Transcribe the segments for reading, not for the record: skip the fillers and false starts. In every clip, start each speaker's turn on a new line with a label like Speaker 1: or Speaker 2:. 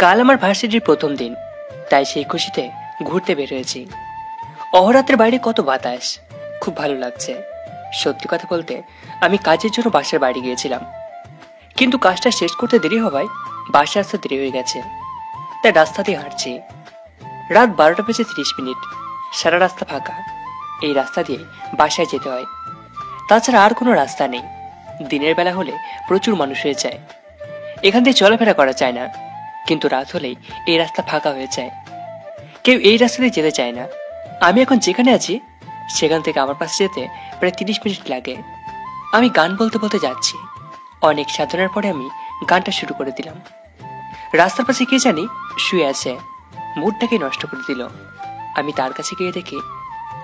Speaker 1: কাল আমার ভার্সিটির প্রথম দিন, তাই সেই খুশিতে ঘুরতে বের হয়েছি। অহরাত্রের বাইরে কত বাতাস, খুব ভালো লাগছে। সত্যি কথা বলতে আমি কাজের জন্য বাসার বাইরে গিয়েছিলাম, কিন্তু কাজটা শেষ করতে দেরি হওয়ায় বাসে আসতে দেরি হয়ে গেছে, তাই রাস্তা দিয়ে হাঁটছি। রাত 12:30। সারা রাস্তা ফাঁকা। এই রাস্তা দিয়ে বাসায় যেতে হয়, তাছাড়া আর কোনো রাস্তা নেই। দিনের বেলা হলে প্রচুর মানুষ হয়ে যায়, এখান দিয়ে চলাফেরা করা যায় না, কিন্তু রাত হলেই এই রাস্তা ফাঁকা হয়ে যায়। কেউ এই রাস্তা দিয়ে যেতে চায় না। আমি এখন যেখানে আছি সেখান থেকে আমার পাশে যেতে প্রায় 30 মিনিট লাগে। আমি গান বলতে বলতে যাচ্ছি। অনেক সাধনার পরে আমি গানটা শুরু করে দিলাম। রাস্তার পাশে কে জানি শুয়ে আছে, মুডটাকে নষ্ট করে দিল। আমি তার কাছে গিয়ে দেখি,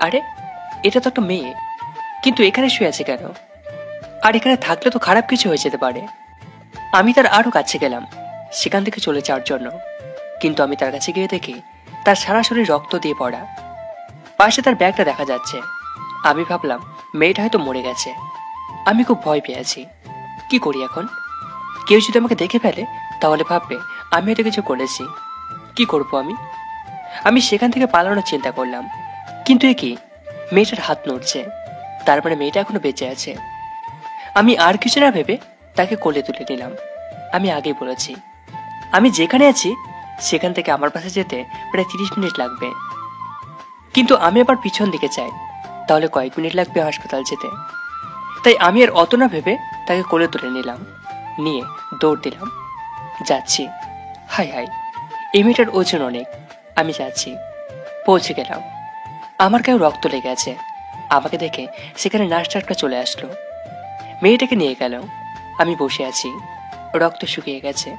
Speaker 1: আরে এটা তো একটা মেয়ে, কিন্তু এখানে শুয়ে আছে কেন? আর এখানে থাকলে তো খারাপ কিছু হয়ে যেতে পারে। আমি তার আরো কাছে গেলাম সেখান থেকে চলে যাওয়ার জন্য, কিন্তু আমি তার কাছে গিয়ে দেখি তার সারা শরীর রক্ত দিয়ে পড়া। পাশে তার ব্যাগটা দেখা যাচ্ছে। আমি ভাবলাম মেয়েটা হয়তো মরে গেছে। আমি খুব ভয় পেয়েছি। কি করি এখন? কেউ যদি আমাকে দেখে ফেলে তাহলে ভাববে আমি হয়তো কিছু করেছি। কি করবো আমি? আমি সেখান থেকে পালানোর চিন্তা করলাম, কিন্তু এ কি, মেয়েটার হাত নড়ছে, তার মানে মেয়েটা এখনো বেঁচে আছে। আমি আর কিছু না ভেবে তাকে কোলে তুলে নিলাম। আমি আগেই বলেছি আমি যেখানে আছি সেখান থেকে আমার পাশে যেতে প্রায় 30 মিনিট লাগবে, কিন্তু আমি আবার পিছন দিকে চাই, তাহলে কয়েক মিনিট লাগবে হাসপাতাল যেতে। তাই আমি আর অত না ভেবে তাকে কোলে তুলে নিলাম, নিয়ে দৌড় দিলাম। যাচ্ছি। হাই হাই, এই মেয়েটার ওজন অনেক। আমি যাচ্ছি। পৌঁছে গেলাম। আমার গায়ে রক্ত লেগে আছে। আমাকে দেখে সেখানে নার্স ডাক্তার চলে আসলো, মেয়েটাকে নিয়ে গেল। আমি বসে আছি, রক্ত শুকিয়ে গেছে,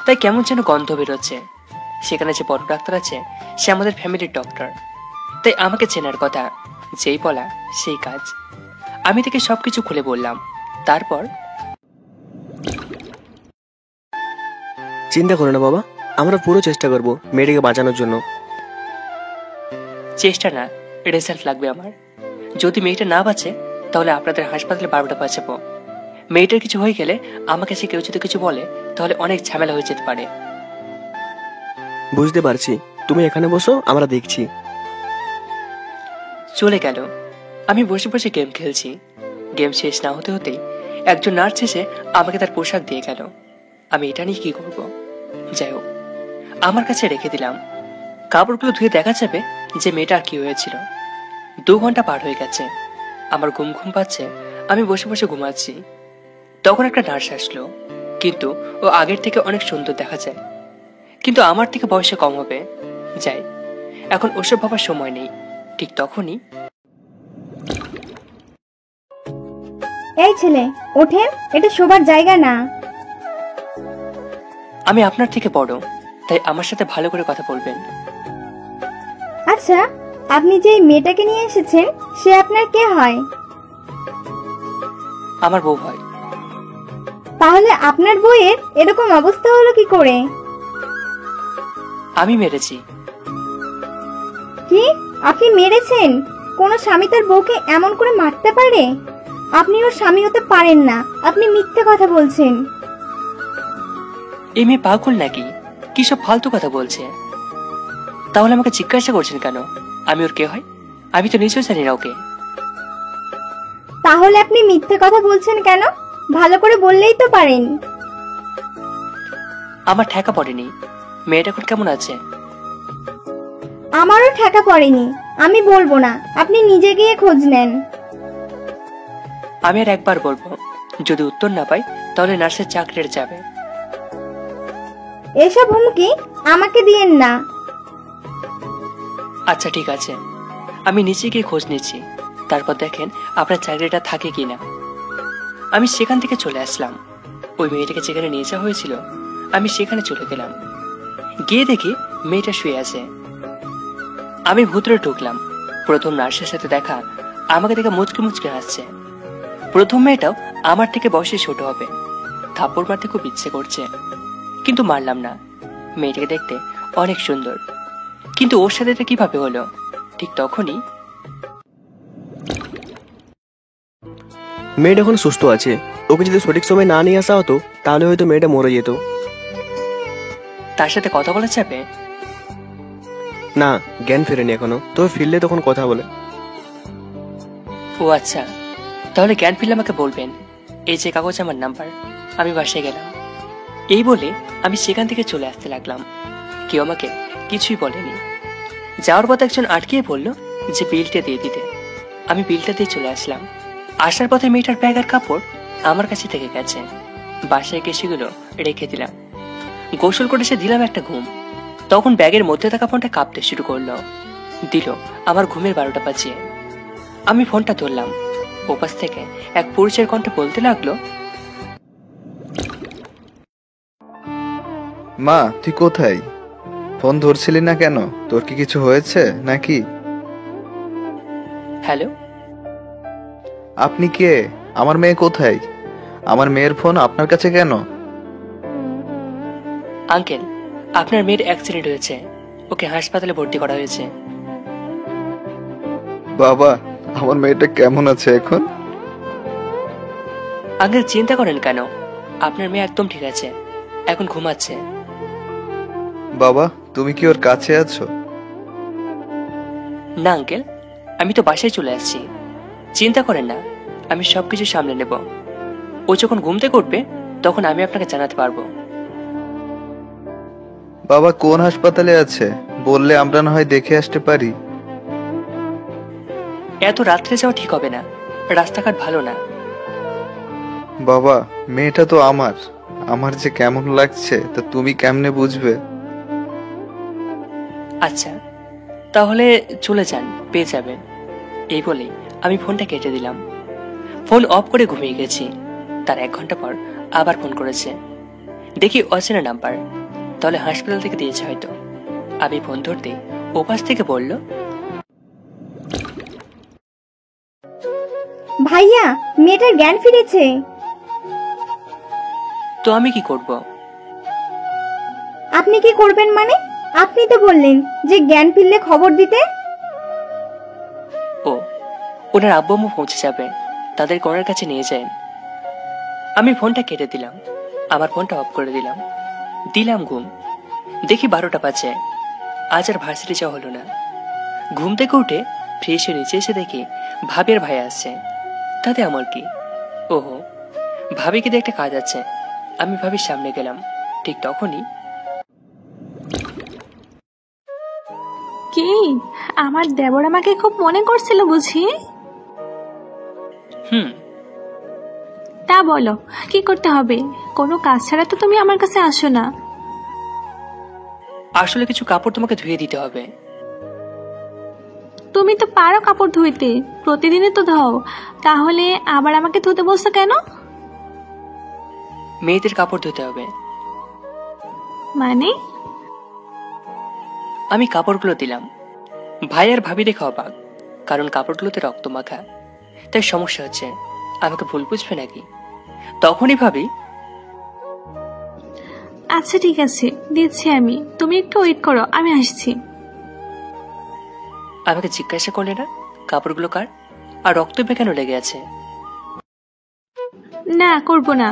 Speaker 1: তাই কেমন যেন গন্ধ বেরোচ্ছে। সেখানে যে বড় ডাক্তার আছে সে আমাদের ফ্যামিলির ডক্টর, তাই আমাকে চেনার কথা। যেই বলা সেই কাজ। আমি তাকে সবকিছু খুলে বললাম। তারপর,
Speaker 2: চিন্তা করো না বাবা, আমরা পুরো চেষ্টা করব মেয়েটাকে বাঁচানোর জন্য।
Speaker 1: চেষ্টা না, রেজাল্ট লাগবে আমার। যদি মেয়েটা না বাঁচে তাহলে আপনাদের হাসপাতালে 12টা বাঁচাবো। মেয়েটার কিছু হয়ে গেলে আমাকে সে কেউ যদি কিছু বলে তাহলে অনেক ঝামেলা হয়ে যেতে পারে।
Speaker 2: বুঝতে পারছি, তুমি এখানে বসো, আমরা দেখছি।
Speaker 1: চলে গেল। আমি বসে বসে গেম খেলছি। গেম শেষ না হতে হতেই একজন নার্স এসে আমাকে তার পোশাক দিয়ে গেল। আমি এটা নিয়ে কি করব? যাই হোক, আমার কাছে রেখে দিলাম। কাপড়গুলো ধুয়ে দেখা যাবে যে মেয়েটার কি হয়েছিল। 2 ঘন্টা পার হয়ে গেছে। আমার ঘুম ঘুম পাচ্ছে। আমি বসে বসে ঘুমাচ্ছি। তখন একটা নার্স আসলো, কিন্তু ও আগের থেকে অনেক সুন্দর দেখা যায়, কিন্তু আমার থেকে বয়সে কম হবে। যাই, এখন ওসব ভাবার সময় নেই। ঠিক তখনই,
Speaker 3: এই ছেলে ওঠেন, এটা শোবার জায়গা না।
Speaker 1: আমি আপনার থেকে বড়, তাই আমার সাথে ভালো করে কথা বলবেন।
Speaker 3: আচ্ছা, আপনি যে এই মেয়েটাকে নিয়ে এসেছেন সে আপনার কে হয়?
Speaker 1: আমার বউ হয়।
Speaker 3: তাহলে আপনার বউয়ের এরকম অবস্থা হলো কি করে?
Speaker 1: আমি মেরেছি।
Speaker 3: কি? আপনি মেরেছেন? কোন স্বামী তার বউকে এমন করে মারতে পারে? আপনি ওর স্বামী হতে পারেন না, আপনি মিথ্যে কথা বলছেন।
Speaker 1: এই মেয়ে পাগল নাকি? কি সব ফালতু কথা বলছে? তাহলে আমাকে জিজ্ঞাসা করছেন কেন আমি ওর কে হয়? আমি তো নিজেও জানি না ওকে।
Speaker 3: তাহলে আপনি মিথ্যে কথা বলছেন কেন? ভালো করে বললেই তো পারেন।
Speaker 1: আমার ঠেকা পড়েনি। মেয়েটা এখন কেমন আছে?
Speaker 3: আমারও ঠেকা পড়েনি। আমি বলবো না, আপনি নিজে গিয়ে খোঁজ নেন।
Speaker 1: আমি আর একবার বলবো, যদি উত্তর না পাই তাহলে নার্সের চাকরির যাবে।
Speaker 3: এসব হুমকি আমাকে দিয়েন না।
Speaker 1: আচ্ছা ঠিক আছে, আমি নিচে গিয়ে খোঁজ নিচ্ছি, তারপর দেখেন আপনার চাকরিটা থাকে কিনা। আমি সেখান থেকে চলে আসলাম। ওই মেয়েটাকে যেখানে নিয়ে যাওয়া হয়েছিল আমি সেখানে চলে গেলাম। গিয়ে দেখি মেয়েটা শুয়ে আছে। আমি ভুতরে ঢুকলাম। প্রথম নার্সের সাথে দেখা, আমাকে দেখে মুচকে মুচকে হাসছে। প্রথম মেয়েটাও আমার থেকে বয়সে ছোট হবে। থাপ্পড় মারতে খুব ইচ্ছে করছে, কিন্তু মারলাম না। মেয়েটাকে দেখতে অনেক সুন্দর, কিন্তু ওর সাথে এটা কিভাবে হলো? ঠিক তখনই,
Speaker 2: মেয়েটা এখন সুস্থ আছে, ওকে যদি সঠিক সময় না নিয়ে আসা হতো তাহলে হয়তো মেয়েটা মরে যেত।
Speaker 1: তার সাথে কথা বলা যাবে?
Speaker 2: না, জ্ঞান ফেরেনি এখনো, তবে ফিরলে তখন কথা বলে।
Speaker 1: ও আচ্ছা, তাহলে জ্ঞান ফিরলে আমাকে বলবেন। এই যে কাগজ আমার নাম্বার। আমি বাসায় গেলাম। এই বলে আমি সেখান থেকে চলে আসতে লাগলাম। কেউ আমাকে কিছুই বলেনি। যাওয়ার পথে একজন আটকিয়ে বলল যে বিলটা দিয়ে দিতে। আমি বিলটা দিয়ে চলে আসলাম। আসার পথে মেয়েটার ব্যাগ আর কাপড় আমার কাছে থেকে গেছে। বাসায় গিয়ে সেগুলো রেখে দিলাম। গোসল করে সে দিলাম একটা ঘুম। তখন ব্যাগের মধ্যে থাকা ফোনটা কাঁপতে শুরু করলো। দিল আমার ঘুমের 12টা বাজিয়ে। আমি ফোনটা ধরলাম। ওপাশ থেকে এক পুরুষের কণ্ঠ বলতে লাগলো,
Speaker 4: মা, তুই কোথায়? ফোন ধরছিলি না কেন? তোর কি কিছু হয়েছে নাকি?
Speaker 1: হ্যালো।
Speaker 4: আপনি কে? আমার মেয়ে কোথায়? আমার মেয়ের ফোন আপনার কাছে কেন?
Speaker 1: আঙ্কেল, আপনার মেয়ের অ্যাক্সিডেন্ট হয়েছে। ওকে হাসপাতালে ভর্তি করা হয়েছে।
Speaker 4: বাবা, আমার মেয়েটা কেমন আছে এখন?
Speaker 1: আঙ্কেল, চিন্তা করেন কেন? আপনার মেয়ে একদম ঠিক আছে, এখন ঘুমাচ্ছে।
Speaker 4: বাবা, তুমি কি ওর কাছে আছো?
Speaker 1: না আঙ্কেল, আমি তো বাসায় চলে আসছি। চিন্তা করেন না, আমি সবকিছু সামলে নেব। ও যখন ঘুম থেকে উঠবে তখন আমি আপনাকে জানাতে পারবো।
Speaker 4: বাবা কোন হাসপাতালে আছে বললে আমরা না হয় দেখে আসতে পারি।
Speaker 1: এত রাত্রে যাওয়া ঠিক হবে না, রাস্তাঘাট ভালো না।
Speaker 4: বাবা, মেয়েটা তো আমার। আমার যে কেমন লাগছে তা তুমি কেমনে বুঝবে?
Speaker 1: আচ্ছা, তাহলে চলে যান, পেয়ে যাবেন। এই বলে আমি ফোনটা কেটে দিলাম। ফোন অফ করে ঘুমিয়ে গেছি। তার 1 ঘন্টা পর আবার ফোন করেছে। দেখি অচেনা নাম্বার, তাহলে হাসপাতাল থেকে দিয়েছে হয়তো। আমি ফোন ধরতে ওপাশ থেকে বলল,
Speaker 3: ভাইয়া, মেয়েটার জ্ঞান ফিরেছে।
Speaker 1: তো আমি কি করব?
Speaker 3: আপনি কি করবেন মানে? আপনি তো বললেন যে জ্ঞান ফিরলে খবর দিতে।
Speaker 1: ও, ওনার আব্বু আম্মু পৌঁছে যাবে, তাদের কোনার কাছে নিয়ে যান। আমি ফোনটা কেটে দিলাম। আমার ফোনটা অফ করে দিলাম। দিলাম ঘুম। দেখি 12টা বাজে। আজ আর ভার্সিটি যাওয়া হলো না। ঘুম থেকে উঠে ফ্রেশ হয়ে নিচে এসে দেখি ভাবি আর ভাই আসছে। তাতে আমার কি? ওহো, ভাবিকে দিয়ে একটা কাজ আছে। আমি ভাবির সামনে গেলাম। ঠিক তখনই
Speaker 5: কি, আমার দেবর আমাকে খুব মনে করছিল বুঝি?
Speaker 1: হুম।
Speaker 5: তা বলো, কি করতে হবে? কোনো কাজ ছাড়া তো তুমি আমার কাছে আসো না।
Speaker 1: আসলে কিছু কাপড় তোমাকে ধুয়ে দিতে হবে।
Speaker 5: তুমি তো পারো কাপড় ধুইতে, প্রতিদিনই তো ধোও, তাহলে আবার আমাকে ধুতে বলছো কেন?
Speaker 1: মেয়েদের কাপড় ধুতে হবে।
Speaker 5: মানে?
Speaker 1: আমি কাপড়গুলো দিলাম। ভাই আর ভাবি দেখে অবাক, কারণ কাপড়গুলোতে রক্ত মাখা। তাই সমস্যা হচ্ছে। আমাকে ভুল বুঝবে নাকি? তখনই ভাবি,
Speaker 5: আচ্ছা ঠিক আছে, দিচ্ছি আমি, তুমি একটু ওয়েট করো, আমি আসছি।
Speaker 1: আমাকে জিজ্ঞাসা করলে না কাপড়গুলো কার আর রক্ত কেন লেগে আছে?
Speaker 5: না, করব না।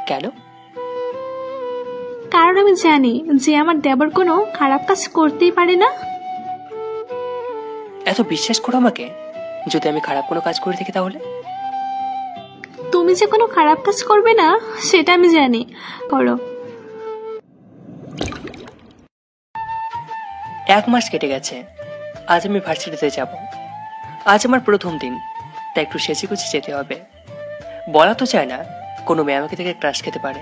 Speaker 1: কেন?
Speaker 5: কারণ আমি জানি যে আমার দেবর কোনো খারাপ কাজ করতেই পারে না।
Speaker 1: এত বিশ্বাস করো আমাকে? যদি আমি খারাপ কোনো কাজ করে থাকি তাহলে?
Speaker 5: তুমি যে কোনো খারাপ কাজ করবে না সেটা আমি জানি। করো।
Speaker 1: 1 মাস কেটে গেছে। আজ আমি ভার্সিটিতে যাব। আজ আমার প্রথম দিন, তাই একটু সেচে গুছে যেতে হবে। বলা তো চায় না কোনো মেয়ে আমাকে থেকে ক্রাশ খেতে পারে।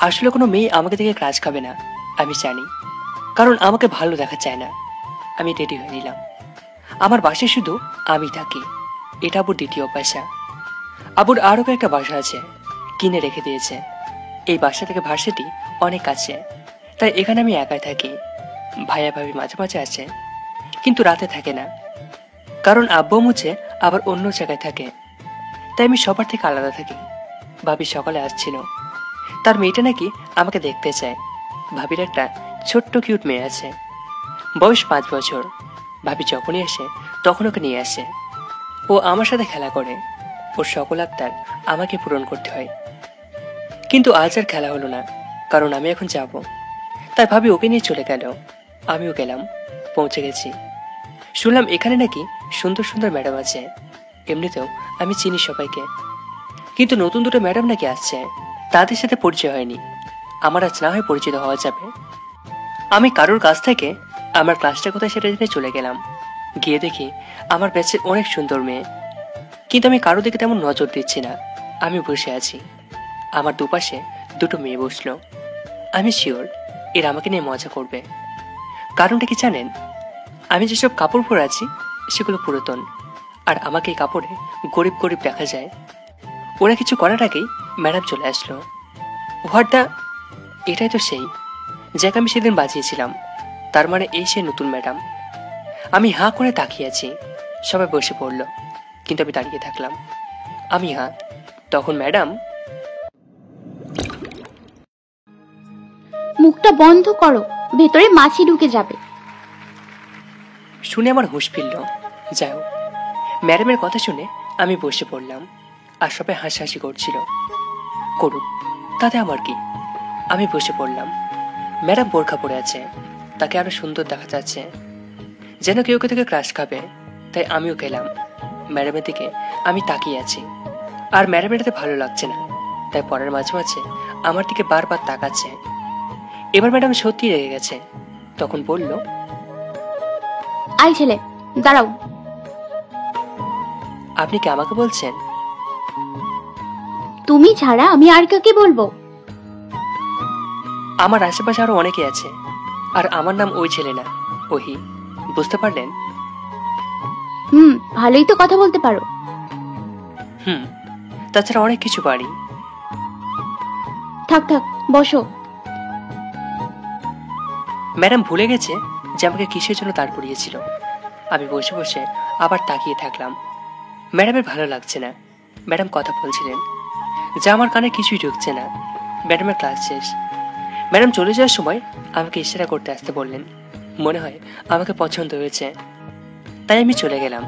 Speaker 1: আসলে কোনো মেয়ে আমাকে থেকে ক্রাশ খাবে না, আমি জানি, কারণ আমাকে ভালো দেখা চায় না। আমি রেডি হয়ে নিলাম। আমার বাসায় শুধু আমি থাকি। এটা আবুর দ্বিতীয় বাসা। আবুর আরও একটা বাসা আছে, কিনে রেখে দিয়েছে। এই বাসা থেকে ভার্সিটি অনেক কাছে, তাই এখানে আমি একাই থাকি। ভাইয়া ভাবি মাঝে মাঝে আসে, কিন্তু রাতে থাকে না, কারণ আব্বু মুছে আবার অন্য জায়গায় থাকে। তাই আমি সবার থেকে আলাদা থাকি। ভাবি সকালে আসছিল, তার মেয়েটা নাকি আমাকে দেখতে চায়। ভাবির একটা ছোট্ট কিউট মেয়ে আছে, বয়স 5 বছর। ভাবি যখনই আসে তখন ওকে নিয়ে আসে। ও আমার সাথে খেলা করে। ওর সকল আবদার আমাকে পূরণ করতে হয়। কিন্তু আজ আর খেলা হলো না, কারণ আমি এখন যাব। তাই ভাবি ওকে নিয়ে চলে গেল। আমিও গেলাম, পৌঁছে গেছি। শুনলাম এখানে নাকি সুন্দর সুন্দর ম্যাডাম আছে। এমনিতেও আমি চিনি সবাইকে, কিন্তু নতুন দুটো ম্যাডাম নাকি আসছে, তাদের সাথে পরিচয় হয়নি। আমার আজ না হয় পরিচিত হওয়া যাবে। আমি কারোর কাছ থেকে আমার ক্লাসটা কোথায় সেটা জেনে চলে গেলাম। গিয়ে দেখি আমার ব্যাচের অনেক সুন্দর মেয়ে, কিন্তু আমি কারো দিকে তেমন নজর দিচ্ছি না। আমি বসে আছি, আমার দুপাশে দুটো মেয়ে বসলো। আমি শিওর এরা আমাকে নিয়ে মজা করবে। কারণটা কি জানেন? আমি যেসব কাপড় পরে আছি সেগুলো পুরাতন, আর আমাকে এই কাপড়ে গরিব গরিব দেখা যায়। ওরা কিছু করার আগেই ম্যাডাম চলে আসলো। হোয়াট দ্য, এটাই তো সেই যাকে আমি সেদিন বাজিয়েছিলাম। তার মানে এই সে নতুন ম্যাডাম। আমি হাঁ করে তাকিয়ে আছি। সবাই বসে পড়ল, কিন্তু আমি দাঁড়িয়ে থাকলাম। আমি হাঁ। তখন ম্যাডাম,
Speaker 6: মুখটা বন্ধ করো, ভেতরে মাছি ঢুকে যাবে।
Speaker 1: শুনে আমার হুঁশ ফিরল। যাই হোক, ম্যাডামের কথা শুনে আমি বসে পড়লাম, আর সবাই হাসাহাসি করছিল। করুক, তাতে আমার কি। আমি বসে পড়লাম। ম্যাডাম বোরখা পরে আছে, তাকে আরো সুন্দর দেখা যাচ্ছে, যেন কেউ কেউ থেকে ক্রাশ খাবে। তাই আমিও গেলাম। ম্যাডামের দিকে আমি তাকিয়ে আছি, আর ম্যাডামের এটাতে ভালো লাগছে না। তাই পরের মাঝে মাঝে আমার দিকে বারবার তাকাচ্ছে। এবার ম্যাডাম সত্যি রেগে গেছে। তখন বলল,
Speaker 6: আই ছেলে, দাঁড়াও।
Speaker 1: আপনি কি আমাকে বলছেন?
Speaker 6: তুমি ছাড়া আমি আর কাকে বলবো?
Speaker 1: আমার আশেপাশে আরো অনেকে আছে, আর আমার নাম ওই ছেলে না, ওহি। বুঝতে পারলেন?
Speaker 6: ভালোই তো কথা বলতে পারো।
Speaker 1: তাছাড়া অনেক কিছু পারি।
Speaker 6: থাক থাক, বসো।
Speaker 1: ম্যাডাম ভুলে গেছে যে আমাকে কিসের জন্য দাঁড় করিয়েছিল। আমি বসে বসে আবার তাকিয়ে থাকলাম। ম্যাডামের ভালো লাগছে না। ম্যাডাম কথা বলছিলেন, যা আমার কানে কিছুই ঢুকছে না। ম্যাডামের ক্লাস শেষ। ম্যাডাম চলে যাওয়ার সময় আমাকে ইশারা করতে আসতে বললেন। মনে হয় আমাকে পছন্দ হয়েছে। তাই আমি চলে গেলাম।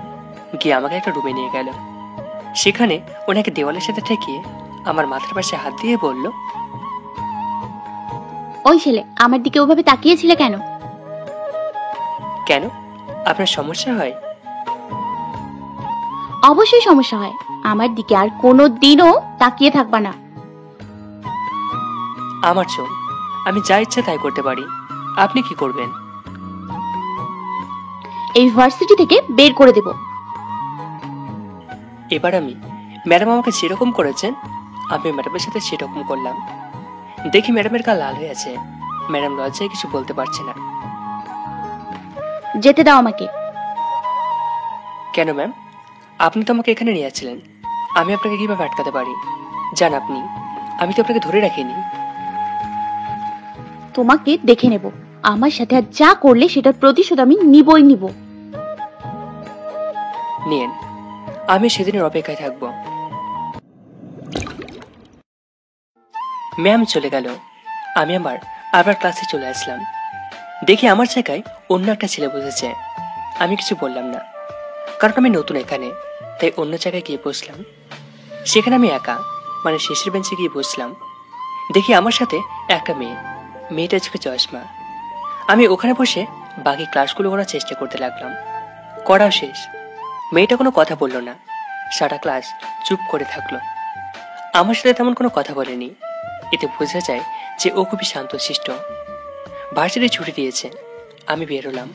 Speaker 1: গিয়ে আমাকে একটা রুমে নিয়ে গেল। সেখানে ওনাকে দেওয়ালের সাথে ঠেকিয়ে আমার মাথার পাশে হাত দিয়ে বলল,
Speaker 6: ওই ছেলে, আমার দিকে ওভাবে তাকিয়েছিলে কেন?
Speaker 1: কেন, আপনার সমস্যা হয়?
Speaker 6: অবশ্যই সমস্যা হয়। আমার দিকে আর কোনো দিনও তাকিয়ে থাকবা না।
Speaker 1: আমার চোখ, আমি যা ইচ্ছা তাই করতে পারি। আপনি কি করবেন?
Speaker 6: এই ভার্সিটি থেকে বের করে দেব।
Speaker 1: এবার আমি ম্যাডাম আমাকে যেরকম করেছেন আমি ম্যাডামের সাথে সেরকম করলাম। দেখি ম্যাডামের গা লাল হয়ে আছে। ম্যাডাম লজ্জায় কিছু বলতে পারছে না।
Speaker 6: যেতে দাও আমাকে।
Speaker 1: কেন ম্যাম? আপনি তো আমাকে এখানে নিয়ে আসছিলেন, আমি আপনাকে কিভাবে আটকাতে পারি? যান আপনি, আমি তো আপনাকে ধরে রাখিনি।
Speaker 6: তোমাকে দেখে নেব। আমার সাথে আর যা করলে সেটার প্রতিশোধ আমি নিবই নিব।
Speaker 1: নিয়েন, আমি সেদিনের অপেক্ষায় থাকব। ম্যাম চলে গেল। আমি আবার ক্লাসে চলে আসলাম। দেখি আমার জায়গায় অন্য একটা ছেলে বসেছে। আমি কিছু বললাম না, কারণ আমি নতুন এখানে। তাই অন্য জায়গায় গিয়ে বসলাম। সেখানে আমি একা, মানে শেষের বেঞ্চে গিয়ে বসলাম। দেখি আমার সাথে একটা মেয়ে। মেয়েটা চোখে চশমা। আমি ওখানে বসে বাকি ক্লাসগুলো করার চেষ্টা করতে লাগলাম। করাও শেষ। মেয়েটা কোনো কথা বলল না। সারা ক্লাস চুপ করে থাকলো। আমার সাথে তেমন কোনো কথা বলেনি। এতে বোঝা যায় যে ও খুবই শান্তশিষ্ট। ভার্সিটি ছুটি দিয়েছে। আমি বেরোলাম,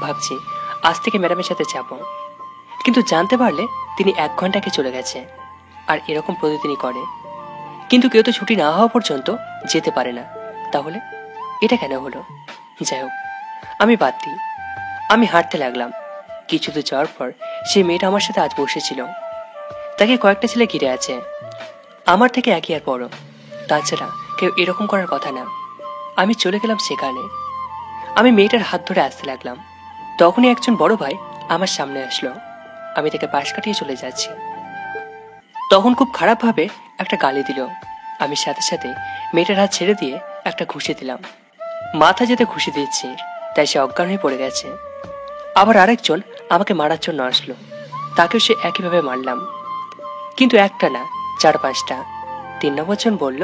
Speaker 1: ভাবছি আজ থেকে ম্যাডামের সাথে যাব। কিন্তু জানতে পারলে তিনি 1 ঘন্টা আগে চলে গেছে, আর এরকম প্রতিদিনই করে। কিন্তু কেউ তো ছুটি না হওয়া পর্যন্ত যেতে পারে না। তাহলে এটা কেন হলো? যাই হোক, আমি বাদ দিই। আমি হাঁটতে লাগলাম। কিছু দূর যাওয়ার পর সেই মেয়েটা আমার সাথে আজ বসেছিল। তাকে কয়েকটা ছেলে ঘিরে আছে, আমার থেকে 1 ইয়ার বড়। তাছাড়া কেউ এরকম করার কথা না। আমি চলে গেলাম সেখানে। আমি মেয়েটার হাত ধরে আসতে লাগলাম। তখনই একজন বড় ভাই আমার সামনে আসলো। আমি তাকে পাশ কাটিয়ে চলে যাচ্ছি। তখন খুব খারাপভাবে একটা গালি দিল। আমি সাথে সাথে মেয়েটার হাত ছেড়ে দিয়ে একটা ঘুষি দিলাম। মাথা যেতে ঘুষি দিচ্ছি, তাই সে অজ্ঞান হয়ে পড়ে গেছে। আবার আরেকজন আমাকে মারার জন্য আসলো। তাকেও সে একইভাবে মারলাম, কিন্তু একটা না, 4-5টা। 3 নম্বর জন বলল,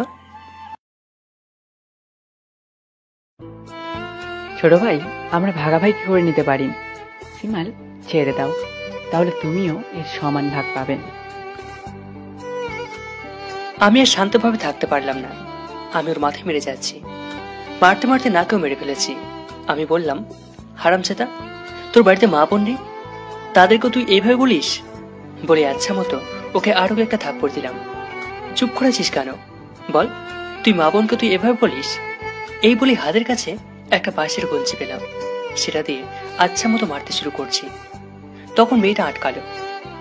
Speaker 7: ছোট ভাই, আমরা ভাগাভাগি করে নিতে পারি। সিমাল, ছেড়ে দাও, তাহলে তুমিও এর সমান ভাগ পাবেন।
Speaker 1: আমি আর শান্তভাবে থাকতে পারলাম না। আমি ওর মাথায় মেরে যাচ্ছি, মারতে মারতে নাকেও মেরে ফেলেছি। আমি বললাম, হারামজাদা, তোর বাড়িতে মা বোন নেই, তাদেরকে তুই এইভাবে বলিস? বলে আচ্ছা মতো ওকে আরো একটা থাপ্পড় দিলাম। চুপ করেছিস কেন? বল, তুই মা বোনকে তুই এভাবে বলিস? এই বলে হাতের কাছে একটা বাঁশের কঞ্চি পেলাম, সেটা দিয়ে আচ্ছা মতো মারতে শুরু করছি। তখন মেয়েটা আটকালো।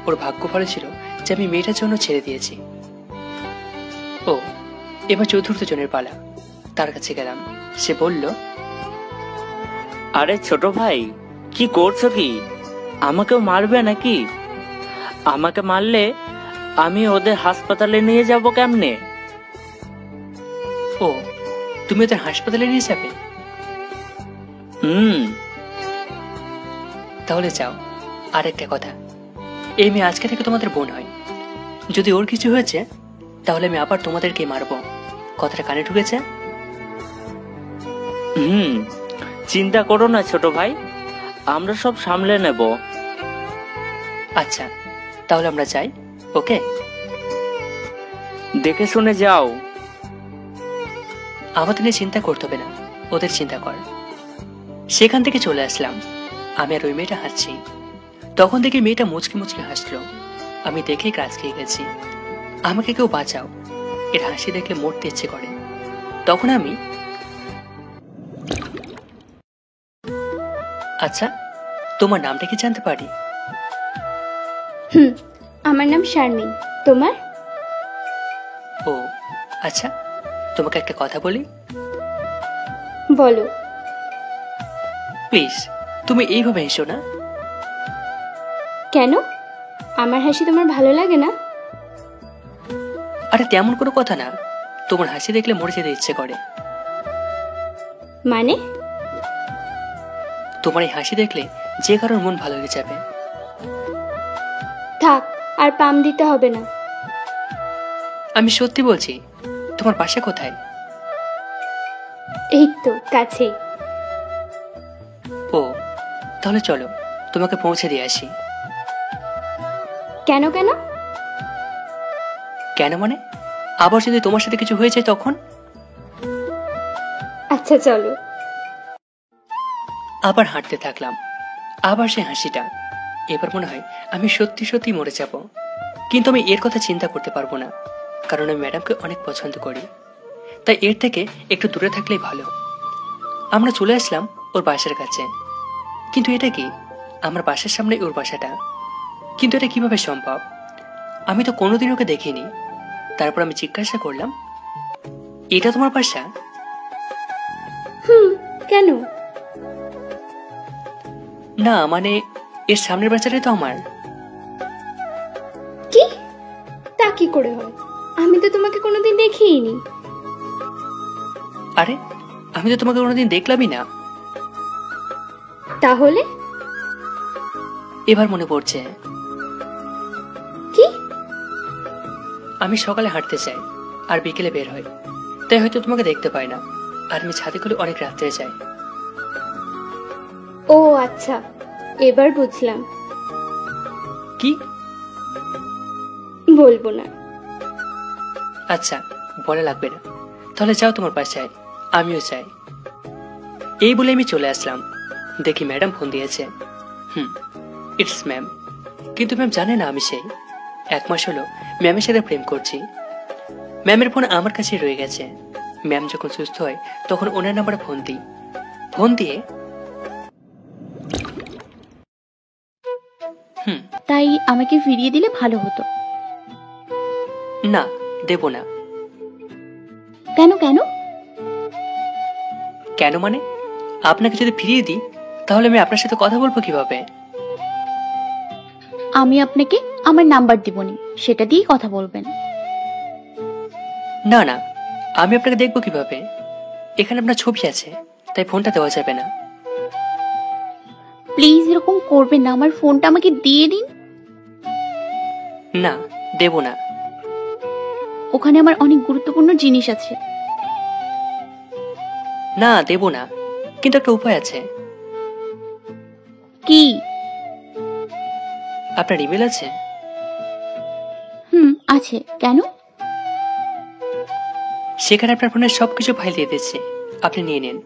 Speaker 1: ওর ভাগ্য ভালো ছিল যে আমি মেয়েটার জন্য ছেড়ে দিয়েছি। ও, এবার চতুর্থ জনের পালা। তার কাছে গেলাম। সে বলল,
Speaker 8: আরে ছোট ভাই, কি করছো কি? আমাকেও মারবে নাকি? আমাকে মারলে আমি ওদের হাসপাতালে নিয়ে যাব কেমনে?
Speaker 1: ও, তুমি ওদের হাসপাতালে নিয়ে যাবে? তাহলে যাও। আর একটা কথা, এই মেয়ে আজকে থেকে তোমাদের বোন হয়। যদি ওর কিছু হয়েছে তাহলে আমি আবার তোমাদেরকে মারবো। কথাটা কানে ঢুকেছে?
Speaker 8: চিন্তা করো না ছোট ভাই, আমরা সব সামলে নেব।
Speaker 1: আচ্ছা, তাহলে আমরা যাই। ওকে,
Speaker 8: দেখে শুনে যাও।
Speaker 1: আমাদের নিয়ে চিন্তা করতে হবে না, ওদের চিন্তা কর। সেখান থেকে চলে আসলাম। আমি আর ওই মেয়েটা হাসছি। তখন দেখি মেয়েটা মুচকি মুচকি হাসলো। আমি দেখেই কাজ খেয়ে গেছি। আমাকে কেউ বাঁচাও, এর হাসি দেখলে মরতে ইচ্ছে করে। তখন আমি, আচ্ছা, তোমার নামটা কি জানতে পারি?
Speaker 3: আমার নাম শারমিন। তোমার?
Speaker 1: ও আচ্ছা, তোমাকে একটা কথা বলি।
Speaker 3: বলো।
Speaker 1: প্লিজ, তুমি এইভাবে হেসো না।
Speaker 3: কেন? আমার হাসি তোমার ভালো লাগে না?
Speaker 1: আরে তেমন কোনো কথা না, তোমার হাসি দেখলে মরে যেতে ইচ্ছে করে।
Speaker 3: মানে?
Speaker 1: তোমার এই হাসি দেখলে যে কারোর মন ভালো হয়ে যাবে।
Speaker 3: থাক, আর পাম দিতে হবে না।
Speaker 1: আমি সত্যি বলছি। তোমার বাসা কোথায়?
Speaker 3: এই তো কাছেই।
Speaker 1: ও, তাহলে চলো, তোমাকে পৌঁছে দিয়ে আসি।
Speaker 3: কেন কেন?
Speaker 1: কেন মানে, আবার যদি তোমার সাথে কিছু হয়ে যায় তখন?
Speaker 3: আচ্ছা চলো।
Speaker 1: আবার হাঁটতে থাকলাম। আবার সে হাসিটা। এবার মনে হয় আমি সত্যি সত্যি মরে যাব। কিন্তু আমি এর কথা চিন্তা করতে পারবো না, কারণ আমি ম্যাডামকে অনেক পছন্দ করি। তাই এর থেকে একটু দূরে থাকলেই ভালো। আমরা চলে আসলাম ওর বাসার কাছে। কিন্তু এটা কি, আমার বাসার সামনে ওর বাসাটা। কিন্তু এটা কিভাবে সম্ভব? আমি তো কোনোদিন ওকে দেখিনি। তারপর আমি জিজ্ঞাসা করলাম, এটা তোমার বাসা?
Speaker 3: কেন?
Speaker 1: না মানে, এর সামনের বাচ্চাটাই তো আমার।
Speaker 3: কি? তা কি করে হয়? আমি তো তোমাকে কোনোদিন দেখিনি।
Speaker 1: আরে, আমি তো তোমাকে কোনোদিন দেখলামই না।
Speaker 3: তাহলে?
Speaker 1: এবার মনে পড়ছে।
Speaker 3: কি?
Speaker 1: আমি সকালে হাঁটতে চাই আর বিকেলে বের হই, তাই হয়তো তোমাকে দেখতে পাই না। আর আমি ছাদে করে অনেক রাত্রে যাই।
Speaker 3: ও আচ্ছা, এবার বুঝলাম।
Speaker 1: কি?
Speaker 3: বলবো না।
Speaker 1: আচ্ছা, বলে লাগবে না। তাহলে যাও তোমার বাসায়, আমিও চাই। এই বলে আমি চলে আসলাম। দেখি ম্যাডাম ফোন দিয়েছে। It's ma'am. কিন্তু ম্যাম জানে না আমি সেই। 1 মাস হলো ম্যামের সাথে প্রেম করছি। ম্যামের ফোন আমার কাছে রয়ে গেছে। ম্যাম যখন সুস্থ হয় তখন ওনার নাম্বারে ফোন দিই। ফোন দিয়ে,
Speaker 6: তাই আমাকে ফিরিয়ে দিলে ভালো হতো।
Speaker 1: না, দেব না।
Speaker 6: কেন কেন?
Speaker 1: কেন মানে, আপনাকে যদি ফিরিয়ে দিই তাহলে আমি আপনার সাথে কথা বলবো কিভাবে?
Speaker 6: আমি আপনাকে আমার নাম্বার দিবনি, সেটা দিয়েই কথা বলবেন।
Speaker 1: না না, আমি আপনাকে দেখবো কিভাবে? এখানে আপনার ছবি আছে, তাই ফোনটা দেওয়া যাবে না।
Speaker 6: প্লিজ এরকম করবেন না, আমার ফোনটা আমাকে দিয়ে দিন।
Speaker 1: না, দেব না।
Speaker 6: ওখানে আমার অনেক গুরুত্বপূর্ণ জিনিস আছে।
Speaker 1: না দেব না, কিন্তু একটা উপায় আছে।
Speaker 6: কি?
Speaker 1: আপনার ইমেল আছে?
Speaker 6: আছে। কেন?
Speaker 1: সেখানে আপনার ফোনের সবকিছু ফাইল দিয়ে দিচ্ছে, আপনি নিয়ে নিন।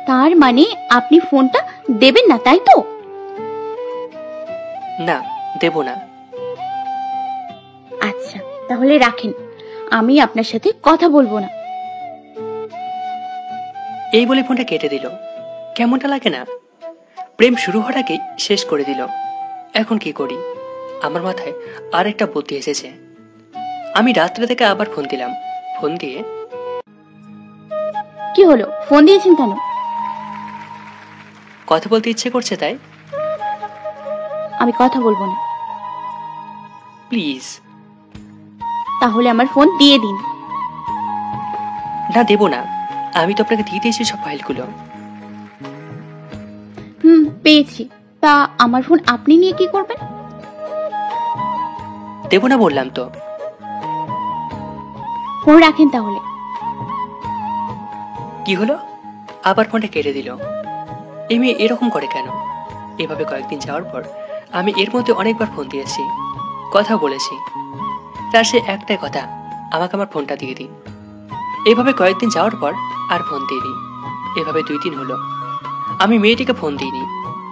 Speaker 6: তার মানে আপনি ফোনটা দেবেন না, তাই তো?
Speaker 1: না, দেব না।
Speaker 6: আচ্ছা, তাহলে রাখেন, আমি আপনার সাথে কথা বলবো না।
Speaker 1: এই বলে ফোনটা কেটে দিল। কেমনটা লাগে না? প্রেম শুরু হওয়ার আগেই শেষ করে দিল। এখন কি করি? আমার মাথায় আর একটা বুদ্ধি এসেছে। আমি রাত্রে থেকে আবার ফোন দিলাম। ফোন দিয়ে,
Speaker 6: কি হলো, ফোন দিয়েছেন কেন?
Speaker 1: কথা বলতে ইচ্ছে করছে তাই।
Speaker 6: আমি কথা বলবো না।
Speaker 1: প্লিজ।
Speaker 6: তাহলে আমার ফোন দিয়ে দিন।
Speaker 1: না, দেব না। আমি তো আপনাকে দিয়ে দিয়েছি সব ফাইলগুলো।
Speaker 6: পেয়েছি। তা আমার ফোন আপনি নিয়ে কি করবেন?
Speaker 1: দেব না বললাম তো।
Speaker 6: ফোন রাখেন তাহলে।
Speaker 1: কি হলো? আবার ফোনটা কেটে দিল। এই মেয়ে এরকম করে কেন? এভাবে কয়েকদিন যাওয়ার পর আমি এর মধ্যে অনেকবার ফোন দিয়েছি, কথা বলেছি। তার সে একটাই কথা, আমাকে আমার ফোনটা দিয়ে দিন। এভাবে কয়েকদিন যাওয়ার পর আর ফোন দিইনি। এভাবে 2 দিন হলো আমি মেয়েটিকে ফোন দিইনি,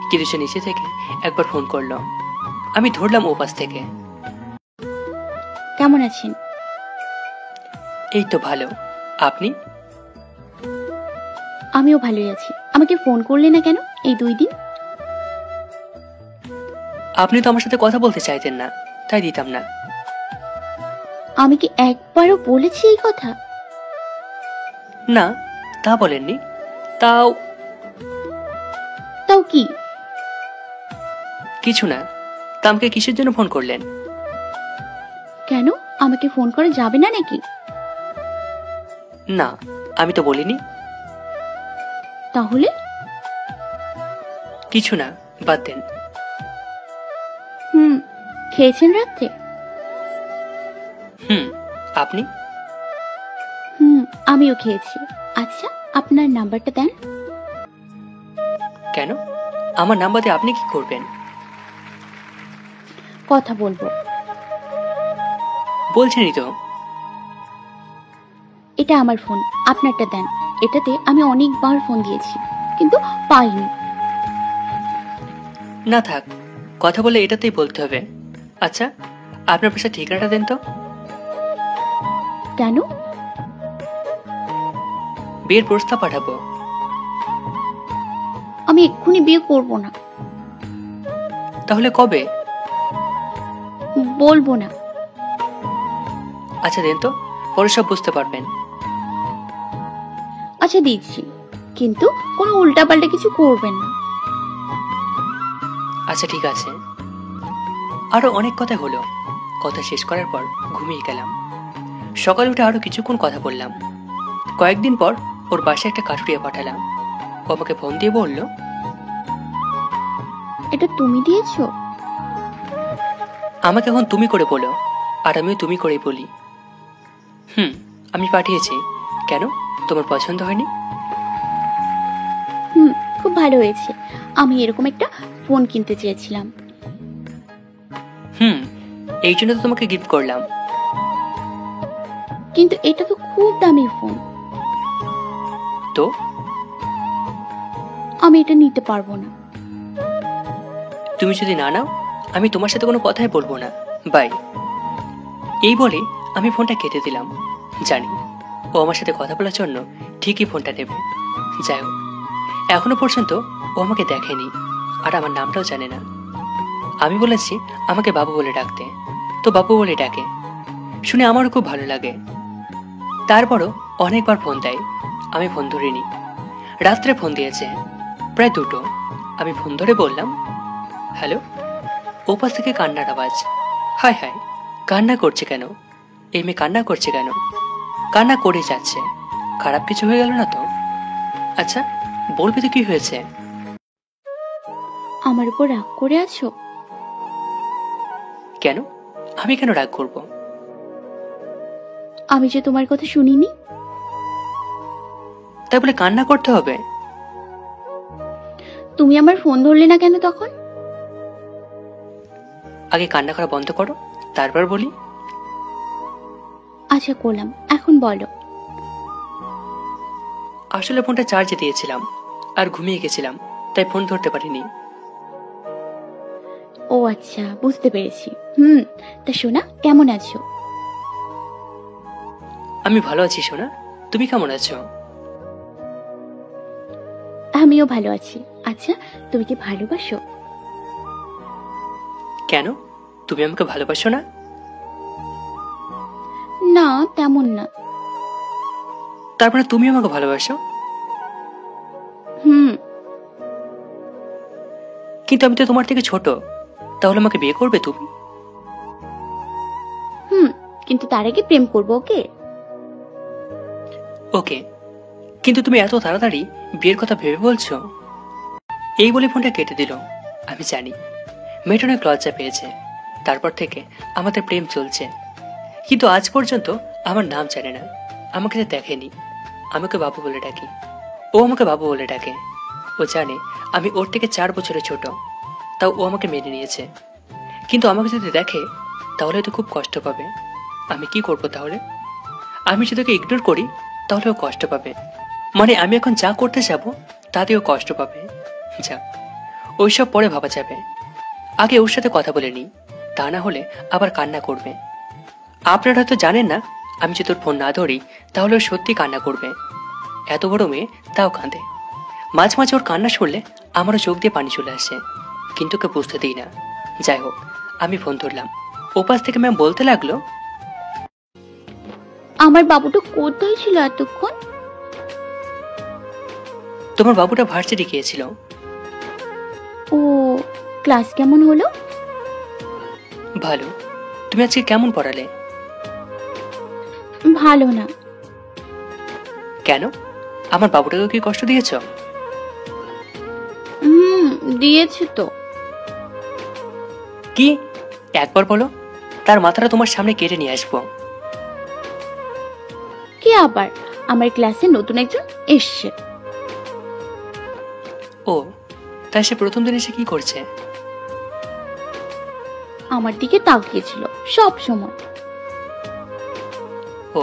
Speaker 1: কিন্তু সে নিচে থেকে একবার ফোন করলো। আমি ধরলাম ও পাশ থেকে।
Speaker 6: কেমন আছেন?
Speaker 1: এই তো ভালো। আপনি?
Speaker 6: আমিও ভালোই আছি। আমাকে ফোন করলে না কেন এই 2 দিন?
Speaker 1: আপনি তো আমার সাথে কথা বলতে চাইতেন না, তাই দিতাম না।
Speaker 6: আমি কি একবারও বলেছি এই কথা?
Speaker 1: না, তা বলেননি। তাও
Speaker 6: তাও কি?
Speaker 1: কিছু না। তা আমাকে কিসের জন্য ফোন করলেন?
Speaker 6: কেন, আমাকে ফোন করা যাবে না নাকি?
Speaker 1: না, আমি তো বলিনি।
Speaker 6: তাহলে?
Speaker 1: কিছু না, বাদ দেন।
Speaker 6: খেয়েছেন রাত্রে?
Speaker 1: আপনি?
Speaker 6: আমিও খেয়েছি। আচ্ছা, আপনার নাম্বারটা দেন।
Speaker 1: কেন? আমার নাম্বার দিয়ে আপনি কি করবেন?
Speaker 6: কথা বলবো।
Speaker 1: বলছেনই তো।
Speaker 6: এটা আমার ফোন, আপনারটা দেন। এটাতে আমি অনেকবার ফোন দিয়েছি, কিন্তু পাইনি।
Speaker 1: না থাক, কথা বলে এটাতেই বলতে হবে। আচ্ছা, আপনার বাসার ঠিকানাটা দেন তো।
Speaker 6: কেন?
Speaker 1: বিয়ের প্রস্তাব পাঠাবো।
Speaker 6: আমি এক্ষুনি বিয়ে করব না।
Speaker 1: তাহলে কবে?
Speaker 6: বলবো না।
Speaker 1: আচ্ছা দেন তো, পরে সব বুঝতে পারবেন।
Speaker 6: আচ্ছা দিচ্ছি, কিন্তু কোনো উল্টাপাল্টা কিছু করবেন না।
Speaker 1: আচ্ছা ঠিক আছে। আরো অনেক কথা হলো। কথা শেষ করার পর ঘুমিয়ে গেলাম। সকালে উঠে আরো কিছুক্ষণ কথা বললাম। কয়েকদিন পর ওর বাসায় একটা কাঠুরিয়া পাঠালাম। ও আমাকে ফোন দিয়ে বলল,
Speaker 6: এটা তুমি দিয়েছো?
Speaker 1: আমাকে এখন তুমি করে বলো, আর আমিও তুমি করেই বলি। আমি পাঠিয়েছি। কেন, তোমার পছন্দ হয়নি?
Speaker 6: খুব ভালো হয়েছে। আমি এরকম একটা ফোন কিনতে চেয়েছিলাম।
Speaker 1: এই জন্য তো তোমাকে গিফট করলাম।
Speaker 6: কিন্তু এটা তো খুব দামি ফোন।
Speaker 1: তো
Speaker 6: আমি এটা নিতে পারবো না।
Speaker 1: তুমি যদি না নাও, আমি তোমার সাথে কোনো কথাই বলবো না। বাই। এই বলে আমি ফোনটা কেটে দিলাম। জানি ও আমার সাথে কথা বলার জন্য ঠিকই ফোনটা নেবে। যাই হোক, এখনো পর্যন্ত ও আমাকে দেখেনি, আর আমার নামটাও জানে না। আমি বলেছি আমাকে বাবু বলে ডাকতে, তো বাবু বলে ডাকে। শুনে আমারও খুব ভালো লাগে। তারপরও অনেকবার ফোন দেয়, আমি ফোন ধরিনি। রাত্রে ফোন দিয়েছে, প্রায় 2টো। আমি ফোন ধরে বললাম, হ্যালো। ওপাশ থেকে কান্নার আওয়াজ। হায় হায়, কান্না করছে কেন? এই মেয়ে কান্না করছে কেন? কান্না করে যাচ্ছে। খারাপ কিছু হয়ে গেল না তো? আচ্ছা বলবি তো কি হয়েছে?
Speaker 6: আমার উপর রাগ করে আছো?
Speaker 1: কেন? আমি কেন রাগ করব?
Speaker 6: আমি যে তোমার কথা শুনিনি।
Speaker 1: তাই বলে কান্না করতে হবে?
Speaker 6: তুমি আমার ফোন ধরলে না কেন তখন?
Speaker 1: আগে কান্না করা বন্ধ করো, তারপর বলি।
Speaker 6: আচ্ছা করলাম, এখন বলো।
Speaker 1: আসলে ফোনটা চার্জে দিয়েছিলাম আর ঘুমিয়ে গেছিলাম, তাই ফোন ধরতে পারিনি।
Speaker 6: ও আচ্ছা, বুঝতে পেরেছি। তা সোনা, কেমন আছো?
Speaker 1: আমি ভালো আছি সোনা, তুমি কেমন আছো?
Speaker 6: আমিও ভালো আছি। আচ্ছা, তুমি কি ভালোবাসো?
Speaker 1: কেন, তুমি আমাকে ভালোবাসো না?
Speaker 6: না, তেমন না।
Speaker 1: তারপরে তুমি আমাকে ভালোবাসো?
Speaker 6: হুম।
Speaker 1: কিন্তু আমি তো তোমার থেকে ছোট, তাহলে আমাকে বিয়ে করবে তুমি?
Speaker 6: কিন্তু তার আগে প্রেম করবো, ওকে?
Speaker 1: ওকে, কিন্তু তুমি এত তাড়াতাড়ি বিয়ের কথা ভেবে বলছো? এই বলে ফোনটা কেটে দিল। আমি জানি মেয়েটা অনেক লজ্জা পেয়েছে। তারপর থেকে আমাদের প্রেম চলছে, কিন্তু আজ পর্যন্ত আমার নাম জানে না, আমাকে সে দেখেনি। আমাকে বাবু বলে ডাকি, ও আমাকে বাবু বলে ডাকে। ও জানে আমি ওর থেকে 4 বছরের ছোট, তাও ও আমাকে মেনে নিয়েছে। কিন্তু আমাকে যদি দেখে তাহলে তো খুব কষ্ট পাবে। আমি কি করবো তাহলে? আমি যদি ওকে ইগনোর করি তাহলে ও কষ্ট পাবে, মানে আমি এখন যা করতে যাব তাতেও কষ্ট পাবে। যাক, ওইসব পরে ভাবা যাবে, আগে ওর সাথে কথা বলে নিই, তা না হলে আবার কান্না করবে। আপনারা হয়তো জানেন না, আমি যদি ওর ফোন না ধরি তাহলে ও সত্যি কান্না করবে। এত বড় মেয়ে তাও কাঁদে। মাঝে মাঝে ওর কান্না শুনলে আমারও চোখ দিয়ে পানি চলে আসে, কিন্তু ওকে বুঝতে দিই না। যাই হোক, আমি ফোন ধরলাম। ওপাশ থেকে ম্যাম বলতে লাগলো,
Speaker 6: আমার বাবুটা কোথায় ছিল এতক্ষণ?
Speaker 1: তোমার বাবুটা ভার্সিটি গিয়েছিল।
Speaker 6: ও, ক্লাস কেমন হলো?
Speaker 1: ভালো। তুমি আজকে কেমন পড়ালে?
Speaker 6: ভালো না।
Speaker 1: কেন, আমার বাবুটাকে কি কষ্ট দিয়েছ?
Speaker 6: দিয়েছে তো।
Speaker 1: কি, একবার বলো, তার মাথাটা তোমার সামনে কেটে নিয়ে আসবো।
Speaker 6: কি আবার? আমার ক্লাসে নতুন একজন এসছে।
Speaker 1: ও, তাই সে প্রথম দিন এসে কি করছে?
Speaker 6: আমার দিকে তাকিয়েছিল সব সময়।
Speaker 1: ও,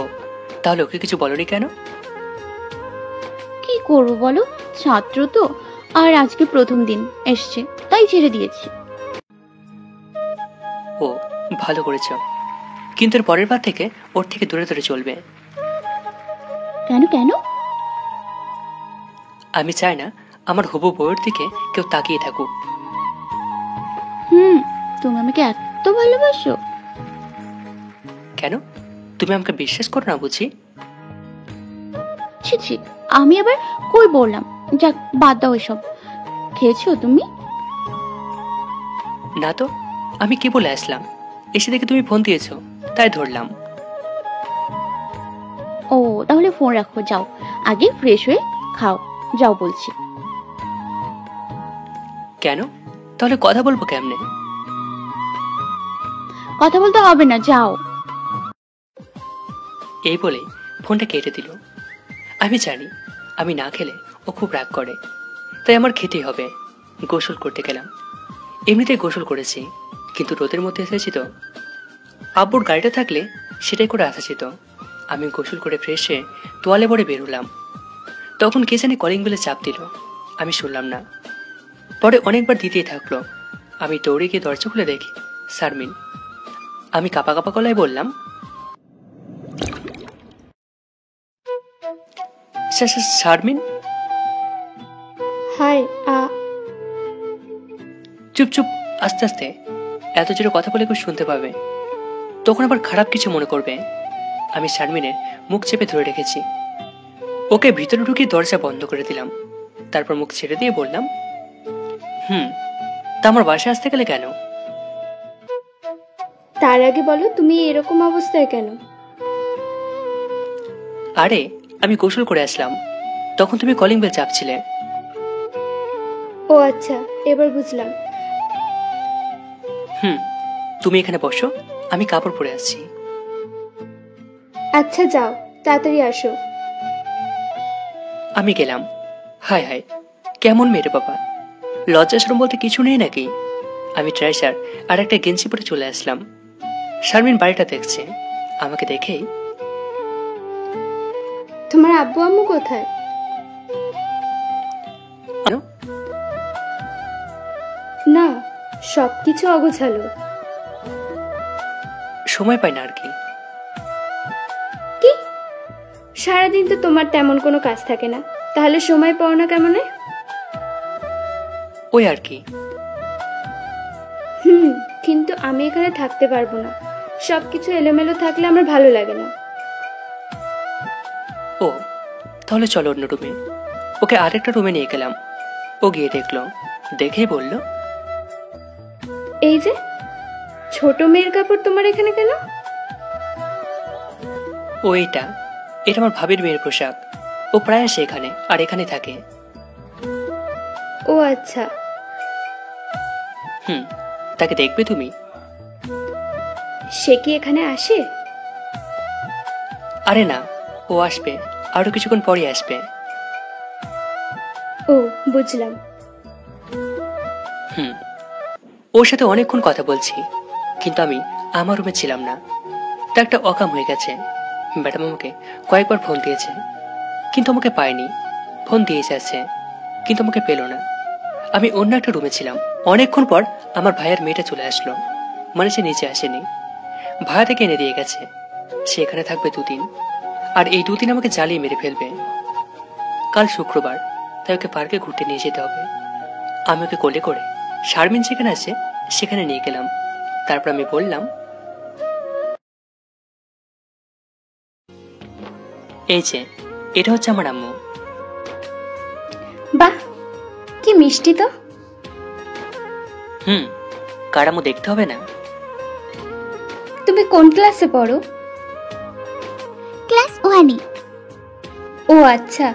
Speaker 1: তাহলে ওকে কিছু বলনি কেন?
Speaker 6: কি করবো বলো, ছাত্র তো, আর আজকে প্রথম দিন এসছে তাই ছেড়ে দিয়েছি।
Speaker 1: ও, ভালো করেছ, কিন্তু এর পরের বার থেকে ওর থেকে দূরে দূরে চলবে।
Speaker 6: কেন কেন?
Speaker 1: আমি চাই না আমার হবু বউয়ের দিকে কেউ তাকিয়ে থাকুক।
Speaker 6: তুমি আমাকে এত ভালোবাসো?
Speaker 1: কেন, তুমি আমাকে বিশ্বাস করো না বুঝি?
Speaker 6: ছি ছি, আমি আবার কই বললাম? যাক, বাদ দাও এসব। খেয়েছো তুমি?
Speaker 1: না তো, আমি কি বলে আসলাম, এসে দেখে তুমি ফোন দিয়েছো তাই ধরলাম।
Speaker 6: ও, তাহলে ফোন রাখো, যাও আগে ফ্রেশ হয়ে খাও, যাও বলছি।
Speaker 1: কেন, তাহলে কথা বলবো কেমনে?
Speaker 6: কথা বলতে হবে না, যাও।
Speaker 1: এই বলে ফোনটা কেটে দিল। আমি জানি আমি না খেলে ও খুব রাগ করে, তাই আমার খেতেই হবে। গোসল করতে গেলাম। এমনিতে গোসল করেছি, কিন্তু রোদের মধ্যে এসেছি তো। আব্বুর গাড়িটা থাকলে সেটাই করে আসা যেত। আমি গোসল করে ফ্রেশ হয়ে তোয়ালে পরে বেরোলাম। তখন কে জানি কলিং বেলে চাপ দিল, আমি শুনলাম না। পরে অনেকবার দিতেই থাকলো। আমি দৌড়ে গিয়ে দরজা খুলে দেখি শারমিন। আমি কাঁপা কাঁপা গলায় বললাম, শারমিন।
Speaker 3: হাই।
Speaker 1: চুপ চুপ, আস্তে আস্তে, এত জোরে কথা বলে কেউ শুনতে পাবে, তখন আবার খারাপ কিছু মনে করবে। আমি শারমিনের মুখ চেপে ধরে রেখেছি। ওকে ভিতরে ঢুকিয়ে দরজা বন্ধ করে দিলাম। তারপর মুখ ছেড়ে দিয়ে বললাম, তা আমার বাসায় আসতে গেলে কেন?
Speaker 3: তার আগে বলো, তুমি এরকম অবস্থায় কেন?
Speaker 1: আরে, আমি গোসল করে আসলাম, তখন তুমি কলিং বেল চাপছিলে।
Speaker 3: ও আচ্ছা, এবার বুঝলাম।
Speaker 1: তুমি এখানে বসো, আমি কাপড় পরে আসছি।
Speaker 3: আচ্ছা যাও, তাড়াতাড়ি আসো।
Speaker 1: আমি গেলাম। হায় হায়, কেমন মেরে বাবা, লজ্জাশরম বলতে কিছু নেই নাকি? আমি ট্রাউজার আর একটা গেঞ্জি পরে চলে আসলাম। শারমিন বাড়িটা দেখছে, আমাকে দেখেই,
Speaker 9: তোমার আব্বু আম্মু কোথায়?
Speaker 1: আনো?
Speaker 9: না, সবকিছু অগোছালো।
Speaker 1: সময় পাই না আর কি।
Speaker 9: কি? সারাদিন তো তোমার তেমন কোনো কাজ থাকে না, তাহলে সময় পাও না কেমনে?
Speaker 1: ওই আর কি।
Speaker 9: কিন্তু আমি এখানে থাকতে পারবো না, সবকিছু এলোমেলো থাকলে আমার ভালো লাগে না।
Speaker 1: ও, তাহলে চলো অন্য রুমে। ওকে আরেকটা রুমে নিয়ে গেলাম। ও গিয়ে দেখলো, দেখেই বলল,
Speaker 9: এই যে ছোট মেয়ের কাপড় তোমার এখানে কেন?
Speaker 1: ও এটা আমার ভাবির মেয়ের পোশাক। ও প্রায় আসে এখানে আর এখানে থাকে।
Speaker 9: ও আচ্ছা।
Speaker 1: তাকে দেখবে তুমি?
Speaker 9: সে কি এখানে আসে?
Speaker 1: আরে না, ও আসবে, আরো কিছুক্ষণ পরে আসবে।
Speaker 9: ও বুঝলাম।
Speaker 1: ওর সাথে অনেকক্ষণ কথা বলছি, কিন্তু আমি আমার রুমে ছিলাম না। তা একটা অকাম হয়ে গেছে। ম্যাডাম আমাকে কয়েকবার ফোন দিয়েছে, কিন্তু আমাকে পায়নি। ফোন দিয়ে যাচ্ছে, কিন্তু আমাকে পেল না। আমি অন্য একটা রুমে ছিলাম। অনেকক্ষণ পর আমার ভাইয়ের মেয়েটা চলে আসলো, মানে সে নিচে আসেনি। ভাইয়া থেকে এনে দিয়ে গেছে। সে এখানে থাকবে 2 দিন, আর এই 2 দিন আমাকে জ্বালিয়ে মেরে ফেলবে। কাল শুক্রবার, তাই ওকে পার্কে ঘুরতে নিয়ে যেতে হবে। আমি ওকে কোলে করে শারমিন যেখানে আছে সেখানে নিয়ে গেলাম। তারপর আমি বললাম, এই যে এটা হচ্ছে আমার আম্মু।
Speaker 9: বাহ, কি মিষ্টি তো।
Speaker 1: কার আম্মু দেখতে হবে না?
Speaker 9: তুমি কোন ক্লাসে পড়ো?
Speaker 6: ক্লাস 1-এ।
Speaker 9: ও আচ্ছা,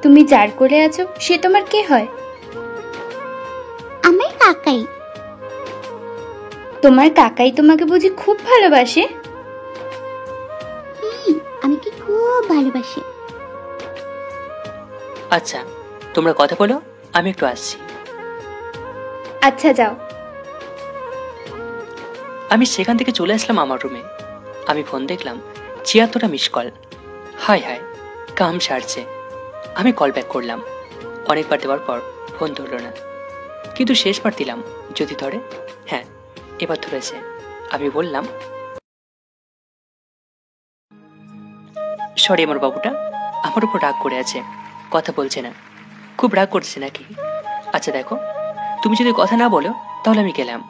Speaker 9: তুমি যার কোলে আছো সে তোমার কে হয়?
Speaker 6: আমার কাকাই।
Speaker 9: তোমার কাকাই তোমাকে বুঝি খুব ভালোবাসে?
Speaker 6: আমি কি খুব ভালোবাসি।
Speaker 1: আচ্ছা, তোমরা কথা বলো, আমি একটু আসছি।
Speaker 9: আচ্ছা যাও।
Speaker 1: আমি সেখান থেকে চলে আসলাম আমার রুমে। আমি ফোন দেখলাম 76টা মিস কল। হায় হায়, কাম সারছে। আমি কল ব্যাক করলাম। অনেকবার দেওয়ার পর ফোন ধরলো না, কিন্তু শেষবার দিলাম, যদি ধরে। হ্যাঁ, এবার ধরেছে। আমি বললাম, সরি, আমার বাবুটা আমার উপর রাগ করে আছে, কথা বলছে না। খুব রাগ করছে নাকি? আচ্ছা দেখো, তুমি যদি কথা না বলো তাহলে আমি গেলাম।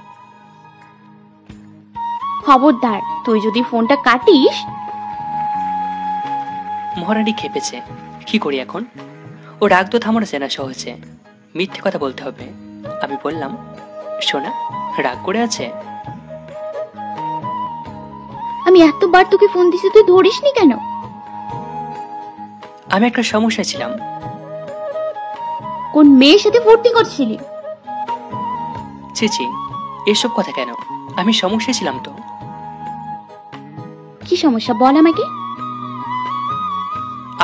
Speaker 6: খবরদার, তুই যদি ফোনটা কাটিস।
Speaker 1: মহারানী খেপেছে, কি করি এখন? ও রাগ তো থামানো যায় না সহজে, মিথ্যে কথা বলতে হবে। আমি বললাম, সোনা, রাগ করে আছে?
Speaker 6: আমি এতবার তোকে ফোন দিছি, তুই ধরিসনি কেন?
Speaker 1: আমি একটা সমস্যায় ছিলাম।
Speaker 6: কোন মেয়ের সাথে ফুর্তি করছিলি?
Speaker 1: ছি, এসব কথা কেন? আমি সমস্যায় ছিলাম তো।
Speaker 6: কি সমস্যা বল আমাকে।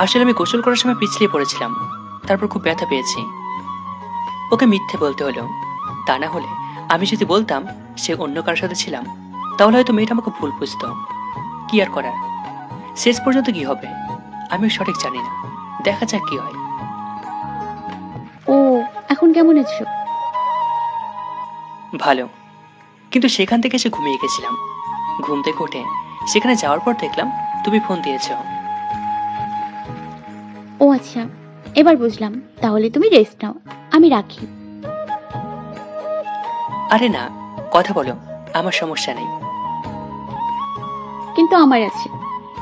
Speaker 1: আসলে আমি গোসল করার সময় পিছলিয়ে পড়েছিলাম, তারপর খুব ব্যথা পেয়েছি। ওকে মিথ্যে বলতে হলো, তা না হলে আমি যদি বলতাম সে অন্য কারোর সাথে ছিলাম, তাহলে হয়তো মেয়েটা আমাকে ভুল বুঝতো। কি আর করার, শেষ পর্যন্ত কি হবে আমিও সঠিক জানি না। দেখা যাক কি হয়।
Speaker 6: ও, এখন কেমন আছো?
Speaker 1: ভালো, কিন্তু সেখান থেকে এসে ঘুমিয়ে গেছিলাম। ঘুম থেকে উঠে সেখানে যাওয়ার পর দেখলাম তুমি ফোন দিয়েছো।
Speaker 6: ও আচ্ছা, এবার বুঝলাম। তাহলে তুমি রেস্ট নাও, আমি রাখি।
Speaker 1: আরে না, কথা বলো, আমার সমস্যা নেই।
Speaker 6: কিন্তু আমার আছে।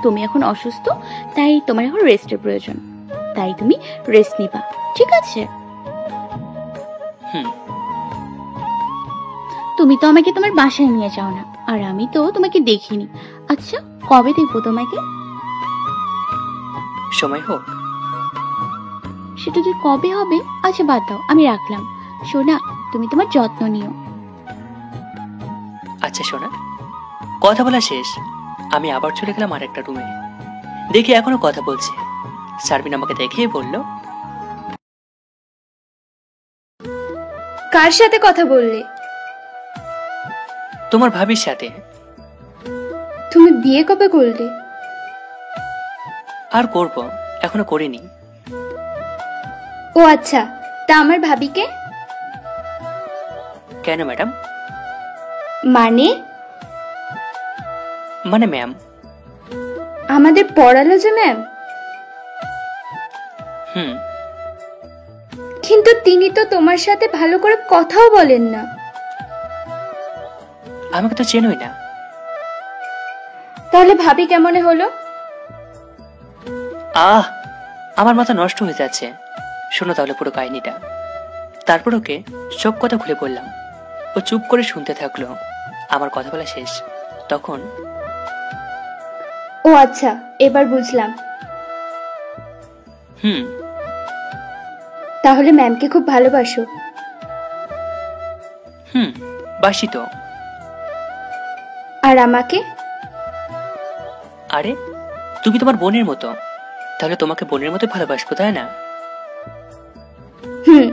Speaker 6: তুমি এখন অসুস্থ, তাই তোমার এখন রেস্টের প্রয়োজন। তাই তুমি রেস্ট নিবা, ঠিক আছে? তুমি তো আমাকে তোমার বাসায় নিয়ে যাও না, আর আমি তো তোমাকে দেখিনি। আচ্ছা, কবে দেখবো তোমাকে?
Speaker 1: সময় হোক।
Speaker 6: সেটা যে কবে হবে, আচ্ছা বাদ দাও, আমি রাখলাম। সোনা, তুমি তোমার যত্ন নিও।
Speaker 1: আচ্ছা সোনা, কথা বলা শেষ। আমি আবার চলে গেলাম আর একটা রুমে। দেখি এখনো কথা বলছে। শারমিন আমাকে দেখেই বলল,
Speaker 9: কার সাথে কথা বললে?
Speaker 1: তোমার ভাবির সাথে।
Speaker 9: তুমি বিয়ে কবে করলে?
Speaker 1: আর করব, এখনো করিনি।
Speaker 9: ও আচ্ছা, তা আমার ভাবিকে?
Speaker 1: কেন ম্যাডাম?
Speaker 9: মানে
Speaker 1: মানে ম্যাম।
Speaker 9: আমাদের পড়ালো যে ম্যাম।
Speaker 1: হুম।
Speaker 9: কিন্তু তিনি তো তোমার সাথে ভালো করে কথাও বলেন না।
Speaker 1: আমাকে তো চেনই না।
Speaker 9: তাহলে ভাবি কেমনে হলো?
Speaker 1: আহ, আমার মাথা নষ্ট হয়ে যাচ্ছে। শোনো তাহলে পুরো কাহিনীটা। তারপর ওকে সব কথা খুলে বললাম। ও চুপ করে শুনতে থাকলো। আমার কথা বলা শেষ তখন।
Speaker 9: ও আচ্ছা, এবার বুঝলাম।
Speaker 1: হুম।
Speaker 9: তাহলে ম্যামকে খুব ভালোবাসো?
Speaker 1: হুম, বাসি তো।
Speaker 9: আর আমাকে?
Speaker 1: আরে, তুমি তোমার বোনের মতো, তাহলে তোমাকে বোনের মতো ভালোবাসবো, তাই না?
Speaker 9: হুম।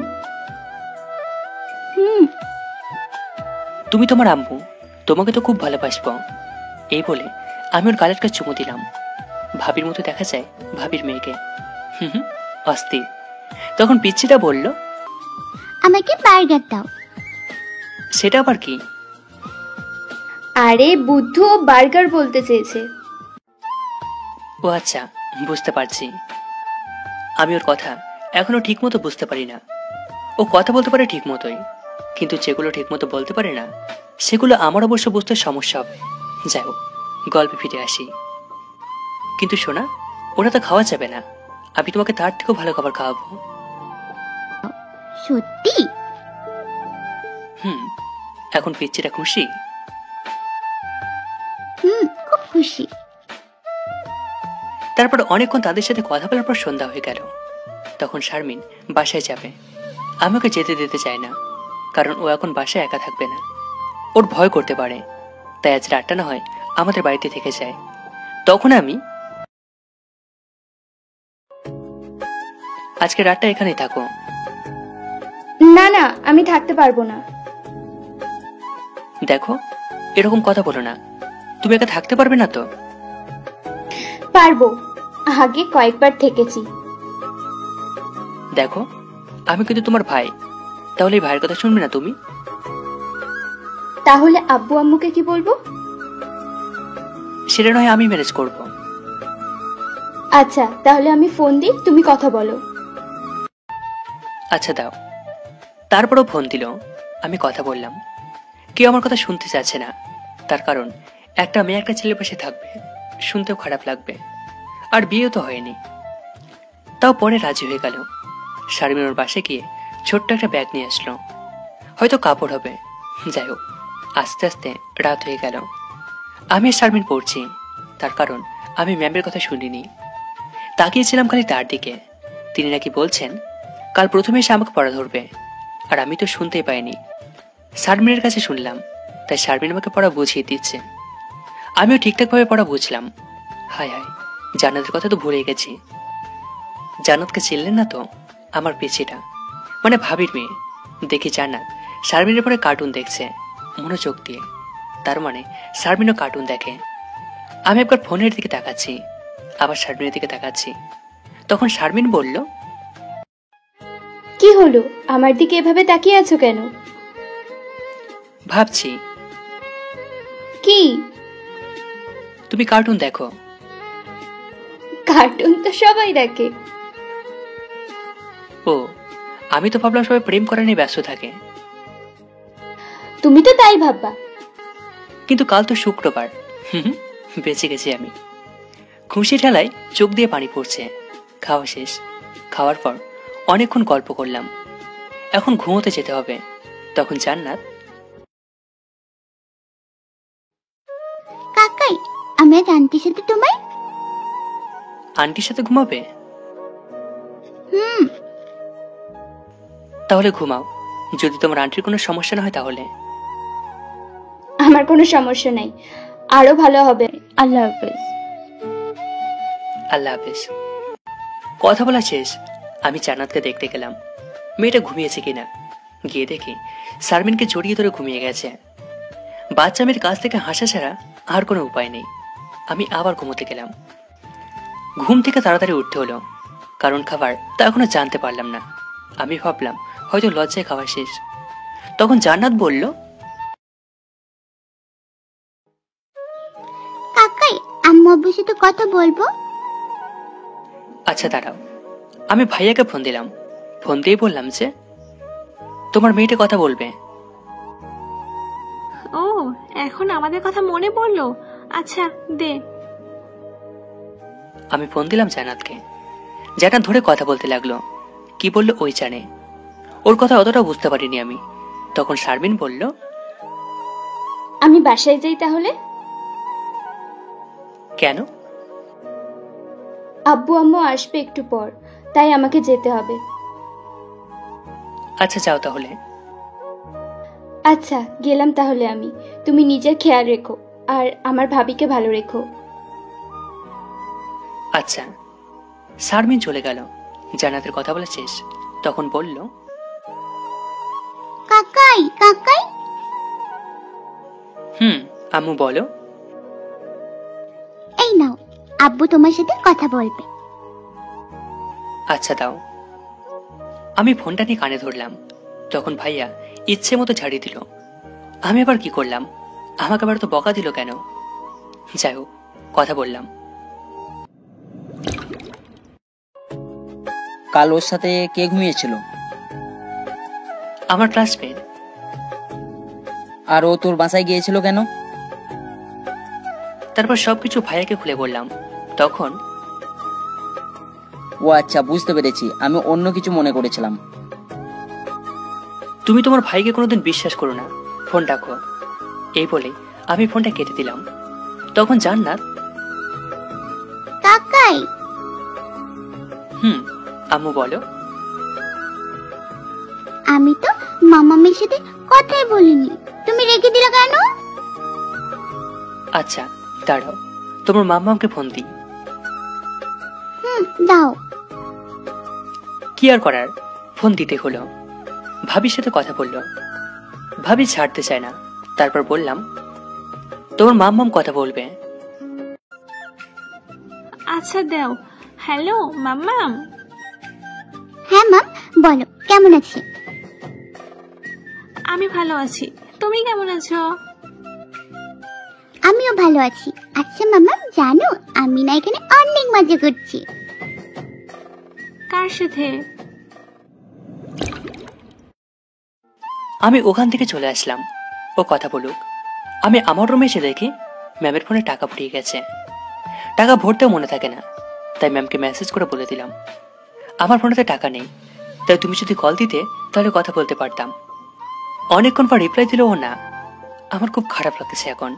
Speaker 6: হুম।
Speaker 1: তুমি তোমার আম্মু, তোমাকে তো খুব ভালোবাসবো। এই বলে আমি ওর গালের কাছে চুমু দিলাম। ভাবির মতো দেখা যায় ভাবির মেয়েকে। হুম হুম, অস্থির। তখন পিচ্ছিটা বলল,
Speaker 6: আমাকে বার্গার দাও।
Speaker 1: সেটা আবার কি?
Speaker 9: আরে বুদ্ধু, ও বার্গার বলতে চেয়েছে।
Speaker 1: ও আচ্ছা, বুঝতে পারছি। আমি ওর কথা এখনো ঠিক মতো বুঝতে পারি না। ও কথা বলতে পারে ঠিক মতোই, কিন্তু যেগুলো ঠিক মতো বলতে পারে না সেগুলো আমার অবশ্য বুঝতে সমস্যা হবে। যাই হোক, গল্পে ফিরে আসি। কিন্তু শোনা, ওটা তো খাওয়া যাবে না। আমি তোমাকে তার থেকেও ভালো খাবার খাওয়াবো।
Speaker 6: সত্যি?
Speaker 1: হুম। এখন পিচ্চিটা খুশি?
Speaker 6: হুম, খুব খুশি।
Speaker 1: তারপর অনেকক্ষণ তাদের সাথে কথা বলার পর সন্ধ্যা হয়ে গেল। তখন শারমিন বাসায় যাবে। আমি ওকে যেতে দিতে চাই না, কারণ ও এখন বাসায় একা থাকবে না। ওর ভয় করতে পারে, তাই আজ রাতটা না হয় আমাদের বাড়িতে থেকে যায়। তখন আমি, আজকে রাতটা এখানেই থাকো।
Speaker 9: না না, আমি থাকতে পারবো না।
Speaker 1: দেখো, এরকম কথা বলো না। তুমি একা থাকতে পারবে না তো?
Speaker 9: পারবো, আগে কয়েকবার থেকেছি।
Speaker 1: দেখো, আমি কিন্তু তোমার ভাই, তাহলে এই ভাইয়ের কথা শুনবে না তুমি?
Speaker 9: তাহলে আব্বু আম্মুকে কি বলবো?
Speaker 1: সেটা নয় আমি ম্যানেজ করব।
Speaker 9: আচ্ছা, তাহলে আমি ফোন দিই, তুমি কথা বলো।
Speaker 1: আচ্ছা দাও। তারপরও ফোন দিল। আমি কথা বললাম। কেউ আমার কথা শুনতে চাচ্ছে না, তার কারণ একটা মেয়ে একটা ছেলের পাশে থাকবে, শুনতেও খারাপ লাগবে। আর বিয়েও তো হয়নি। তাও পরে রাজি হয়ে গেল। শারমিন ওর বাসে গিয়ে ছোট্ট একটা ব্যাগ নিয়ে আসলো, হয়তো কাপড় হবে। যাই হোক, আস্তে আস্তে রাত হয়ে গেল। আমি আর শারমিন পড়ছি, তার কারণ আমি ম্যামের কথা শুনিনি। তাকিয়েছিলাম খালি তার দিকে। তিনি নাকি বলছেন কাল প্রথমে এসে আমাকে পড়া ধরবে, আর আমি তো শুনতেই পাইনি। শারমিনের কাছে শুনলাম, তাই শারমিন আমাকে পড়া বুঝিয়ে দিচ্ছে। আমিও ঠিকঠাকভাবে পড়া বুঝলাম। হায় হায়, জান্নাতের কথা তো ভুলে গেছি। জান্নাতকে চিনলেন না তো? আমার পিছিটা, মানে ভাবির মেয়ে। দেখি জান্নাত শারমিনের পরে কার্টুন দেখছে মনোযোগ দিয়ে। তার মানে শারমিনও কার্টুন দেখে। আমি একবার ফোনের দিকে তাকাচ্ছি, আবার শারমিনের দিকে তাকাচ্ছি। তখন শারমিন বলল,
Speaker 9: কি হলো, আমার দিকে এভাবে তাকিয়ে আছো কেন?
Speaker 1: ভাবছি
Speaker 9: কি?
Speaker 1: তুমি কার্টুন দেখো।
Speaker 9: কার্টুন তো সবাই দেখে।
Speaker 1: ও, আমি তো ভাবলাম সবাই প্রেম করা নিয়ে ব্যস্ত থাকে।
Speaker 9: তুমি তো তাই ভাববা।
Speaker 1: কিন্তু কাল তো শুক্রবার। বেঁচে গেছি আমি। খুশি ঠেলায় চোখ দিয়ে পানি পড়ছে। খাওয়া শেষ। খাওয়ার পর অনেকক্ষণ গল্প করলাম। এখন ঘুমোতে যেতে হবে। তখন জান্নাত,
Speaker 6: কাকাই, আমি আজ আন্টির সাথে তোমার।
Speaker 1: আন্টির সাথে ঘুমাবে?
Speaker 6: হুম।
Speaker 1: তাহলে ঘুমাও, যদি তোমার আন্টির কোনো সমস্যা না হয় তাহলে।
Speaker 9: আমার কোনো সমস্যা নাই, আরো ভালো হবে।
Speaker 6: আল্লাহ হাফেজ।
Speaker 1: আল্লাহ হাফেজ। কথা বলা শেষ। আমি জান্নাতকে দেখতে গেলাম, মেয়েটা ঘুমিয়েছে কিনা। গিয়ে দেখি শারমিনকে জড়িয়ে ধরে ঘুমিয়ে গেছে। বাচ্চা মেয়ের কাছ থেকে হাসা ছাড়া আর কোনো উপায় নেই। আমি আবার ঘুমোতে গেলাম। ঘুম থেকে তাড়াতাড়ি উঠতে হলো, কারণ খাবার তা এখনো জানতে পারলাম না। আমি ভাবলাম হয়তো লজ্জায় খাওয়া শেষ। তখন জান্নাত বলল,
Speaker 10: কাকাই আম্মু আব্বুর সাথে কথা বলবো।
Speaker 1: আচ্ছা দাঁড়াও। আমি ভাইয়াকে ফোন দিলাম। ফোন দিয়ে বললাম যে তোমার মেয়েটা কথা বলবে।
Speaker 5: ও, এখন আমাদের কথা মনে পড়লো। আচ্ছা দে।
Speaker 1: আমি ফোন দিলাম জান্নাতকে। জান্নাত ধরে কথা বলতে লাগলো। কি বললো ওই জানে। ওর কথা অতটা বুঝতে পারিনি আমি। তখন শারমিন বলল,
Speaker 9: আমি বাসায় যাই তাহলে।
Speaker 1: কেন?
Speaker 9: আব্বু আম্মু আসবে একটু পর, তাই আমাকে যেতে হবে।
Speaker 1: আচ্ছা যাও তাহলে।
Speaker 9: আচ্ছা গেলাম তাহলে আমি। তুমি নিজের খেয়াল রেখো আর আমার ভাবিকে ভালো রেখো।
Speaker 1: আচ্ছা। শারমিন চলে গেল। জান্নাতের কথা বলা শেষ। তখন বলল,
Speaker 10: কাকাই কাকাই।
Speaker 1: আম্মু বলো।
Speaker 10: এই নাও, আব্বু তোমার সাথে কথা বলবে।
Speaker 1: আচ্ছা দাও। আমি ফোনটা নিয়ে কানে ধরলাম। তখন ভাইয়া ইচ্ছে মতো ঝাড়ি দিল। আমি আবার কি করলাম? আমাকে আবার তো বকা দিল কেন? যাই হোক, কথা বললাম।
Speaker 11: কাল ওর সাথে কে ঘুমিয়েছিল?
Speaker 1: আমার ক্লাসমেট।
Speaker 11: আর ও তোর বাসায় গিয়েছিল কেন?
Speaker 1: তারপর সবকিছু ভাইয়াকে খুলে বললাম। তখন,
Speaker 11: ও আচ্ছা, বুঝতে পেরেছি, আমি অন্য কিছু মনে করেছিলাম।
Speaker 1: তুমি তোমার ভাইকে কোনোদিন বিশ্বাস করো না, ফোন রাখো। এই বলে আমি ফোনটা কেটে দিলাম। তখন জান্নাত,
Speaker 10: কাকাই।
Speaker 1: আম্মু বলো।
Speaker 10: আমি তো মামামের সাথে কথাই বলিনি, তুমি রেখে দিলে কেন?
Speaker 1: আচ্ছা দাঁড়াও, তোমার মাম্মাকে ফোন দিই।
Speaker 10: দাও।
Speaker 1: কি আর করার, ফোন দিতে হলো। ভাবির সাথে কথা বললো। ভাবি ছাড়তে চায় না। তারপর বললাম, তোমার মাম্মাম কথা বলবে।
Speaker 5: আচ্ছা দাও। হ্যালো মাম্মাম।
Speaker 10: হ্যাঁ মাম, বলো কেমন আছি?
Speaker 5: আমি ভালো আছি, তুমি কেমন আছো?
Speaker 10: আমিও ভালো আছি। আচ্ছা মাম্মাম, জানো আমি না এখানে অনেক মজা করছি।
Speaker 5: কার সাথে?
Speaker 1: আমি ওখান থেকে চলে আসলাম। ও কথা বলুক। আমি আমার রুমে এসে দেখি ম্যামের ফোনে টাকা ফুরিয়ে গেছে। টাকা ভরতেও মনে থাকে না, তাই ম্যামকে মেসেজ করে বলে দিলাম, আমার ফোনেতে টাকা নেই, তাই তুমি যদি কল দিতে তাহলে কথা বলতে পারতাম। অনেকক্ষণ পর রিপ্লাই দিল ও না। আমার খুব খারাপ লাগতেছে এখন,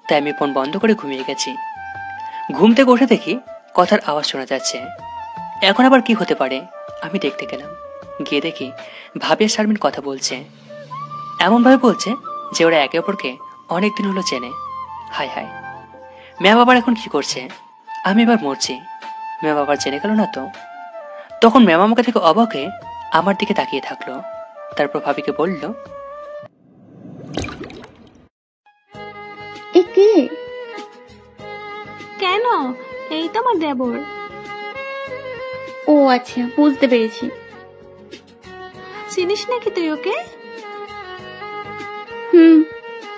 Speaker 1: তাই আমি ফোন বন্ধ করে ঘুমিয়ে গেছি। ঘুম থেকে উঠে দেখি কথার আওয়াজ শোনা যাচ্ছে। এখন আবার কি হতে পারে? আমি দেখতে গেলাম। গিয়ে দেখি ভাবি আর শারমিন কথা বলছে। এমন ভাবে বলছে যে ওরা একে অপরকে অনেকদিন হলো চেনে। হায় হায়, ম্যাম আবার এখন কি করছে? আমি এবার মরছি। ম্যাম আবার জেনে গেল না তো? তখন ম্যাম আমাকে থেকে অবাক হয়ে আমার দিকে তাকিয়ে থাকলো। তারপর ভাবিকে বলল,
Speaker 10: একে
Speaker 5: কেন? এই তো আমার দেবর।
Speaker 6: ও আচ্ছা, বুঝতে পেরেছি।
Speaker 5: চিনিস নাকি তুই ওকে?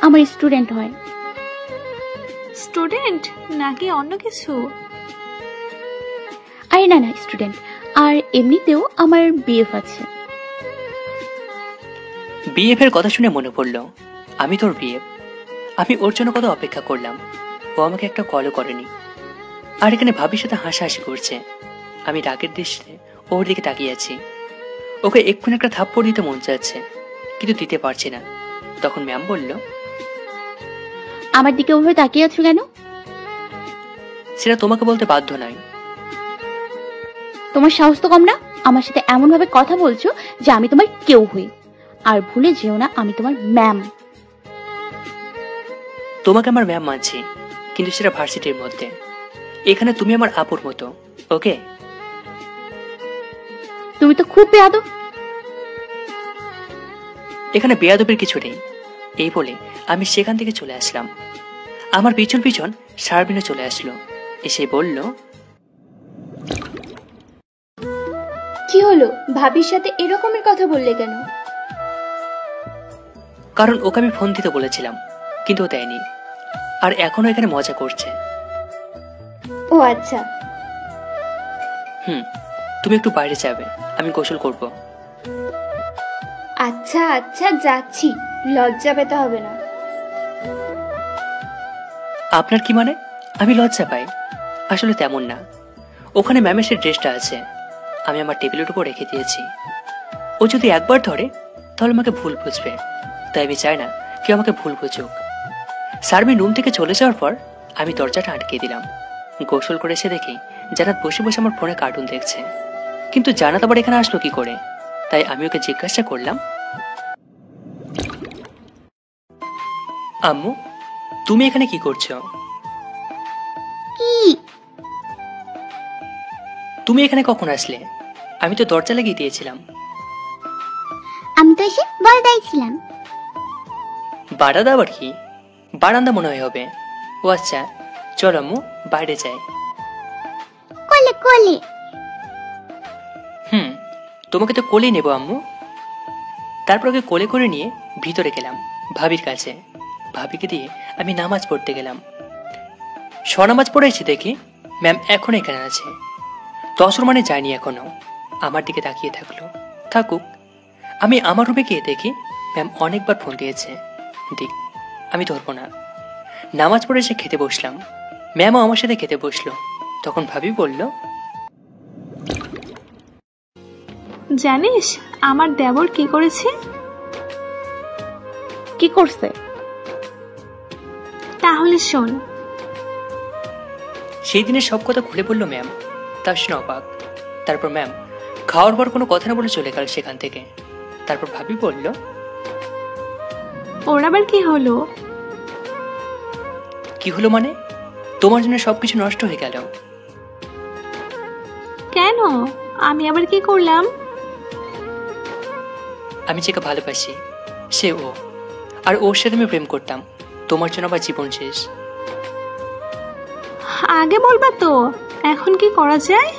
Speaker 6: আমার স্টুডেন্ট হয়।
Speaker 5: স্টুডেন্ট নাকি অন্য কিছু?
Speaker 6: আরে না না, স্টুডেন্ট। আর এমনিতেও আমার বিএফ আছে।
Speaker 1: বিএফ এর কথা শুনে মনে পড়লো আমি তোর বিএফ। আমি ওর জন্য কত অপেক্ষা করলাম, ও আমাকে একটা কলও করেনি। আর এখানে ভাবির সাথে হাসাহাসি করছে। আমি রাগের দৃষ্টিতে ওর দিকে তাকিয়ে আছি। ওকে এক্ষুনি একটা থাপ্পড় দিতে মন চাচ্ছে, কিন্তু দিতে পারছি না। তখন ম্যাম বলল,
Speaker 6: আমার দিকে ওভাবে তাকিয়ে আছো কেন?
Speaker 1: সেটা তোমাকে বলতে বাধ্য নয়।
Speaker 6: তোমার সাহস তো কম না? আমার সাথে এমন ভাবে কথা বলছো যে আমি তোমার কেউ হই। আর ভুলে যেও না, আমি তোমার ম্যাম।
Speaker 1: তোমাকে আমার ম্যাম মানছি, কিন্তু সেটা ভার্সিটির মধ্যে। এখানে তুমি আমার আপুর মতো, ওকে?
Speaker 6: তুমি তো খুব বেয়াদব।
Speaker 1: এখানে বেয়াদবের কিছু নেই। এই বলে আমি সেখান থেকে চলে আসলাম। আমার পিছন পিছন শারমিনও চলে আসলো, এসে বলল,
Speaker 9: কি হলো, ভাবির সাথে এরকমের কথা বললে কেন?
Speaker 1: কারণ ওকে আমি ফোন দিতে বলেছিলাম, কিন্তু ও দেয়নি, আর এখনো এখানে মজা করছে।
Speaker 9: ও আচ্ছা।
Speaker 1: তুমি একটু বাইরে যাবে, আমি গোসল করব।
Speaker 9: আচ্ছা আচ্ছা যাচ্ছি, লজ্জা পেতে হবে না।
Speaker 1: আপনার কি মানে আমি লজ্জা পাই? আসলে তেমন না। ওখানে ম্যামের সে ড্রেসটা আছে, আমি আমার টেবিলের উপর রেখে দিয়েছি। ও যদি একবার ধরে তাহলে আমাকে ভুল বুঝবে, তাই আমি চাই না কেউ আমাকে ভুল বুঝুক। শারমিন রুম থেকে চলে যাওয়ার পর আমি দরজাটা আটকে দিলাম। গোসল করে এসে দেখি জান্নাত বসে বসে আমার ফোনে কার্টুন দেখছে, কিন্তু জান্নাত আবার এখানে আসলো কি করে? তাই আমি ওকে জিজ্ঞাসা করলাম, আম্মু তুমি এখানে কি করছো?
Speaker 10: কি?
Speaker 1: তুমি এখানে কখন আসলে? আমি তো দরজা লাগিয়ে দিয়েছিলাম।
Speaker 10: আমি তো এসে বারান্দায় ছিলাম।
Speaker 1: বারান্দা আবার কি? বারান্দা মনে হয় হবে। ও আচ্ছা, চল আম্মু বাইরে যাই।
Speaker 10: কোলে কোলে।
Speaker 1: তোমাকে তো কোলে নেবো আম্মু। তারপর ওকে কোলে করে নিয়ে ভিতরে গেলাম ভাবির কাছে। ভাবিকে দিয়ে আমি নামাজ পড়তে গেলাম। স্বনামাজ পড়েছি দেখি ম্যাম এখন এখানে আছে। তসর মানে যায়নি এখনো, আমার দিকে তাকিয়ে থাকলো। থাকুক, আমি আমার রুমে গিয়ে দেখি ম্যাম অনেকবার ফোন দিয়েছে। দিক, আমি ধরবো না। নামাজ পড়ে এসে খেতে বসলাম। ম্যামও আমার সাথে খেতে বসলো। তখন ভাবি বলল,
Speaker 5: জানিস আমার দেবর কি করেছে?
Speaker 6: কি করছে?
Speaker 5: তাহলে শোন।
Speaker 1: সেই দিনের সব কথা খুলে বলল ম্যাম। তার শুনে অবাক। তারপর ম্যাম খাওয়ার পর কোনো কথা না বলে চলে গেল সেখান থেকে। তারপর ভাবি বলল,
Speaker 5: ওর আবার কি হলো?
Speaker 1: কি হলো মানে? তোমার জন্য সবকিছু নষ্ট হয়ে গেল।
Speaker 5: কেন? আমি আবার কি করলাম?
Speaker 1: আমি যাকে ভালোবাসি সে ও, আর ওর সাথে আমি প্রেম করতাম। তোমার জন্য আবার জীবন শেষ।
Speaker 5: আগে বলবা তো, এখন কি করা যায়?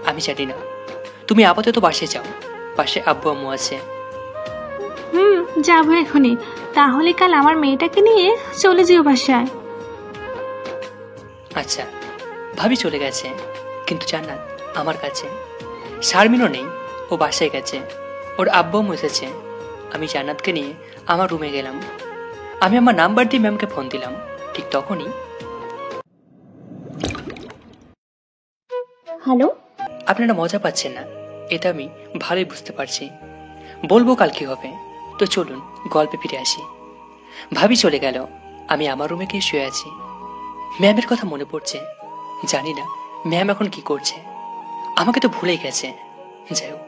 Speaker 1: আমি জানি না, তুমি আপাতত বাসায় যাও, পাশে আব্বু আম্মু আছে।
Speaker 5: যাবো এখনই। তাহলে কাল আমার মেয়েটাকে নিয়ে চলে যেও বাসায়।
Speaker 1: আচ্ছা। ভাবি চলে গেছে, কিন্তু জান্নাত আমার কাছে। শারমিনও নেই, ও বাসায় গেছে। ওর আব্বু আম্মু এসেছে। আমি জান্নাতকে নিয়ে আমার রুমে গেলাম। আমি আমার নাম্বার দিয়ে ম্যামকে ফোন দিলাম। ঠিক তখনই,
Speaker 6: হ্যালো।
Speaker 1: আপনারা মজা পাচ্ছেন না, এটা আমি ভালোই বুঝতে পারছি। বলবো কাল কি হবে, তো চলুন গল্পে ফিরে আসি। ভাবি চলে গেল, আমি আমার রুমে গিয়ে শুয়ে আছি। ম্যামের কথা মনে পড়ছে। জানি না ম্যাম এখন কি করছে, আমাকে তো ভুলেই গেছে। যাই হোক,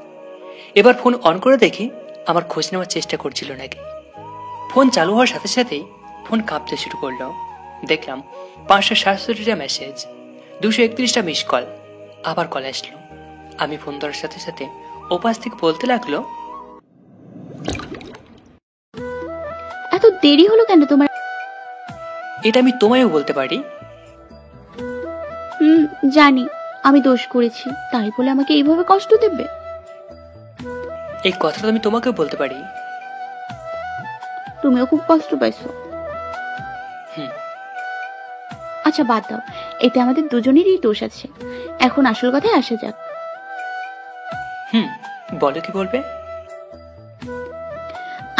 Speaker 1: এবার ফোন অন করে দেখি আমার খোঁজ নেওয়ার চেষ্টা করছিল নাকি। ফোন চালু হওয়ার সাথে সাথেই ফোন কাঁপতে শুরু করলো। দেখলাম 567টা মেসেজ, 231টা মিস কল। আবার কল আসলো। আমি ফোন ধরার সাথে সাথে ওপাশ থেকে বলতে লাগলো,
Speaker 6: এত দেরি হলো কেন তোমার?
Speaker 1: এটা আমি তোমায়ও বলতে পারি।
Speaker 6: জানি আমি দোষ করেছি, তাই বলে আমাকে এইভাবে কষ্ট দেবে?
Speaker 1: এই কথাটা আমি তোমাকেও বলতে পারি।
Speaker 6: তুমিও খুব কষ্ট পাইছো। আচ্ছা বাদ দাও, এতে আমাদের দুজনেরই দোষ আছে। এখন আসল কথায় আসা যাক।
Speaker 1: বলো কি বলবে?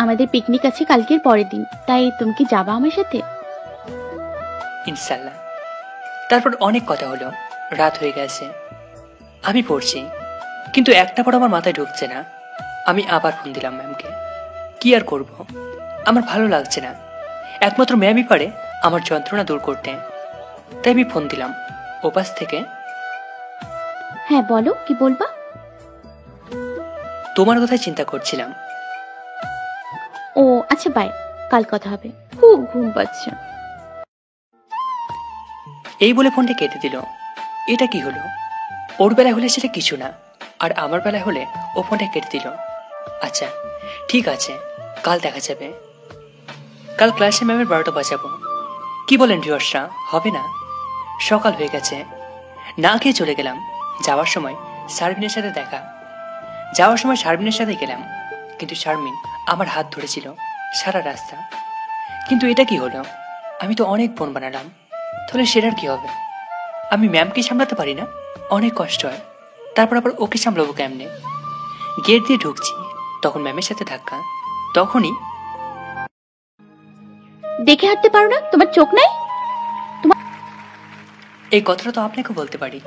Speaker 6: আমাদের পিকনিক আছে কালকের পরের দিন, তাই তুমি কি যাবা আমার সাথে?
Speaker 1: ইনশাল্লাহ। তারপর অনেক কথা হলো। রাত হয়ে গেছে, আমি পড়ছি, কিন্তু একটা পর আমার মাথায় ঢুকছে না। আমি আবার ফোন দিলাম ম্যামকে। কি আর করব, আমার ভালো লাগছে না। একমাত্র ম্যামই পারে আমার যন্ত্রণা দূর করতে। তাই আমি ফোন দিলাম ওপাশ থেকে।
Speaker 6: হ্যাঁ বলো, কি বলবা?
Speaker 1: তোমার কথাই চিন্তা করছিলাম।
Speaker 6: ও আচ্ছা, বাই, কাল কথা হবে। খুব ঘুম পাচ্ছে।
Speaker 1: এই বলে ফোনটা কেটে দিল। এটা কি হলো? ওর বেলায় হলে সেটা কিছু না, আর আমার বেলায় হলে ও ফোনটা কেটে দিল। আচ্ছা ঠিক আছে, কাল দেখা যাবে। কাল ক্লাসে ম্যামের 12টা বাজাবো। কি বলেন রিয়র্সরা, হবে না? সকাল হয়ে গেছে, না খেয়ে চলে গেলাম। যাওয়ার সময় শারমিনের সাথে গেলাম, কিন্তু শারমিন আমার হাত ধরেছিল সারা রাস্তা। কিন্তু এটা কি হলো? আমি তো অনেক বোন বানালাম, তাহলে সেটার কি হবে? আমি ম্যামকে সামলাতে পারি না, অনেক কষ্ট হয়। তারপর আবার ওকে সামলাবো কেমনে? গেট দিয়ে ঢুকছি, তখন ম্যামের সাথে ধাক্কা। তখনই
Speaker 6: দেখে হাঁটতে পারো না? তোমার চোখ নাই?
Speaker 1: এই কথাটা তো আপনাকে বলতে পারি।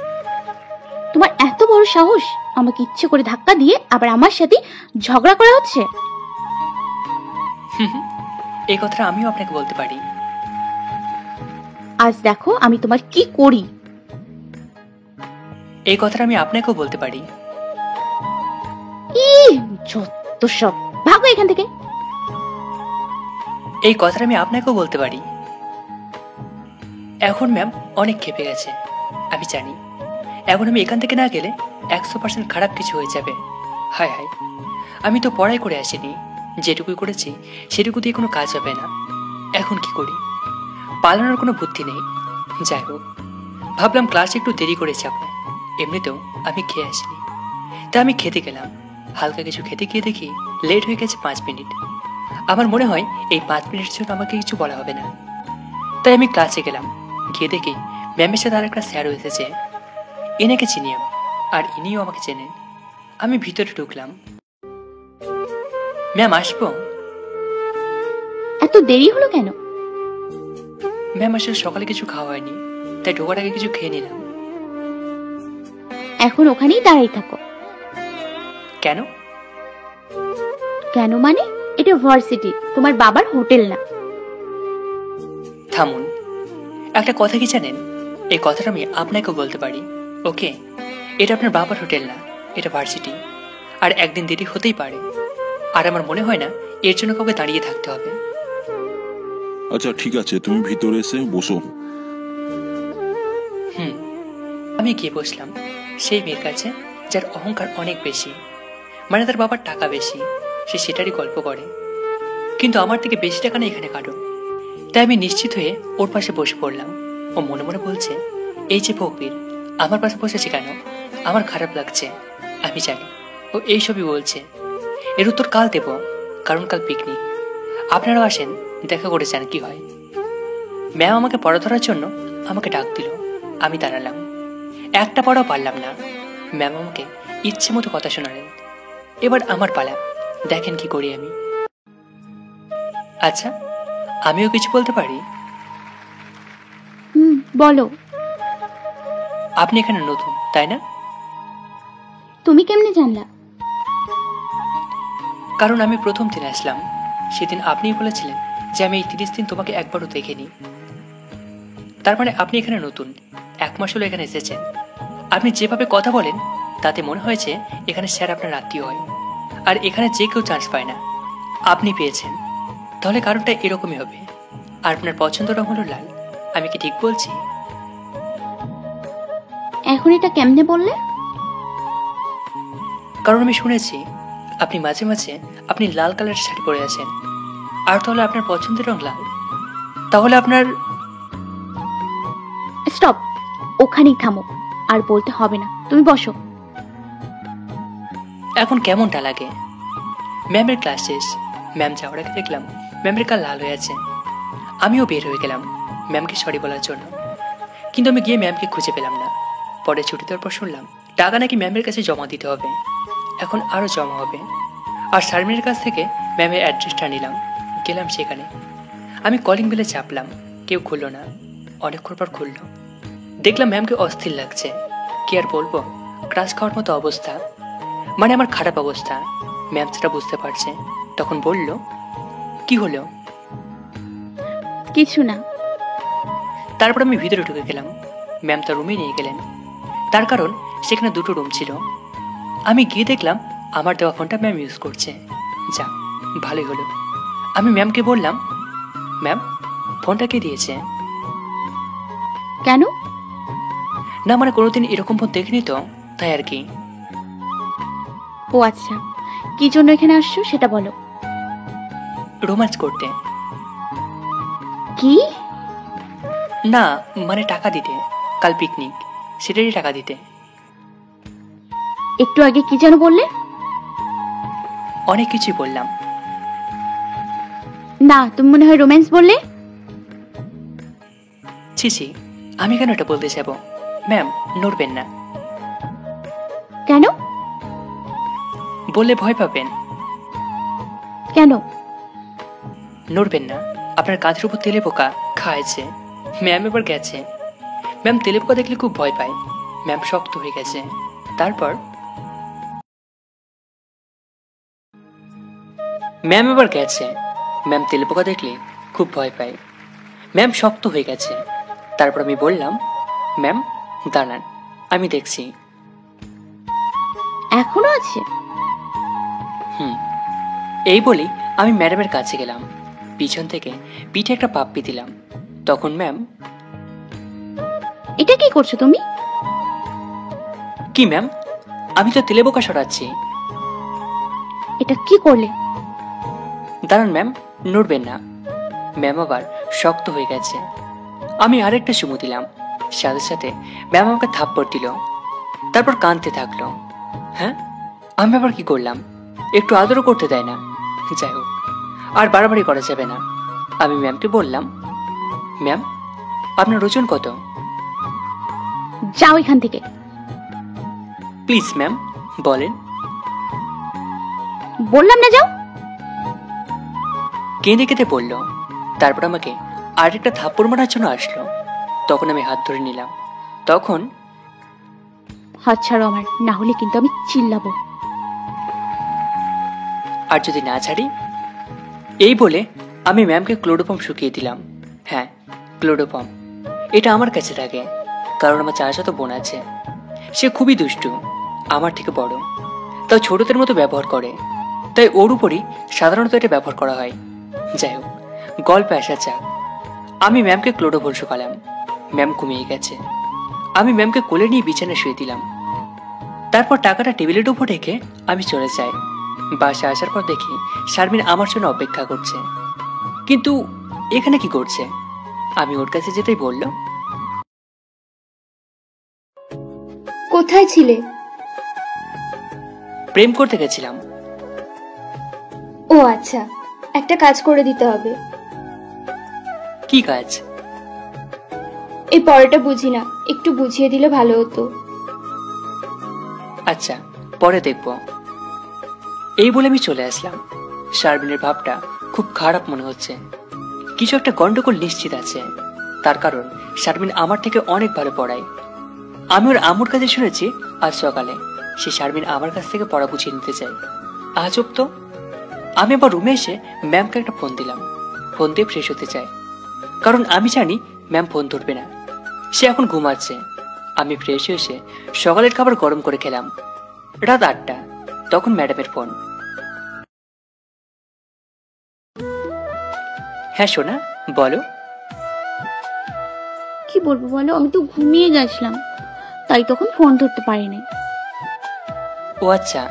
Speaker 6: তোমার এত বড় সাহস, আমাকে ইচ্ছে করে ধাক্কা দিয়ে আবার আমার সাথে ঝগড়া করা হচ্ছে।
Speaker 1: এই কথাটা আমিও আপনাকে বলতে পারি।
Speaker 6: আজ দেখো আমি তোমার কি করি।
Speaker 1: এই কথাটা আমি আপনাকেও বলতে পারি।
Speaker 6: যত সব, ভাগো এখান থেকে।
Speaker 1: এই কথাটা আমি আপনাকেও বলতে পারি। এখন ম্যাম অনেক ক্ষেপে গেছে, আমি জানি। এখন আমি এখান থেকে না গেলে 100% খারাপ কিছু হয়ে যাবে। হায় হায়, আমি তো পড়াই করে আসিনি, যেটুকুই করেছি সেটুকু দিয়ে কোনো কাজ হবে না। এখন কি করি? পালানোর কোনো বুদ্ধি নেই। যাই হোক, ভাবলাম ক্লাসে একটু দেরি করে যাব, এমনিতেও আমি খেয়ে আসিনি। তা আমি খেতে গেলাম। হালকা কিছু খেতে গিয়ে দেখি লেট হয়ে গেছে 5 মিনিট। আমার মনে হয় এই 5 মিনিটের জন্য আমাকে কিছু বলা হবে না। তাই আমি ক্লাসে গেলাম, গিয়ে দেখি ম্যামের সাথে আর একটা স্যারও এসেছে। এনাকে চিনি আমি, আর ইনিও আমাকে চেনেন। আমি ভিতরে ঢুকলাম। ম্যাম আসবো?
Speaker 6: এত দেরি হলো কেন?
Speaker 1: ম্যাম আসলে সকালে কিছু খাওয়া হয়নি, তাই ঢোকার আগে কিছু খেয়ে নিলাম।
Speaker 6: এখন ওখানেই দাঁড়াই থাকো।
Speaker 1: কেন?
Speaker 6: কেন মানে? এটা ভার্সিটি, তোমার বাবার হোটেল না।
Speaker 1: থামুন, একটা কথা কি জানেন? এই কথাটা আমি আপনাকেও বলতে পারি। ওকে, এটা আপনার বাবার হোটেল না, এটা ভার্সিটি। আর একদিন দেরি হতেই পারে, আর আমার মনে হয় না এর জন্য কাউকে দাঁড়িয়ে থাকতে হবে।
Speaker 12: আচ্ছা ঠিক আছে, তুমি ভিতরে এসে বসো।
Speaker 1: আমি গিয়ে বসলাম সেই মেয়ের কাছে যার অহংকার অনেক বেশি, মানে তার বাবার টাকা বেশি, সে সেটারই গল্প করে। কিন্তু আমার থেকে বেশি টাকা না এখানে কাটো। তাই আমি নিশ্চিত হয়ে ওর পাশে বসে পড়লাম। ও মনে মনে বলছে, এই যে ফকির আমার পাশে বসেছে কেন? আমার খারাপ লাগছে, আমি জানি। ও এইসবই বলছে। এর উত্তর কাল দেব, কারণ কাল পিকনিক। আপনারাও আসেন, দেখা করে যান কি হয়। ম্যাম আমাকে পড়া ধরার জন্য আমাকে ডাক দিল। আমি দাঁড়ালাম, একটা পড়াও পারলাম না। ম্যাম আমাকে ইচ্ছে মতো কথা শোনালেন। এবার আমার পালা, দেখেন কি করি আমি। আচ্ছা, আমিও কিছু বলতে পারি?
Speaker 6: বলো।
Speaker 1: আপনি এখানে নতুন, তাই না?
Speaker 6: তুমি কেমনে জানলা?
Speaker 1: কারণ আমি প্রথম দিন আসলাম, সেদিন আপনিই বলেছিলেন যে আমি এই 30 দিন তোমাকে একবারও দেখিনি। তার মানে আপনি এখানে নতুন, 1 মাস হলো এখানে এসেছেন। আপনি যেভাবে কথা বলেন তাতে মনে হয়েছে এখানে স্যার আপনার আত্মীয় হয়, আর এখানে যে কেউ চান্স পায় না, আপনি পেয়েছেন। তাহলে কারণটা এরকমই হবে। আর আপনার পছন্দ রং হলো লাল, আমি কি ঠিক বলছি?
Speaker 6: এখন এটা কেমনে বললে?
Speaker 1: কারণ আমি শুনেছি আপনি মাঝে মাঝে আপনি লাল কালারের শাড়ি পরে আছেন, আর তাহলে আপনার পছন্দের রং লাল। তাহলে আপনার...
Speaker 6: স্টপ, ওখানেই থামো, আর বলতে হবে না, তুমি বসো।
Speaker 1: এখন কেমনটা লাগে? ম্যামের ক্লাস শেষ, ম্যাম যাওয়ার আগে দেখলাম ম্যামের কাল লাল হয়ে আছে। আমিও বের হয়ে গেলাম ম্যামকে সরি বলার জন্য, কিন্তু আমি গিয়ে ম্যামকে খুঁজে পেলাম না। পরে ছুটি দেওয়ার পর শুনলাম টাকা নাকি ম্যামের কাছে জমা দিতে হবে, এখন আরও জমা হবে। আর শারমিনের কাছ থেকে ম্যামের অ্যাড্রেসটা নিলাম, গেলাম সেখানে। আমি কলিং বেলে চাপলাম, কেউ খুললো না। অনেকক্ষণ পর খুললো, দেখলাম ম্যামকে অস্থির লাগছে। কি আর বলবো, ক্রাশ খাওয়ার মতো অবস্থা, মানে আমার খারাপ অবস্থা। ম্যাম সেটা বুঝতে পারছে, তখন বলল, কি হলো?
Speaker 6: কিছু না।
Speaker 1: তারপর আমি ভিতরে ঢুকে গেলাম। ম্যাম তার রুমে নিয়ে গেলেন, তার কারণ সেখানে 2টো রুম ছিল। আমি গিয়ে দেখলাম আমার দেওয়া ফোনটা ম্যাম ইউজ করছে। যা, ভালোই হলো। আমি ম্যামকে বললাম, ম্যাম ফোনটা কে দিয়েছে?
Speaker 6: কেন?
Speaker 1: না মানে কোনোদিন এরকম ফোন দেখিনি তো, তাই আর কি।
Speaker 6: ও আচ্ছা, কি জন্য এখানে আসছো সেটা বলো।
Speaker 1: রোম্যান্স করতে।
Speaker 6: কি?
Speaker 1: না মানে টাকা দিতে, কাল পিকনিক, সেটারই টাকা দিতে।
Speaker 6: একটু আগে কি যেন বললে?
Speaker 1: অনেক কিছুই বললাম।
Speaker 6: না, তুমি মনে হয় রোম্যান্স বললে।
Speaker 1: ছি ছি, আমি কেন এটা বলতে যাব? ম্যাম, নড়বেন না।
Speaker 6: কেন?
Speaker 1: বললে ভয় পাবেন।
Speaker 6: কেন?
Speaker 1: নড়বেন না, আপনার কাঁধের উপর তেলে পোকা খাইছে। ম্যাম এবার গেছে। ম্যাম তেলে পোকা দেখলে খুব ভয় পায়। ম্যাম শক্ত হয়ে গেছে। তারপর ম্যাম এবার গেছে। ম্যাম তেলে পোকা দেখলে খুব ভয় পায়। ম্যাম শক্ত হয়ে গেছে। তারপর আমি বললাম, ম্যাম দাঁড়ান, আমি দেখছি।
Speaker 6: এখনো আছে?
Speaker 1: এই বলি আমি ম্যাডামের কাছে গেলাম। পিছন থেকে পিঠে একটা পাপ্পি দিলাম। তখন ম্যাম,
Speaker 6: এটা কি করছো তুমি?
Speaker 1: কি ম্যাম? আমি তো তেলে পোকা সরাচ্ছি।
Speaker 6: এটা কি করলে?
Speaker 1: দাঁড়ান ম্যাম, নড়বেন না। ম্যাম আবার শক্ত হয়ে গেছে। আমি আরেকটা চুমু দিলাম। সাথে সাথে ম্যাম আমাকে থাপ্পড় দিল। তারপর কাঁদতে থাকলো। হ্যাঁ, আমি আবার কি করলাম? একটু আদরও করতে দেয় না। যাই হোক, আর বাড়াবাড়ি করা যাবে না। আমি ম্যামকে বললাম, ম্যাম আপনার ওজন কত?
Speaker 6: যাও এখান থেকে।
Speaker 1: প্লিজ ম্যাম বলেন।
Speaker 6: বললাম না যাও।
Speaker 1: কেঁদে কেঁদে বলল। তারপর আমাকে আরেকটা থাপ্পড় মারার জন্য আসলো। তখন আমি হাত ধরে নিলাম। তখন,
Speaker 6: হাত ছাড়ো আমার, না হলে কিন্তু আমি চিল্লাবো।
Speaker 1: আর যদি না ছাড়ি? এই বলে আমি ম্যামকে ক্লোরোফর্ম শুকিয়ে দিলাম। হ্যাঁ, ক্লোরোফর্ম। এটা আমার কাছে থাকে, কারণ আমার চাচাতো বোন আছে। সে খুবই দুষ্টু, আমার থেকে বড়। তাও ছোটদের মতো ব্যবহার করে। তাই ওর উপরই সাধারণত এটা ব্যবহার করা হয়। যাই হোক, গল্পে আসা যাক। আমি ম্যামকে ক্লোরোফর্ম শুকালাম। ম্যাম ঘুমিয়ে গেছে। আমি ম্যামকে কোলে নিয়ে বিছানায় শুয়ে দিলাম। তারপর টাকাটা টেবিলের উপর রেখে আমি চলে যাই। বাসা আসার পর দেখি শারমিন আমার জন্য অপেক্ষা করছে। কিন্তু এখানে কি করছে? আমি ওর কাছে যেতেই বলল,
Speaker 9: কোথায় ছিলে?
Speaker 1: প্রেম করতে গেছিলাম।
Speaker 9: ও আচ্ছা, একটা কাজ করে দিতে হবে।
Speaker 1: কি কাজ?
Speaker 9: এই পড়াটা বুঝি না, একটু বুঝিয়ে দিলে ভালো হতো।
Speaker 1: আচ্ছা, পরে দেখব। এই বলে আমি চলে আসলাম। শারমিনের ভাবটা খুব খারাপ মনে হচ্ছে। কিছু একটা গন্ডগোল নিশ্চিত আছে। তার কারণ শারমিন আমার থেকে অনেক ভালো পড়ায়। আমি ওর আম্মুর কাছে শুনেছি আজ সকালে সে শারমিন আমার কাছ থেকে পড়া বুঝিয়ে নিতে চায়। আজব তো। আমি আবার রুমে এসে ম্যামকে একটা ফোন দিলাম। ফোন দিয়ে ফ্রেশ হতে চাই, কারণ আমি জানি ম্যাম ফোন ধরবে না। সে এখন ঘুমাচ্ছে। আমি ফ্রেশ হয়ে এসে সকালের খাবার গরম করে খেলাম। রাত 8টা। তখন ম্যাডামের ফোন। হ্যাঁ সোনা, বলো।
Speaker 6: কি বলবো বলো, আমি তো ঘুমিয়ে গেছিলাম, তাই তখন ফোন ধরতে পারিনি।
Speaker 1: ও আচ্ছা,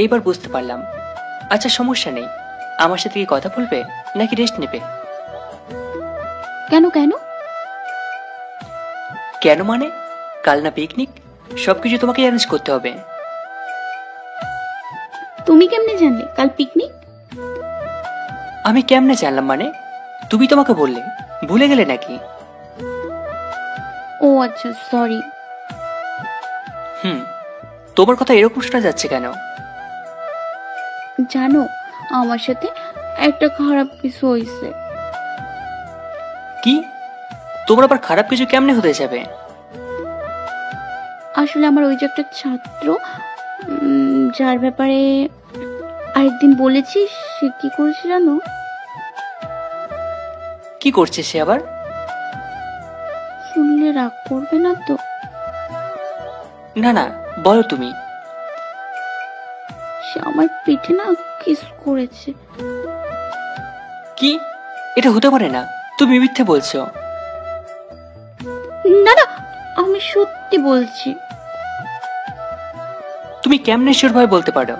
Speaker 1: এইবার বুঝতে পারলাম। আচ্ছা সমস্যা নেই, আমার সাথে কি কথা বলবে নাকি রেস্ট নেবে?
Speaker 6: কেন কেন?
Speaker 1: কেন মানে? কাল না পিকনিক, সবকিছু তোমাকে অ্যারেঞ্জ করতে হবে।
Speaker 6: তুমি কেমনে জানলে কাল পিকনিক?
Speaker 1: আমি কেমনে জানলাম মানে? তুমি তোমাকে বললে, ভুলে গেলে নাকি?
Speaker 6: ও আচ্ছা, সরি।
Speaker 1: তোমার কথা এরকম শোনা যাচ্ছে কেন?
Speaker 6: জানো, আমার সাথে একটা খারাপ কিছু হয়েছে।
Speaker 1: কি? তোমার আবার খারাপ কিছু কেমনে হতে যাবে?
Speaker 6: আসলে আমার ওই যে একটা ছাত্র, যার ব্যাপারে আরেকদিন বলেছি, সে কি করেছে জানো?
Speaker 1: কি করছে সে আবার?
Speaker 6: শুনলে রাগ করবে না তো?
Speaker 1: না না, বলো তুমি।
Speaker 6: সে আমার পিঠে না কিস করেছে।
Speaker 1: কি? এটা হতে পারে না, তুমি মিথ্যে বলছো।
Speaker 6: না না, আমি সত্যি বলছি।
Speaker 1: তুমি কেমনে শিওর ভাবে বলতে পারো?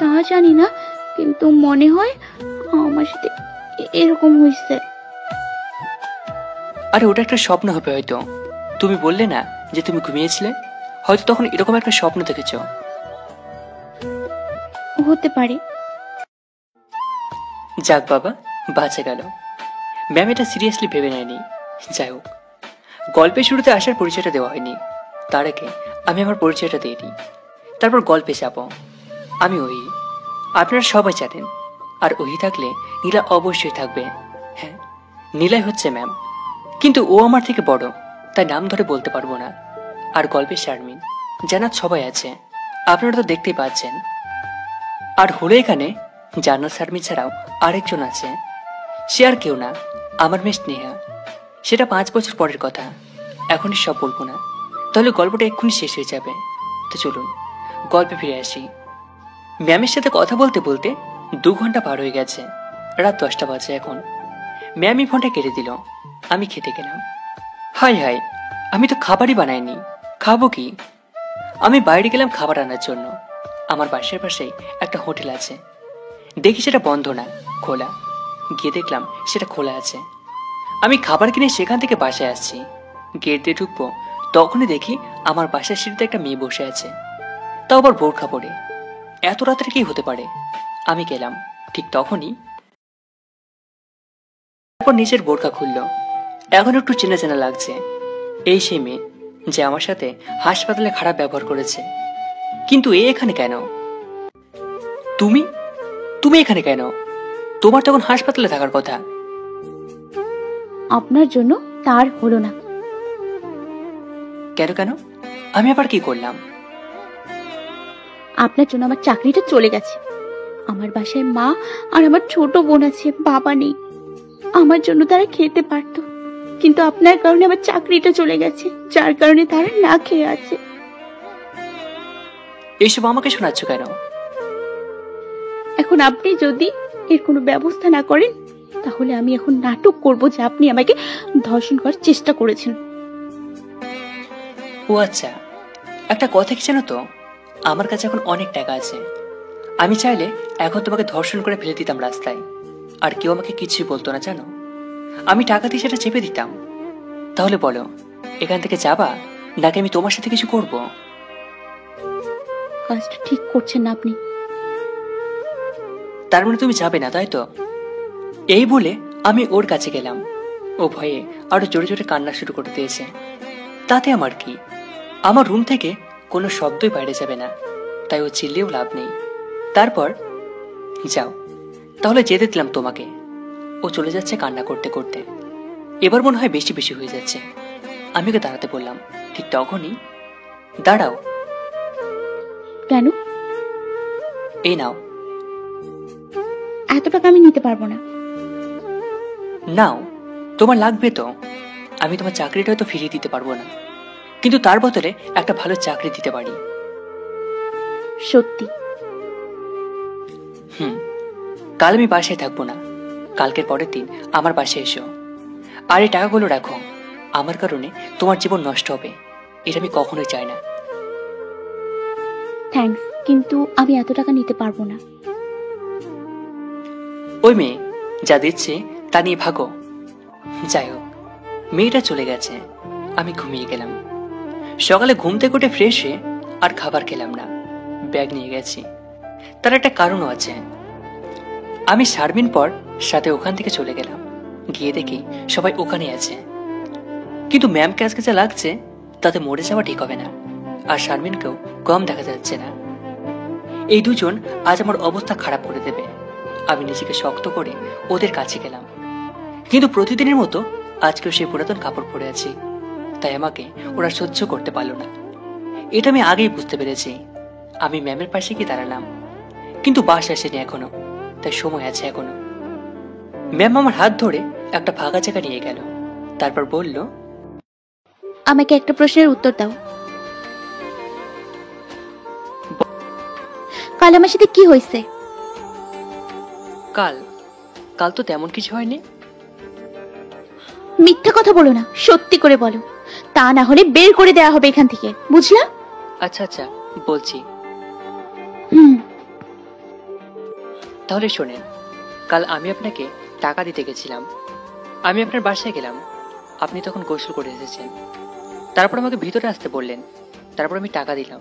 Speaker 6: তা জানি না, কিন্তু মনে হয় আমার সাথে এরকম হয়েছে।
Speaker 1: আরে ওটা একটা স্বপ্ন হবে হয়তো। তুমি বললে না যে তুমি ঘুমিয়েছিলে, হয়তো তখন এরকম একটা স্বপ্ন দেখেছো।
Speaker 6: হতে পারে।
Speaker 1: যাক বাবা, বাঁচা গেল। ম্যাম এটা সিরিয়াসলি ভেবে নেয়নি। যাই হোক, গল্পের শুরুতে আসার পরিচয়টা দেওয়া হয়নি, তার আগে আমি আমার পরিচয়টা দিয়ে দিই, তারপর গল্পে যাব। আমি ওহি, আপনারা সবাই জানেন। আর ওহি থাকলে নীলা অবশ্যই থাকবে। হ্যাঁ, নীলাই হচ্ছে ম্যাম, কিন্তু ও আমার থেকে বড়, তাই নাম ধরে বলতে পারবো না। আর গল্পে শারমিন, জান্নাত সবাই আছে, আপনারা তো দেখতেই পাচ্ছেন। আর হলো এখানে জান্নাত শারমিন ছাড়াও আরেকজন আছে, সে আর কেউ না, আমার মেয়ে স্নেহা। সেটা 5 বছর পরের কথা, এখনই সব বলবো না, তাহলে গল্পটা এক্ষুনি শেষ হয়ে যাবে। তো চলুন গল্পে ফিরে আসি। ম্যামের সাথে কথা বলতে বলতে 2 ঘন্টা পার হয়ে গেছে, রাত 10টা বাজে এখন। ম্যামই ফোনটা কেটে দিল। আমি খেতে গেলাম। হাই হাই, আমি তো খাবারই বানাইনি, খাবো কি? আমি বাইরে গেলাম খাবার আনার জন্য। আমার বাসার পাশেই একটা হোটেল আছে, দেখি সেটা বন্ধ না, খোলা। গিয়ে দেখলাম সেটা খোলা আছে। আমি খাবার কিনে সেখান থেকে বাসায় আসছি। গেট দিয়ে ঢুকবো, তখনই দেখি আমার বাসার সিঁড়িতে একটা মেয়ে বসে আছে, তাও আবার বোরখা পরে। এত রাতের কি হতে পারে? আমি গেলাম, ঠিক তখনই তারপর নিচের বোরখা খুললো। এখন একটু চেনা চেনা লাগছে। এই সেই মেয়ে যে আমার সাথে হাসপাতালে খারাপ ব্যবহার করেছে। কিন্তু এ এখানে কেন? তুমি তুমি এখানে কেন? তোমার তখন হাসপাতালে থাকার কথা।
Speaker 6: আপনার জন্য তার হলো না।
Speaker 1: কেন কেন? আমি আবার কি করলাম?
Speaker 6: আপনার জন্য আমার চাকরিটা চলে গেছে। আমার বাসায় মা আর আমার ছোট বোন আছে, বাবা নেই। আমার জন্য তারা খেতে পারত, কিন্তু আপনার কারণে আমার চাকরিটা চলে গেছে, যার কারণে তারা না খেয়ে আছে।
Speaker 1: এইসব আমাকে শোনাচ্ছ কেন?
Speaker 6: এখন আপনি যদি এর কোনো ব্যবস্থা না করেন, তাহলে আমি এখন নাটক করব যে আপনি আমাকে ধর্ষণ করার চেষ্টা করেছেন।
Speaker 1: ও আচ্ছা, একটা কথা কি জানো তো, আমার কাছে এখন অনেক টাকা আছে। আমি চাইলে এখন তোমাকে ধর্ষণ করে ফেলে দিতাম রাস্তায়, আর কেউ আমাকে কিছুই বলতো না জানো। আমি টাকা দিয়ে সেটা চেপে দিতাম। তাহলে বলো, এখান থেকে যাবা নাকি আমি তোমার সাথে কিছু করব?
Speaker 6: কাজটা ঠিক করছেন না আপনি।
Speaker 1: তার মানে তুমি যাবে না, তাই তো? এই বলে আমি ওর কাছে গেলাম। ও ভয়ে আরো জোরে জোরে কান্না শুরু করে দিয়েছে। তাতে আমার কি? আমার রুম থেকে কোনো শব্দই বাইরে যাবে না, তাই ও চিল্লেও লাভ নেই। তারপর যাও, তাহলে যেতে দিলাম তোমাকে। ও চলে যাচ্ছে কান্না করতে করতে। এবার মনে হয় বেশি বেশি হয়ে যাচ্ছে। আমি ওকে দাঁড়াতে বললাম, ঠিক তখনই, দাঁড়াও।
Speaker 6: কেন?
Speaker 1: এই নাও।
Speaker 6: এত টাকা আমি নিতে পারবো না।
Speaker 1: নাও, তোমার লাগবে তো। আমি তোমার চাকরিটা হয়তো ফিরিয়ে দিতে পারবো না, কিন্তু তার বদলে একটা ভালো চাকরি দিতে পারি।
Speaker 6: সত্যি?
Speaker 1: কাল আমি বাসায় থাকবো না, কালকের পরের দিন আমার বাসায় এসো। আর এই টাকাগুলো রাখো, আমার কারণে তোমার জীবন নষ্ট হবে, এটা আমি কখনোই চাই না।
Speaker 6: থ্যাঙ্কস, কিন্তু আমি এত টাকা নিতে পারবো না।
Speaker 1: ওই মেয়ে যা দিচ্ছে তা নিয়ে ভাগো। যাই হোক, মেয়েটা চলে গেছে। আমি ঘুমিয়ে গেলাম। সকালে ঘুম থেকে উঠে ফ্রেশ হয়ে আর খাবার খেলাম না, ব্যাগ নিয়ে গেছি। তার একটা কারণও আছে। আমি শারমিন পর সাথে ওখান থেকে চলে গেলাম। গিয়ে দেখি সবাই ওখানে আছে, কিন্তু ম্যামকে আজকে যা লাগছে তাতে মরে যাওয়া ঠিক হবে না, আর শারমিনকেও কম দেখা যাচ্ছে না। এই দুজন আজ আমার অবস্থা খারাপ করে দেবে। আমি নিজেকে শক্ত করে ওদের কাছে গেলাম, কিন্তু প্রতিদিনের মতো আজকেও সেই পুরাতন কাপড় পরে আছি, তাই আমাকে ওরা সহ্য করতে পারলো না। এটা আমি আগেই বুঝতে পেরেছি। আমি ম্যামের পাশে গিয়ে দাঁড়ালাম, কিন্তু বাস আসেনি এখনো, তাই সময় আছে এখনো। ম্যাম আমার হাত ধরে একটা ফাঁকা জায়গা নিয়ে গেল, তারপর বলল,
Speaker 6: আমাকে একটা প্রশ্নের উত্তর দাও। কাল আমার সাথে কি হয়েছে?
Speaker 1: কাল কাল তো তেমন কিছু হয়নি।
Speaker 6: মিথ্যা কথা বলো না, সত্যি করে বলো, তা না হলে বের করে দেওয়া হবে এখান থেকে, বুঝলা?
Speaker 1: আচ্ছা আচ্ছা, বলছি। তাহলে শোনেন, কাল আমি আপনাকে টাকা দিতে গেছিলাম। আমি আপনার বাসায় গেলাম, আপনি তখন গোসল করে এসেছেন। তারপর আমাকে ভিতরে আসতে বললেন, তারপর আমি টাকা দিলাম।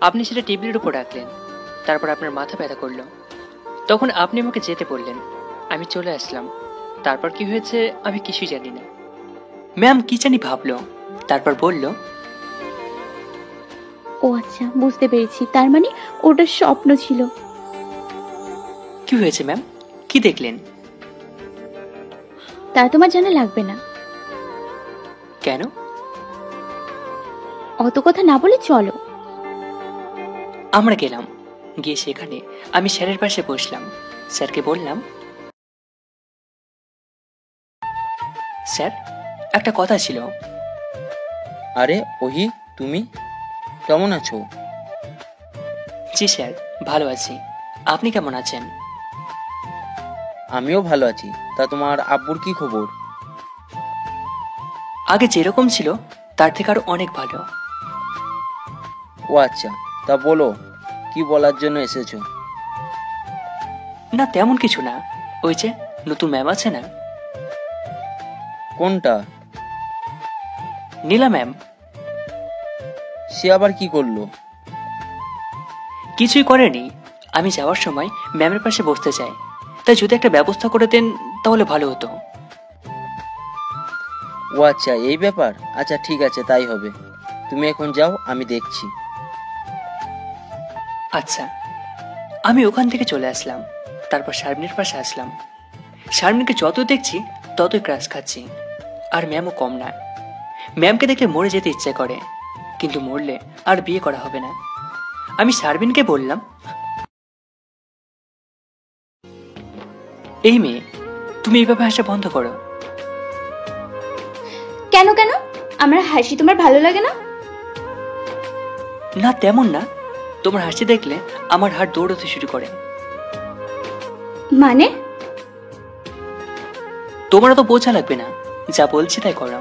Speaker 1: আপনি সেটা টেবিলের উপর রাখলেন। তারপর আপনার মাথা ব্যথা করলো, তখন আপনি আমাকে যেতে বললেন। আমি চলে আসলাম। তারপর কি হয়েছে আমি কিছুই জানি না। ম্যাম কি জানি ভাবলো, তারপর বলল,
Speaker 6: ও আচ্ছা, বুঝতে পেরেছি, তার মানে ওটা স্বপ্ন ছিল।
Speaker 1: কি হয়েছে ম্যাম, কি দেখলেন?
Speaker 6: তা তোমার জানা লাগবে না।
Speaker 1: কেন?
Speaker 6: অত কথা না বলে চলো।
Speaker 1: আমরা গেলাম, গিয়ে সেখানে আমি স্যারের পাশে বসলাম। স্যারকে বললাম, স্যার একটা কথা ছিল।
Speaker 11: আরে ওহি, তুমি কেমন আছো?
Speaker 1: জি স্যার, ভালো আছি। আপনি কেমন আছেন?
Speaker 11: আমিও ভালো আছি। তা তোমার আব্বুর কি খবর?
Speaker 1: আগে যেরকম ছিল তার থেকে আরো অনেক ভালো।
Speaker 11: ও আচ্ছা, তা বলো, কি বলার জন্য এসেছো?
Speaker 1: না তেমন কিছু না, ওই যে নতুন ম্যাম আছে না।
Speaker 11: কোনটা?
Speaker 1: নীলা ম্যাম।
Speaker 11: সে আবার কি করলো?
Speaker 1: কিছুই করেনি। আমি যাওয়ার সময় ম্যামের পাশে বসতে চাই, তাই যদি একটা ব্যবস্থা করে দেন তাহলে ভালো হতো।
Speaker 11: ও আচ্ছা, এই ব্যাপার। আচ্ছা ঠিক আছে, তাই হবে। তুমি এখন যাও, আমি দেখছি।
Speaker 1: আচ্ছা। আমি ওখান থেকে চলে আসলাম। তারপর শারমিনের পাশে আসলাম। শারমিনকে যত দেখছি ততই ক্রাশ খাচ্ছি। আর ম্যামও কম না। ম্যামকে দেখলে মরে যেতে ইচ্ছে করে, কিন্তু মরলে আর বিয়ে করা হবে না। আমি শারমিনকে বললাম, এই মেয়ে, তুমি এইভাবে হাসা বন্ধ করো।
Speaker 9: কেন কেন? আমার হাসি তোমার ভালো লাগে না?
Speaker 1: না তেমন না, তোমার হাসি দেখলে আমার হাত দৌড়াতে শুরু করে।
Speaker 9: মানে?
Speaker 1: তোমার তো বোঝা লাগবে না, যা বলছি তাই করো।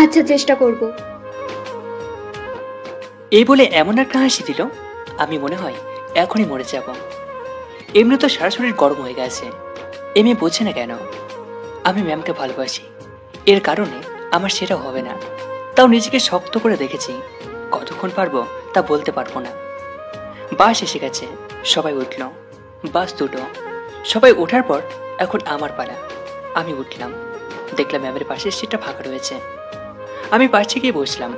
Speaker 9: আচ্ছা, চেষ্টা করব।
Speaker 1: এই বলে এমন একটা হাসি দিল, আমি মনে হয় এখনই মরে যাব। এমনি তো সারা শরীর গরম হয়ে গেছে। এ মেয়ে বোঝে না কেন আমি ম্যামকে ভালোবাসি। এর কারণে আমার সেটা হবে না। তাও নিজেকে শক্ত করে দেখেছি। কতক্ষণ পারবো তা বলতে পারবো না। বাস এসে গেছে, সবাই উঠল। বাস দুটো, সবাই ওঠার পর এখন আমার পালা। আমি উঠলাম, দেখলাম ম্যামের পাশের সিটটা ফাঁকা রয়েছে। আমি পাশে গিয়ে বসলাম।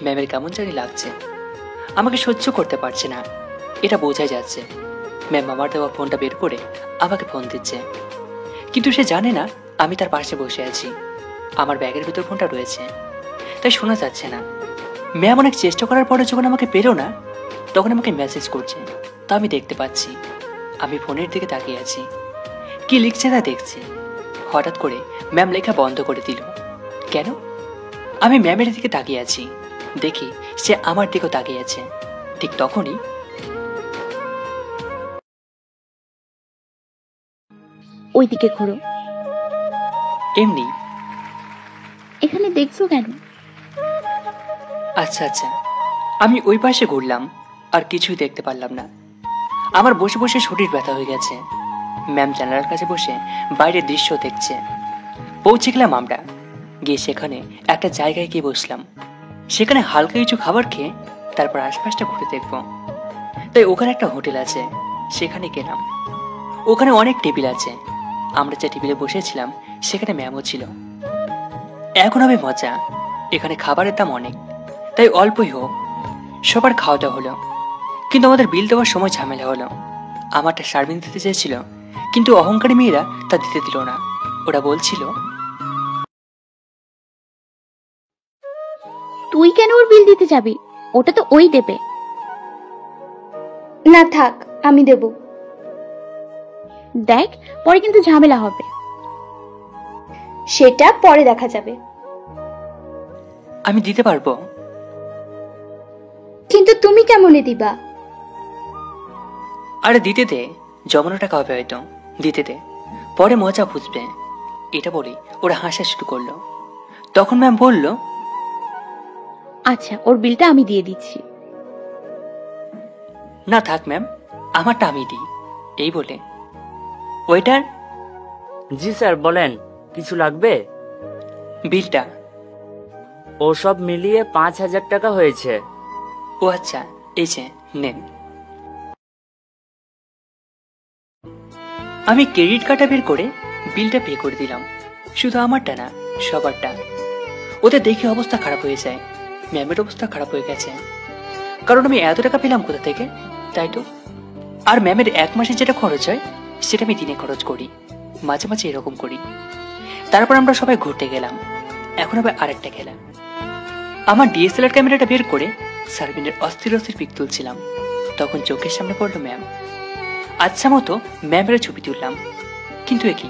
Speaker 1: ম্যামের কেমন জানি লাগছে, আমাকে সহ্য করতে পারছে না, এটা বোঝাই যাচ্ছে। ম্যাম আমার দেওয়া ফোনটা বের করে আমাকে ফোন দিচ্ছে, কিন্তু সে জানে না আমি তার পাশে বসে আছি। আমার ব্যাগের ভিতর ফোনটা রয়েছে, তাই শোনা যাচ্ছে না। ম্যাম অনেক চেষ্টা করার পরে যখন আমাকে পেলো না, তখন আমাকে মেসেজ করছে, তা আমি দেখতে পাচ্ছি। আমি ফোনের দিকে তাকিয়ে আছি, কি লিখছে তা দেখছি। হঠাৎ করে ম্যাম লেখা বন্ধ করে দিল। কেন? আমি ম্যামের দিকে তাকিয়ে আছি, দেখি সে আমার দিকেও তাকিয়ে আছে। ঠিক তখনই
Speaker 6: ওইদিকে ঘোরো।
Speaker 1: এমনি।
Speaker 6: এখানে দেখছো কেন?
Speaker 1: আচ্ছা আচ্ছা। আমি ওই পাশে ঘুরলাম, আর কিছুই দেখতে পারলাম না। আমার বসে বসে শরীর ব্যথা হয়ে গেছে। ম্যাম জানালার কাছে বসে বাইরের দৃশ্য দেখছে। পৌঁছে গেলাম আমরা, গিয়ে সেখানে একটা জায়গায় গিয়ে বসলাম। সেখানে হালকা কিছু খাবার খেয়ে তারপর আশপাশটা ঘুরে দেখবো। তাই ওখানে একটা হোটেল আছে, সেখানে গেলাম। ওখানে অনেক টেবিল আছে। আমরা যে টেবিলে বসেছিলাম সেখানে ম্যামও ছিল। এখন হবে মজা। এখানে খাবারের দাম অনেক, তাই অল্পই হোক সবার খাওয়াটা হলো। কিন্তু আমাদের বিল দেওয়ার সময় ঝামেলা হলো। আমারটা শারমিন দিতে চেয়েছিল, কিন্তু অহংকারী মেয়েরা তা দিতে দিল না। ওরা বলছিল,
Speaker 6: তুই কেন ওর বিল দিতে যাবি? ওটা তো ওই দেবে।
Speaker 9: না থাক, আমি দেব।
Speaker 6: দেখ, পরে কিন্তু ঝামেলা হবে।
Speaker 9: সেটা পরে দেখা যাবে।
Speaker 1: আমি দিতে পারবো।
Speaker 9: কিন্তু তুমি কেমনে দিবা?
Speaker 1: আরে দিতে দে, জমানো টাকা হবে হয়তো, দিতে দে, পরে মজা বুঝবে। এটা বলে ওরা হাসা শুরু করলো। তখন ম্যাম বলল,
Speaker 6: আচ্ছা, ওর বিলটা আমি দিয়ে দিচ্ছি।
Speaker 1: না থাক ম্যাম, আমারটা আমি দিই, এই বলে। ওয়েটার।
Speaker 8: জি স্যার, বলেন কিছু লাগবে?
Speaker 1: বিলটা।
Speaker 8: ও সব মিলিয়ে 5,000 টাকা হয়েছে।
Speaker 1: ও আচ্ছা, এই যে নেন। আমি ক্রেডিট কার্ডটা বের করে বিলটা পে করে দিলাম। শুধু আমারটা না, সবারটা। ওদের দেখে অবস্থা খারাপ হয়ে যায়। ম্যামের অবস্থা খারাপ হয়ে গেছে, কারণ আমি এত টাকা পেলাম কোথা থেকে, তাই তো। আর ম্যামের 1 মাসে যেটা খরচ হয় সেটা আমি দিনে খরচ করি, মাঝে মাঝে এরকম করি। তারপর আমরা সবাই ঘুরতে গেলাম। এখন আবার আরেকটা খেলা। আমার ডিএসএলআর ক্যামেরাটা বের করে সার্বিনের অস্থির অস্থির পিক তুলছিলাম, তখন চোখের সামনে পড়লো ম্যাম। আচ্ছা মতো ম্যামের ছবি তুললাম, কিন্তু এ কি,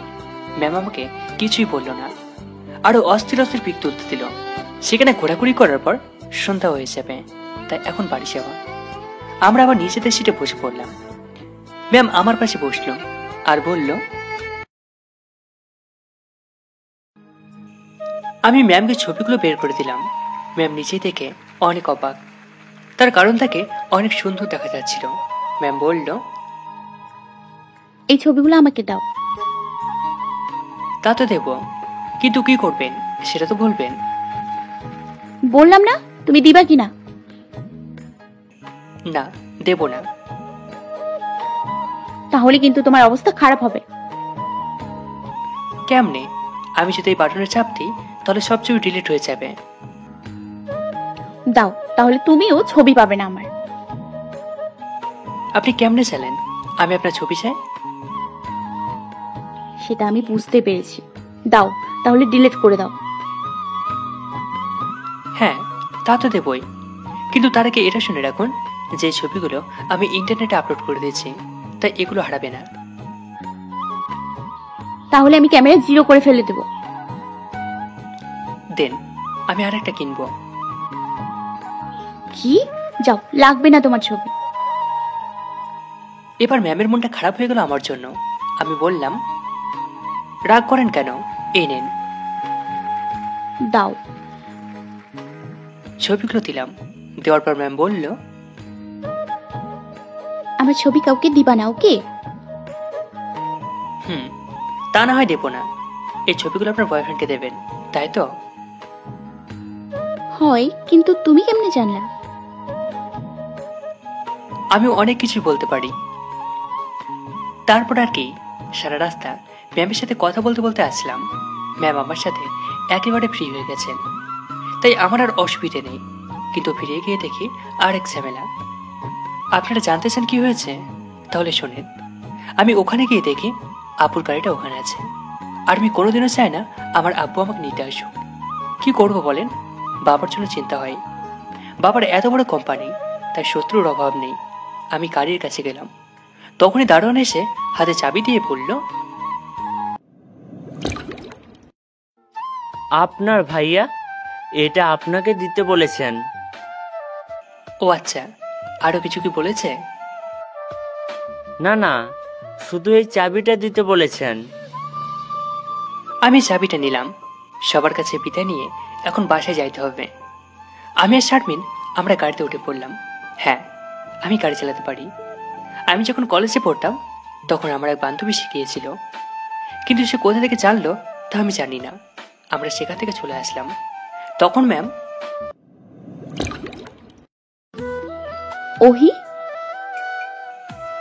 Speaker 1: ম্যাম আমাকে কিছুই বলল না, আরো অস্থির অস্থির পিক তুলতে দিল। সেখানে ঘোরাঘুরি করার পর সন্ধ্যা হয়ে যাবে, তাই এখন বাড়ি যাওয়া। আমরা আবার নিজেদের সিটে বসে পড়লাম। ম্যাম আমার পাশে বসলো আর বলল, আমি ম্যামকে ছবিগুলো বের করে দিলাম। ম্যাম নিজেই দেখে অনেক অবাক, তার কারণ তাকে অনেক সুন্দর দেখা যাচ্ছিল। ম্যাম বলল,
Speaker 6: এই ছবিগুলো আমাকে দাও।
Speaker 1: তা তো দেব, কিন্তু কি করবেন সেটা তো বলবেন।
Speaker 6: বললাম না, তুমি দিবা কিনা?
Speaker 1: না, দেব না।
Speaker 6: তাহলে কিন্তু তোমার অবস্থা খারাপ হবে।
Speaker 1: কেমনে? আমি যদি এই বাটনে চাপ দিই তাহলে সব ছবি ডিলিট হয়ে যাবে।
Speaker 6: দাও, তাহলে তুমিও ছবি পাবে না আমার।
Speaker 1: আপনি কেমনে চাইলেন আমি আপনার ছবি চাই?
Speaker 6: সেটা আমি বুঝতে পেরেছি। দাও, তাহলে ডিলিট করে দাও।
Speaker 1: হ্যাঁ, তা তো দেবই, কিন্তু তার আগে এটা শুনে রাখুন যে ছবিগুলো আমি ইন্টারনেটে আপলোড করে দিয়েছি, তাই এগুলো হারাবে না।
Speaker 6: তাহলে আমি ক্যামেরা 0 করে ফেলে দেব।
Speaker 1: দেন, আমি আরেকটা কিনবো।
Speaker 6: কি? যাও, লাগবে না তোমার ছবি।
Speaker 1: এবার ম্যামের মনটা খারাপ হয়ে গেল আমার জন্য। আমি বললাম, রাগ করেন কেন, এই নেন।
Speaker 6: দাও।
Speaker 1: ছবিগুলো দিলাম। দেওয়ার পর ম্যাম বলল,
Speaker 6: আমার ছবি কাউকে দিবা না, ওকে?
Speaker 1: তা না হয় দেবো না। এই ছবিগুলো আপনার বয়ফ্রেন্ডকে দেবেন, তাই তো?
Speaker 6: হয়, কিন্তু তুমি কেমনে জানলা?
Speaker 1: আমি অনেক কিছু বলতে পারি। তারপর আর কি, সারা রাস্তা ম্যামের সাথে কথা বলতে বলতে আসলাম। ম্যাম আমার সাথে একেবারে ফ্রি হয়ে গেছেন, তাই আমার আর অসুবিধে নেই। কিন্তু ফিরে গিয়ে দেখি আরেক ঝামেলা। আপনারা জানতে চান কি হয়েছে? তাহলে শোনেন। আমি ওখানে গিয়ে দেখি আপুর গাড়িটা ওখানে আছে, আর আমি কোনোদিনও চাই না আমার আব্বু আমাকে নিতে আসুক। কি করবো বলেন? বাবার জন্য চিন্তা হয়। বাবার এত বড় কোম্পানি, তাই শত্রুর অভাব নেই। আমি গাড়ির কাছে গেলাম, তখনই দারোয়ান এসে হাতে চাবি দিয়ে বলল,
Speaker 8: আপনার ভাইয়া এটা আপনাকে দিতে বলেছেন।
Speaker 1: ও আচ্ছা, আরো কিছু কি বলেছে?
Speaker 8: না না, শুধু এই চাবিটা দিতে বলেছেন।
Speaker 1: আমি চাবিটা নিলাম। সবার কাছে বিদায় নিয়ে এখন বাসায় যাইতে হবে। আমি আর শারমিন আমরা গাড়িতে উঠে পড়লাম। হ্যাঁ, আমি গাড়ি চালাতে পারি। আমি যখন কলেজে পড়তাম তখন আমার এক বান্ধবী শিখিয়েছিল, কিন্তু সে কোথা থেকে জানলো তা আমি জানি না। আমরা সেখান থেকে চলে আসলাম। তখন ম্যাম,
Speaker 6: ওহি?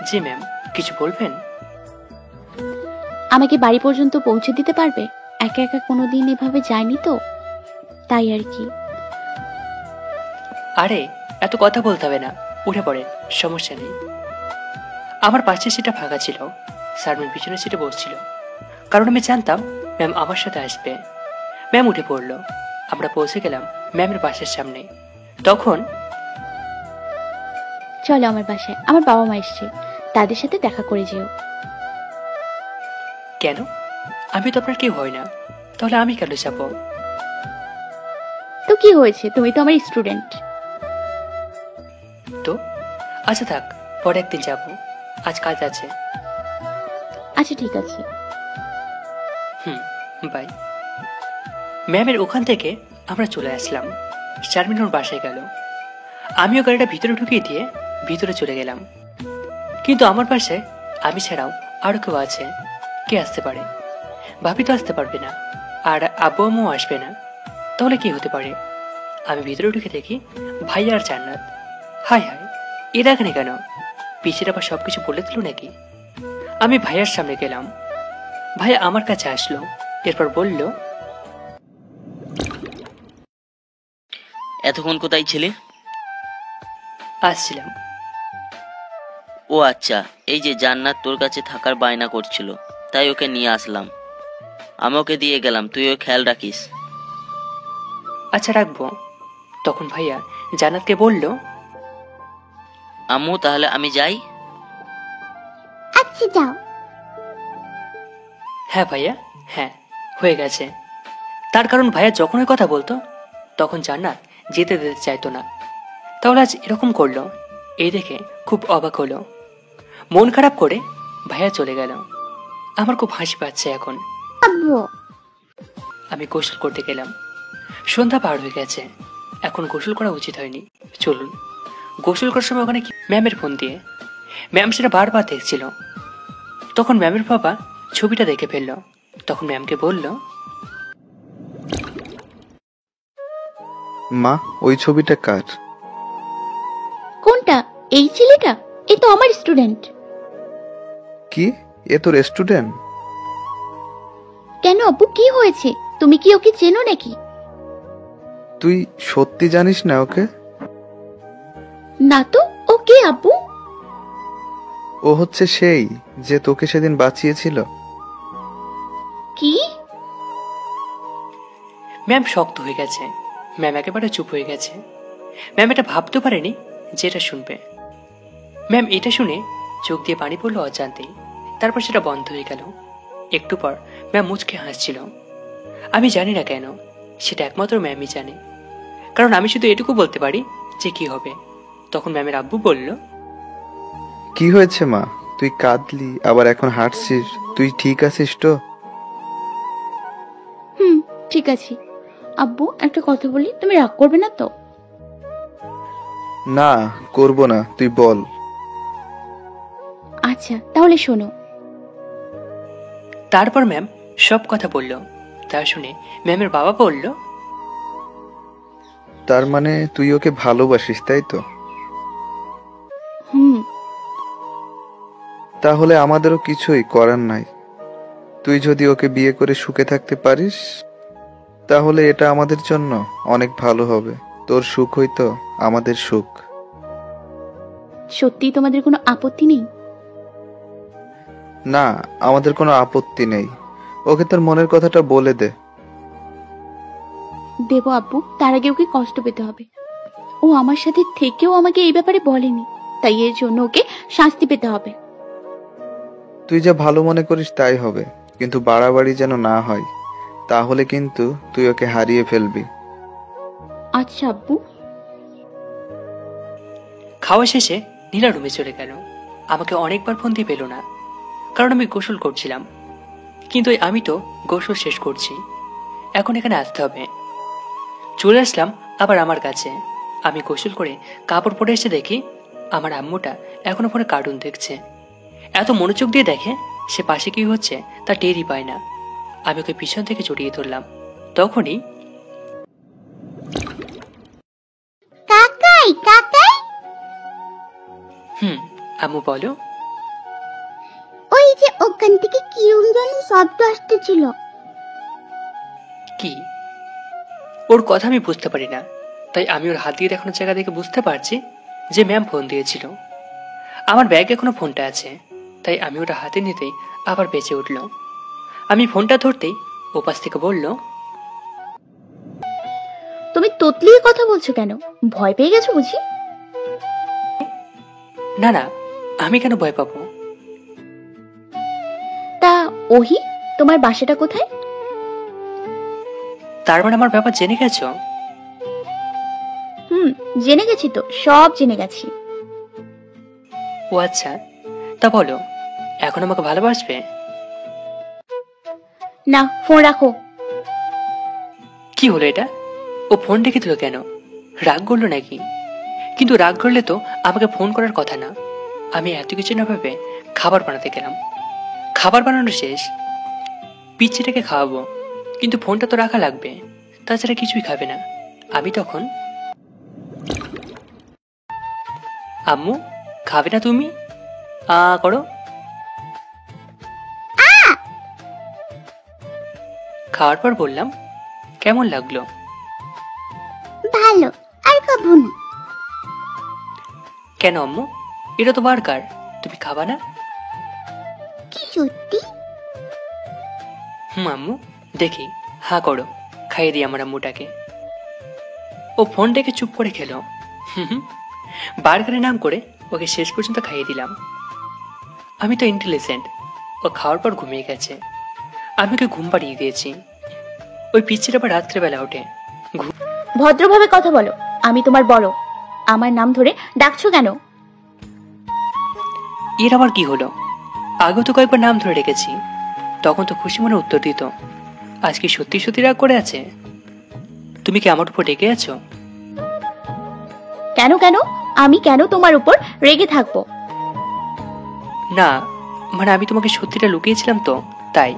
Speaker 1: জি ম্যাম, কিছু বলবেন?
Speaker 6: আমাকে বাড়ি পর্যন্ত পৌঁছে দিতে পারবে? একা একা কোনোদিন এভাবে যায়নি তো, তাই আর কি।
Speaker 1: আরে এত কথা বলতে হবে না, উঠে পড়ে, সমস্যা নেই। আমার পাশের সিটটা ফাঁকা ছিল। শারমিন পিছনের সিটে বসছিল, কারণ আমি জানতাম ম্যাম আমার সাথে আসবে। ম্যাম উঠে পড়লো। আমরা পৌঁছে গেলাম ম্যামের বাসার সামনে। তখন,
Speaker 6: চলো আমার বাসায়, আমার বাবা মা এসছে, তাদের সাথে দেখা করে যেও।
Speaker 1: কেন? আমি তো আপনার কেউ হয় না, তাহলে আমি কেন যাব?
Speaker 6: তো কি হয়েছে, তুমি তো আমার স্টুডেন্ট।
Speaker 1: তো আচ্ছা থাক, পরে একদিন যাব, আজ কাজ আছে।
Speaker 6: আচ্ছা ঠিক আছে।
Speaker 1: বাই। ম্যামের ওখান থেকে আমরা চলে আসলাম। শারমিন ওর বাসায় গেল। আমিও গাড়িটা ভিতরে ঢুকিয়ে দিয়ে ভিতরে চলে গেলাম। কিন্তু আমার পাশে আমি ছাড়াও আরো কেউ আছে। কে আসতে পারে? ভাবি তো আসতে পারবে না, আর আব্বু আম্মু আসবে না। তাহলে কি হতে পারে? আমি ভিতরে ঢুকে দেখি ভাইয়া আর জান্নাত। হাই হাই, এরা এখানে কেন? পিছের আবার সবকিছু বলে দিল নাকি? আমি ভাইয়ার সামনে গেলাম। ভাইয়া আমার কাছে আসলো, এরপর বলল,
Speaker 11: এতক্ষণ কোথায় ছিলে?
Speaker 1: আসছিলাম।
Speaker 11: ও আচ্ছা, এই যে জান্নাত তোর কাছে থাকার বায়না করছিল, তাই ওকে নিয়ে আসলাম। আমি ওকে দিয়ে গেলাম, তুই ওর খেয়াল রাখিস।
Speaker 1: আচ্ছা, রাখবো। তখন ভাইয়া জান্নাতকে বলল,
Speaker 11: আম্মু তাহলে আমি যাই?
Speaker 10: আচ্ছা যাও।
Speaker 1: হ্যাঁ ভাইয়া, হ্যাঁ, হয়ে গেছে। তার কারণ ভাইয়া যখনই কথা বলতো তখন জান্নাত যেতে দিতে চাইতো না। তাহলে আজ এরকম করলো, এই দেখে খুব অবাক হলো। মন খারাপ করে ভাইয়া চলে গেল। আমার খুব হাসি পাচ্ছে এখন।
Speaker 10: আব্বু,
Speaker 1: আমি গোসল করতে গেলাম। সন্ধ্যা পার হয়ে গেছে, এখন গোসল করা উচিত হয়নি। চলুন, গোসল করার সময় ওখানে ম্যামের ফোন দিয়ে ম্যাম সেটা বারবার দেখছিল। তখন ম্যামের বাবা ছবিটা দেখে ফেলল। তখন ম্যামকে বলল,
Speaker 4: মা, ওই ছবিটা কার?
Speaker 6: কোনটা? এই ছেলেটা? এ তো আমার স্টুডেন্ট।
Speaker 4: কি, এ তো রেস্টুরেন্ট?
Speaker 6: কেন আব্বু, কি হয়েছে? তুমি কি ওকে চেনো নাকি?
Speaker 4: তুই সত্যি জানিস না ওকে?
Speaker 6: না তো, ও কে আব্বু?
Speaker 4: ও হচ্ছে সেই যে তোকে সেদিন বাঁচিয়েছিল।
Speaker 6: কি?
Speaker 1: ম্যাম শক্ত হয়ে গেছে। ম্যাম একেবারে চুপ হয়ে গেছে। ম্যাম এটা ভাবতে পারেনি যে এটা শুনবে। ম্যাম এটা শুনে চোখ দিয়ে পানি পড়লো অজান্তেই। তারপর সেটা বন্ধ হয়ে গেল। একটু পর ম্যাম মুচকে হাসছিল। আমি জানি না কেন, সেটা একমাত্র ম্যামই জানে। কারণ আমি শুধু এটুকু বলতে পারি যে কি হবে। তখন ম্যামের আব্বু বলল,
Speaker 4: কি হয়েছে মা? তুই কাঁদলি আবার এখন হাঁটছিস, তুই ঠিক আছিস তো?
Speaker 6: ঠিক আছে। আব্বু একটা কথা বলি, তুমি রাগ করবে না তো?
Speaker 4: না, করব না, তুই বল।
Speaker 6: আচ্ছা তাহলে শোনো।
Speaker 1: তারপর ম্যাম সব কথা বলল। তা শুনে ম্যামের বাবা বলল,
Speaker 4: তার মানে তুই ওকে ভালোবাসিস, তাই তো? তাহলে আমাদেরও কিছুই করার নাই। তুই যদি ওকে বিয়ে করে সুখে থাকতে পারিস তাহলে এটা আমাদের জন্য অনেক ভালো হবে। তোর সুখ হইতো আমাদের সুখ।
Speaker 6: সত্যি তোমাদের কোনো আপত্তি নেই?
Speaker 4: না, আমাদের কোনো আপত্তি নেই। ওকে তোর মনের কথাটা বলে দে।
Speaker 6: দেব আব্বু, তার আগে ওকে কষ্ট পেতে হবে। ও আমার সাথে থেকেও আমাকে এই ব্যাপারে বলেনি, তাই এর জন্য ওকে শাস্তি পেতে হবে।
Speaker 4: তুই যা ভালো মনে করিস তাই হবে, কিন্তু বাড়াবাড়ি যেন না হয়, তাহলে কিন্তু তুই ওকে হারিয়ে ফেলবি।
Speaker 6: আচ্ছা আব্বু।
Speaker 1: খাওয়া শেষে নীলা রুমে চলে গেল। আমাকে অনেকবার ফোন দিয়ে পেল না, কারণ আমি গোসল করছিলাম। কিন্তু আমি তো গোসল শেষ করছি, এখন এখানে আসতে হবে। চলে আসলাম আবার আমার কাছে। আমি গোসল করে কাপড় পরে এসে দেখি আমার আম্মুটা এখনো ফোনে কার্টুন দেখছে। এত মনোযোগ দিয়ে দেখে, সে পাশে কি হচ্ছে তা টেরই পায় না। আমি ওকে পিছন থেকে জড়িয়ে ধরলাম। তখনই
Speaker 10: কাকাই কাকাই,
Speaker 1: আম্মু বলো।
Speaker 10: ওই যে ওখান থেকে কি যেন শব্দ আসতেছিল।
Speaker 1: কি? ওর কথা আমি বুঝতে পারি না, তাই আমি ওর হাত দিয়ে দেখানোর জায়গা দেখে বুঝতে পারছি যে ম্যাম ফোন দিয়েছিল। আমার ব্যাগে এখনো ফোনটা আছে, তাই আমি ওটা হাতে নিতেই আবার বেঁচে উঠল। আমি ফোনটা ধরতেই ওপাশ থেকে বলল,
Speaker 6: তুমি তোতলিয়ে কথা বলছো কেন? ভয় পেয়ে গেছো বুঝি?
Speaker 1: না না, আমি কেন ভয় পাবো?
Speaker 6: তা ওহি, তোমার বাসাটা কোথায়?
Speaker 1: তার মানে আমার ব্যাপার জেনে গেছো?
Speaker 6: জেনে গেছি তো, সব জেনে গেছি।
Speaker 1: ও আচ্ছা, তা বলো, এখন আমাকে ভালোবাসবে?
Speaker 6: না, ফোন রাখো।
Speaker 1: কি হলো এটা? ও ফোন রেখে দিল কেন? রাগ করলো নাকি? কিন্তু রাগ করলে তো আমাকে ফোন করার কথা না। আমি এত কিছু না ভেবে খাবার বানাতে গেলাম। খাবার বানানো শেষ, পিচ্চিটাকে খাওয়াবো, কিন্তু ফোনটা তো রাখা লাগবে, তাছাড়া কিছুই খাবে না। আমি তখন, আম্মু খাবে না তুমি? করো। খাওয়ার পর বললাম, কেমন লাগলো?
Speaker 10: ভালো, আর খাবো না।
Speaker 1: কেন আম্মু, এটা তো বার্গার, তুমি খাবা না?
Speaker 10: কি সত্যি?
Speaker 1: আম্মু দেখি, হা করো, খাইয়ে দিই আমার আম্মুটাকে। ও ফোনটাকে চুপ করে খেলো। বার্গারের নাম করে ওকে শেষ পর্যন্ত খাইয়ে দিলাম। আমি তো ইন্টেলিজেন্ট, ও খাওয়ার পর ঘুমিয়ে গেছে, আমি ওকে ঘুম পাড়িয়ে দিয়েছি। ওই পিচ্ছির আবার রাত্রেবেলা ওঠে।
Speaker 6: ভদ্রভাবে কথা বলো, আমি তোমার বড়, আমার নাম ধরে ডাকছো কেন?
Speaker 1: এর আবার কি হলো? আগেও তো কয়েকবার নাম ধরে রেখেছি, তখন তো খুশি মনে উত্তর দিত। আজকে সত্যি সত্যি রাগ করে আছে? তুমি কি আমার উপর রেগে আছো?
Speaker 6: কেন কেন? আমি কেন তোমার উপর রেগে থাকবো?
Speaker 1: না, মানে আমি তোমাকে সত্যিটা লুকিয়েছিলাম তো, তাই।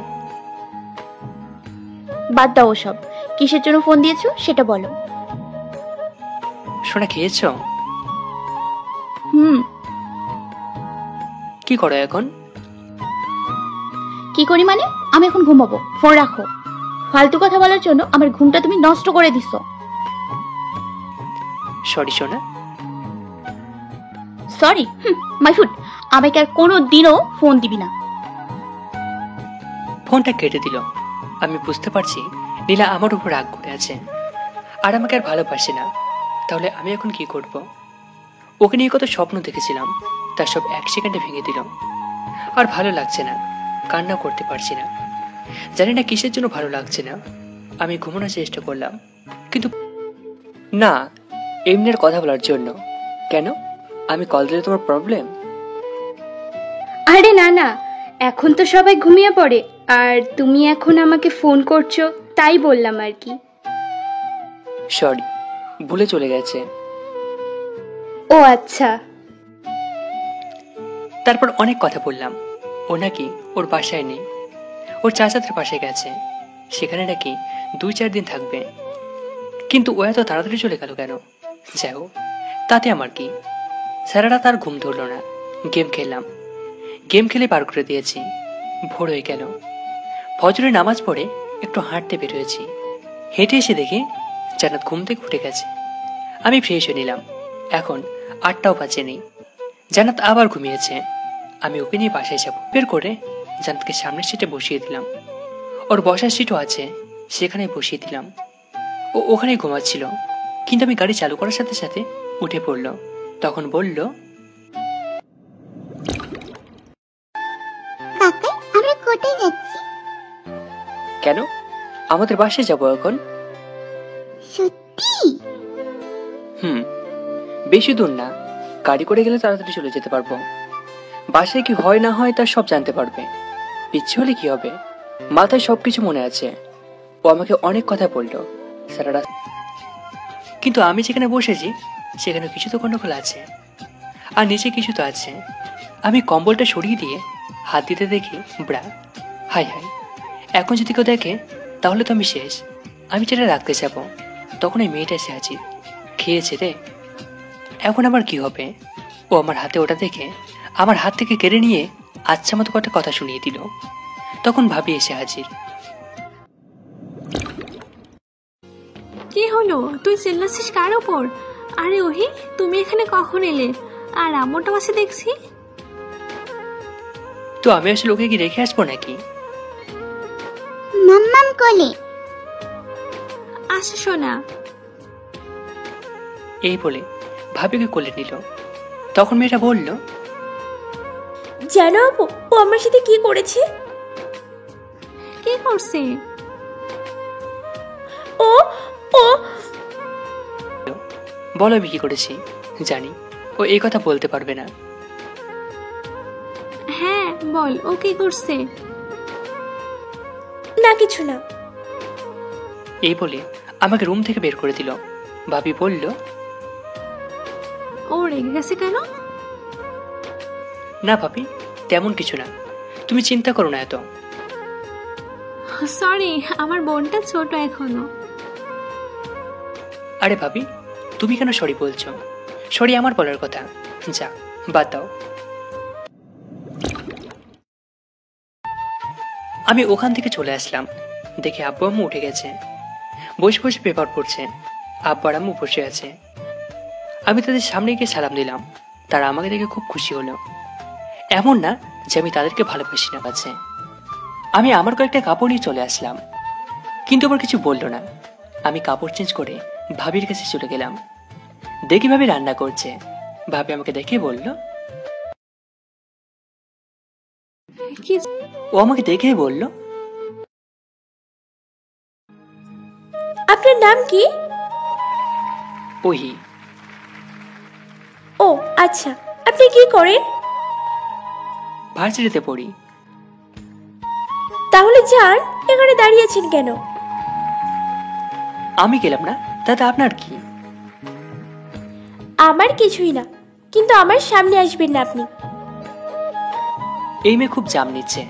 Speaker 6: বাদ দাও ওসব, কিসের জন্য ফোন দিয়েছো সেটা বলো।
Speaker 1: সোনা খেয়েছো? কি করো এখন?
Speaker 6: কি করি মানে? আমি এখন ঘুমাবো, ফোন রাখো। ফালতু কথা বলার জন্য আমার ঘুমটা তুমি নষ্ট করে দিছো।
Speaker 1: সরি সোনা।
Speaker 6: সরি? মাইফুট, আমাকে আর কোনো দিনও ফোন দিবি না।
Speaker 1: ফোনটা কেটে দিল। আমি বুঝতে পারছি নীলা আমার উপর রাগ করে আছে আর আমাকে আর ভালোবাসে না। তাহলে আমি এখন কি করব? ওকে নিয়ে কত স্বপ্ন দেখেছিলাম, তার সব এক সেকেন্ডে ভেঙে দিল। আর ভালো লাগছে না, কান্না করতে পারছি না, জানি না কিসের জন্য ভালো লাগছে না। আমি ঘুমানোর চেষ্টা করলাম, কিন্তু না, এমনি আর কথা বলার জন্য। কেন, আমি কল দিলে তোমার প্রবলেম?
Speaker 9: আরে না না, এখন তো সবাই ঘুমিয়ে পড়ে, আর তুমি এখন আমাকে ফোন করছো, তাই বললাম আর কি।
Speaker 1: সরি, ভুলে চলে গেছে।
Speaker 9: ও আচ্ছা।
Speaker 1: তারপর অনেক কথা বললাম। ও নাকি ওর বাসায় নেই, ওর চাচাদের পাশে গেছে, সেখানে নাকি 2-4 দিন থাকবে। কিন্তু ও এত তাড়াতাড়ি চলে গেল কেন? যাই হোক, তাতে আমার কি। সারাটা তার ঘুম ধরলো না। গেম খেললাম, গেম খেলে পার করে দিয়েছি। ভোর হয়ে গেল। ফজরের নামাজ পড়ে একটু হাঁটতে বের হয়েছি। হেঁটে এসে দেখি জান্নাত ঘুম থেকে উঠে গেছে। আমি ফ্রেশ হয়ে নিলাম। এখন 8টাও বাজেনি। জান্নাত আবার ঘুমিয়েছে। আমি ওকে নিয়ে বাসায় যাব। বের করে জান্নাতকে সামনের সিটে বসিয়ে দিলাম। ওর বসার সিটও আছে, সেখানে বসিয়ে দিলাম। ও ওখানেই ঘুমাচ্ছিল, কিন্তু আমি গাড়ি চালু করার সাথে সাথে উঠে পড়ল। তখন বলল,
Speaker 10: কাকা, আমরা কোথায় যাচ্ছি?
Speaker 1: কেন, আমাদের বাসায় যাব এখন।
Speaker 10: সত্যি?
Speaker 1: বেশি দূর না, গাড়ি করে গেলে তাড়াতাড়ি চলে যেতে পারবো। বাসায় কি হয় না হয় তার সব জানতে পারবে। ইচ্ছে হলে কি হবে, মাথায় সবকিছু মনে আছে। ও আমাকে অনেক কথা বললো সারা রাত, কিন্তু আমি যেখানে বসেছি সেখানে কিছু তো গন্ডগোল আছে, আর নিচে কিছু তো আছে। আমি কম্বলটা সরিয়ে দিয়ে হাত দিতে দেখি ব্রা। হাই হাই, এখন যদি কেউ দেখে তাহলে তো আমি শেষ। আমি যেটা রাখতে যাবো তখন এই মেয়েটা এসে হাজির। খেয়েছে রে, এখন আমার কি হবে? ও আমার হাতে ওটা দেখে আমার হাত থেকে কেড়ে নিয়ে আচ্ছা মতো কটা কথা শুনিয়ে দিল। তখন ভাবি এসে হাজির।
Speaker 5: কি হলো, তুই চিল্লাচ্ছিস কার ওপর? আরে ওহি, তুমি এখানে কখন এলে? আর আমোটা বাসে দেখছি।
Speaker 1: তো আমি আসলে ওকে কি রেখে আসবো নাকি?
Speaker 10: মাম্মাম কোলে।
Speaker 5: আসো শোনা।
Speaker 1: এই বলে ভাবিকে কোলে নিল। তখন মেয়েটা বলল,
Speaker 6: জানো আপু, ও আমার সাথে কি করেছে?
Speaker 5: কি করছে?
Speaker 6: ও ও
Speaker 1: বলো আমি কি করেছি। জানি ও এই কথা বলতে পারবে না।
Speaker 5: হ্যাঁ বল, ও কি করছে?
Speaker 6: না, কিছু না।
Speaker 1: এই বলে আমাকে রুম থেকে বের করে দিল। ভাবি বলল,
Speaker 5: ও রেগে গেছে কেন?
Speaker 1: না ভাবি, তেমন কিছু না, তুমি চিন্তা করো না এত।
Speaker 5: সরি, আমার বোনটা ছোট এখনো।
Speaker 1: আরে ভাবি, তুমি কেন সরি বলছো? সরি আমার বলার কথা, যা বাদ দাও। আমি ওখান থেকে চলে আসলাম, দেখে আব্বু আম্মু উঠে গেছে, বসে বসে পেপার পড়ছে। আব্বু আর আম্মু বসে আছে। আমি তাদের সামনে গিয়ে সালাম দিলাম। তারা আমাকে দেখে খুব খুশি হলো। এমন না যে আমি তাদেরকে ভালোবাসি না কাছে। আমি আমার কয়েকটা কাপড় নিয়ে চলে আসলাম, কিন্তু আবার কিছু বললো না। আমি কাপড় চেঞ্জ করে ভাবির কাছে চলে গেলাম। দেখি ভাবি রান্না করছে। ভাবি আমাকে দেখে বলল, ও আমাকে দেখে বলল,
Speaker 13: আপনার নাম কি?
Speaker 1: ওহি।
Speaker 13: ও আচ্ছা, আপনি কি করেন?
Speaker 1: ভার্সিটিতে পড়ি।
Speaker 13: তাহলে যান, এখানে দাঁড়িয়েছেন কেন?
Speaker 1: আমি গেলাম না, তাতে আপনার কি?
Speaker 13: আমার কিছুই না, কিন্তু আমার সামনে আসবেন না আপনি।
Speaker 1: এই মেয়ে খুব জাম নিচ্ছে,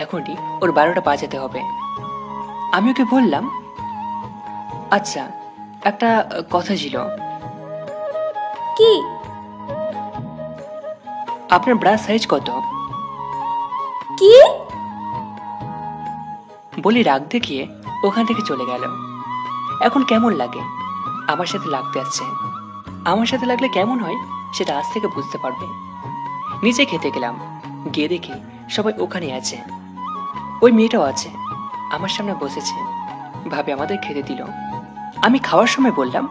Speaker 1: এখনই ওর 12টা বাজাতে হবে। আমি ওকে বললাম, আচ্ছা একটা কথা ছিল।
Speaker 13: কি?
Speaker 1: আপনার ব্রাশ সাইজ কত?
Speaker 13: কি
Speaker 1: বলি রাগ দেখিয়ে ওখান থেকে চলে গেল। এখন কেমন লাগে আমার সাথে লাগতে আসছে? আমার সাথে লাগলে কেমন হয় সেটা আজ থেকে বুঝতে পারবে। নিচে খেতে গেলাম, গিয়ে দেখি সবাই ওখানে আছে। ওই মেয়েটাও আছে, আমার সামনে বসেছে। ভাবে আমাদের খেতে দিল। আমি খাওয়ার সময় বললাম,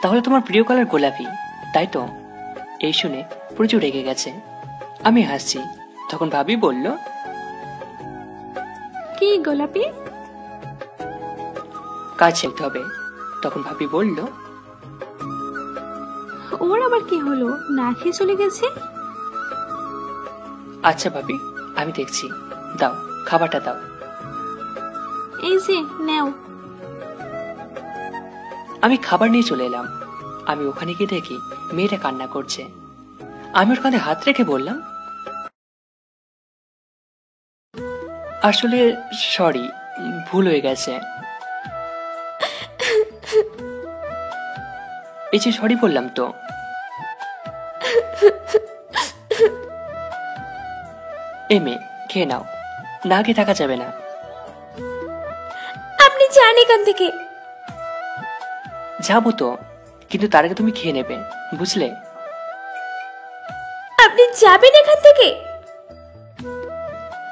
Speaker 1: তাহলে তোমার প্রিয় কালার গোলাপি, তাই তো? এই শুনে প্রচুর রেগে গেছে। আমি হাসছি। তখন ভাবি বলল,
Speaker 5: কি গোলাপি?
Speaker 1: কাজ শিখতে হবে। তখন ভাবি বলল,
Speaker 5: ওর আবার কি হলো, না খেয়ে চলে গেছে?
Speaker 1: আচ্ছা ভাবি, আমি দেখছি, দাও খাবারটা দাও।
Speaker 5: এই যে নাও।
Speaker 1: আমি খাবার নিয়ে চলে এলাম। আমি ওখানে গিয়ে দেখি মেয়েটা কান্না করছে। আমি ওর কাঁধে হাত রেখে বললাম, আসলে সরি, ভুল হয়ে গেছে। এই যে সরি বললাম তো। এই মেয়ে, খেয়ে নাও, না খেয়ে থাকা যাবে না।
Speaker 13: আপনি যান এখান থেকে।
Speaker 1: যাবো তো, কিন্তু তার আগে তুমি খেয়ে নেবে, বুঝলে?
Speaker 13: আপনি যাবেন এখান থেকে?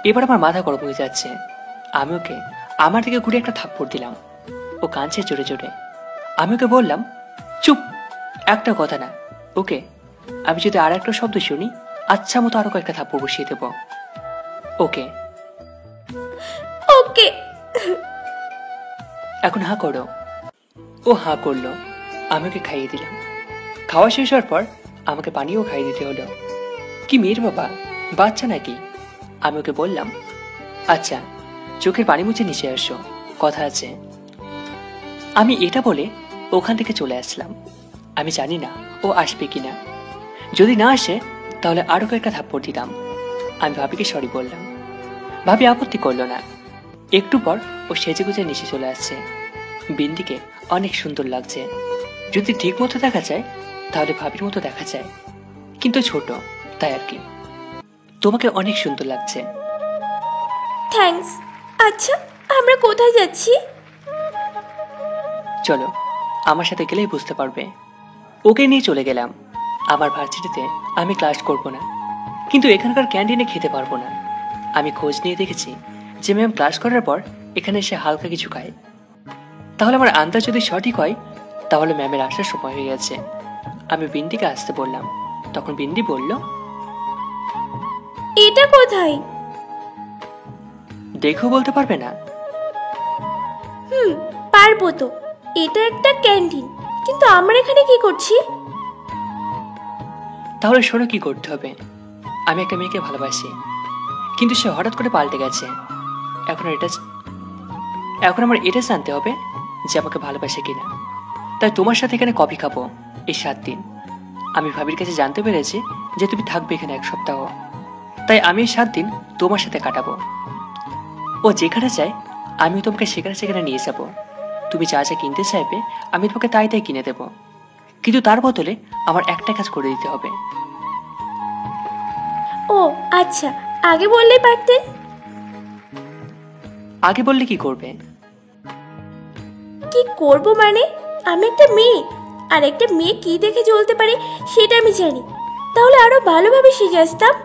Speaker 1: এবার আমার মাথা গরম হয়ে যাচ্ছে। আমি ওকে আমার দিকে ঘুরে একটা থাপ্পড় দিলাম। ও কাঁদছে জোরে জোরে। আমি ওকে বললাম, চুপ, একটা কথা না। ওকে আমি যদি আর একটা শব্দ শুনি, আচ্ছা মতো আরো কয়েকটা থাপ্পড় বসিয়ে দেব। ওকে
Speaker 13: ওকে।
Speaker 1: এখন হাঁ করো। ও হাঁ করলো। আমি ওকে খাইয়ে দিলাম। খাওয়া শেষ হওয়ার পর আমাকে পানিও খাইয়ে দিতে হলো। কি মেয়ের বাবা, বাচ্চা নাকি? আমি ওকে বললাম, আচ্ছা চোখের পানি মুছে নিচে আসো, কথা আছে। আমি এটা বলে ওখান থেকে চলে আসলাম। আমি জানি না ও আসবে কিনা। যদি না আসে তাহলে আরো কয়েকটা থাপ্পড় দিতাম। আমি ভাবিকে সরি বললাম। ভাবি আপত্তি করলো না। একটু পর ও সেজে গুজে নিচে চলে আসছে। বিন্দিকে অনেক সুন্দর লাগছে। যদি ঠিক মতো দেখা যায় তাহলে ভাবির মতো দেখা যায়, কিন্তু ছোট, তাই আর কি। তোমাকে অনেক সুন্দর লাগছে।
Speaker 13: থ্যাঙ্কস। আচ্ছা আমরা কোথায় যাচ্ছি?
Speaker 1: চলো, আমার সাথে গেলেই বুঝতে পারবে। ওকে নিয়ে চলে গেলাম। আমার ভার্সিটিতে আমি ক্লাস করব না, কিন্তু এখানকার ক্যান্টিনে খেতে পারবো না। আমি খোঁজ নিয়ে দেখেছি যে ম্যাম ক্লাস করার পর এখানে এসে হালকা কিছু খায়। তাহলে আমার আন্দাজ যদি সঠিক হয় তাহলে ম্যামের আসার সময় হয়ে গেছে। আমি বিন্দিকে আসতে বললাম। তখন বিন্দি বলল,
Speaker 13: এটা কোথায়?
Speaker 1: দেখো বলতে পারবে না?
Speaker 13: পারবো তো। এটা একটা ক্যান্টিন, কিন্তু আমরা এখানে কি করছি?
Speaker 1: তাহলে শোনো কি করতে হবে। আমি একটা মেয়েকে ভালোবাসি, কিন্তু সে হঠাৎ করে পাল্টে গেছে। এখন আমার এটা জানতে হবে যে আমাকে ভালোবাসে কিনা। তাই তোমার সাথে এখানে কফি খাবো এই 7 দিন। আমি ভাবির কাছে জানতে পেরেছি যে তুমি থাকবে এখানে 1 সপ্তাহ, তাই আমি 7 দিন তোমার সাথে কাটাবো। ও যেখানে চায় আমিও তোমাকে সেখানে নিয়ে যাব। তুমি যা যা কিনতে চাইবে আমি তোমাকে তাই কিনে দেব, কিন্তু তার বদলে আমার একটা কাজ করে দিতে হবে।
Speaker 13: ও আচ্ছা, আগে বললেই পারতেন।
Speaker 1: আগে বললে কি করবে?
Speaker 13: কি করব মানে? আমি একটা মেয়ে, আর একটা মেয়ে কি দেখে চলতে পারে সেটা আমি জানি। তাহলে আরো ভালোভাবে শিখে আসতাম।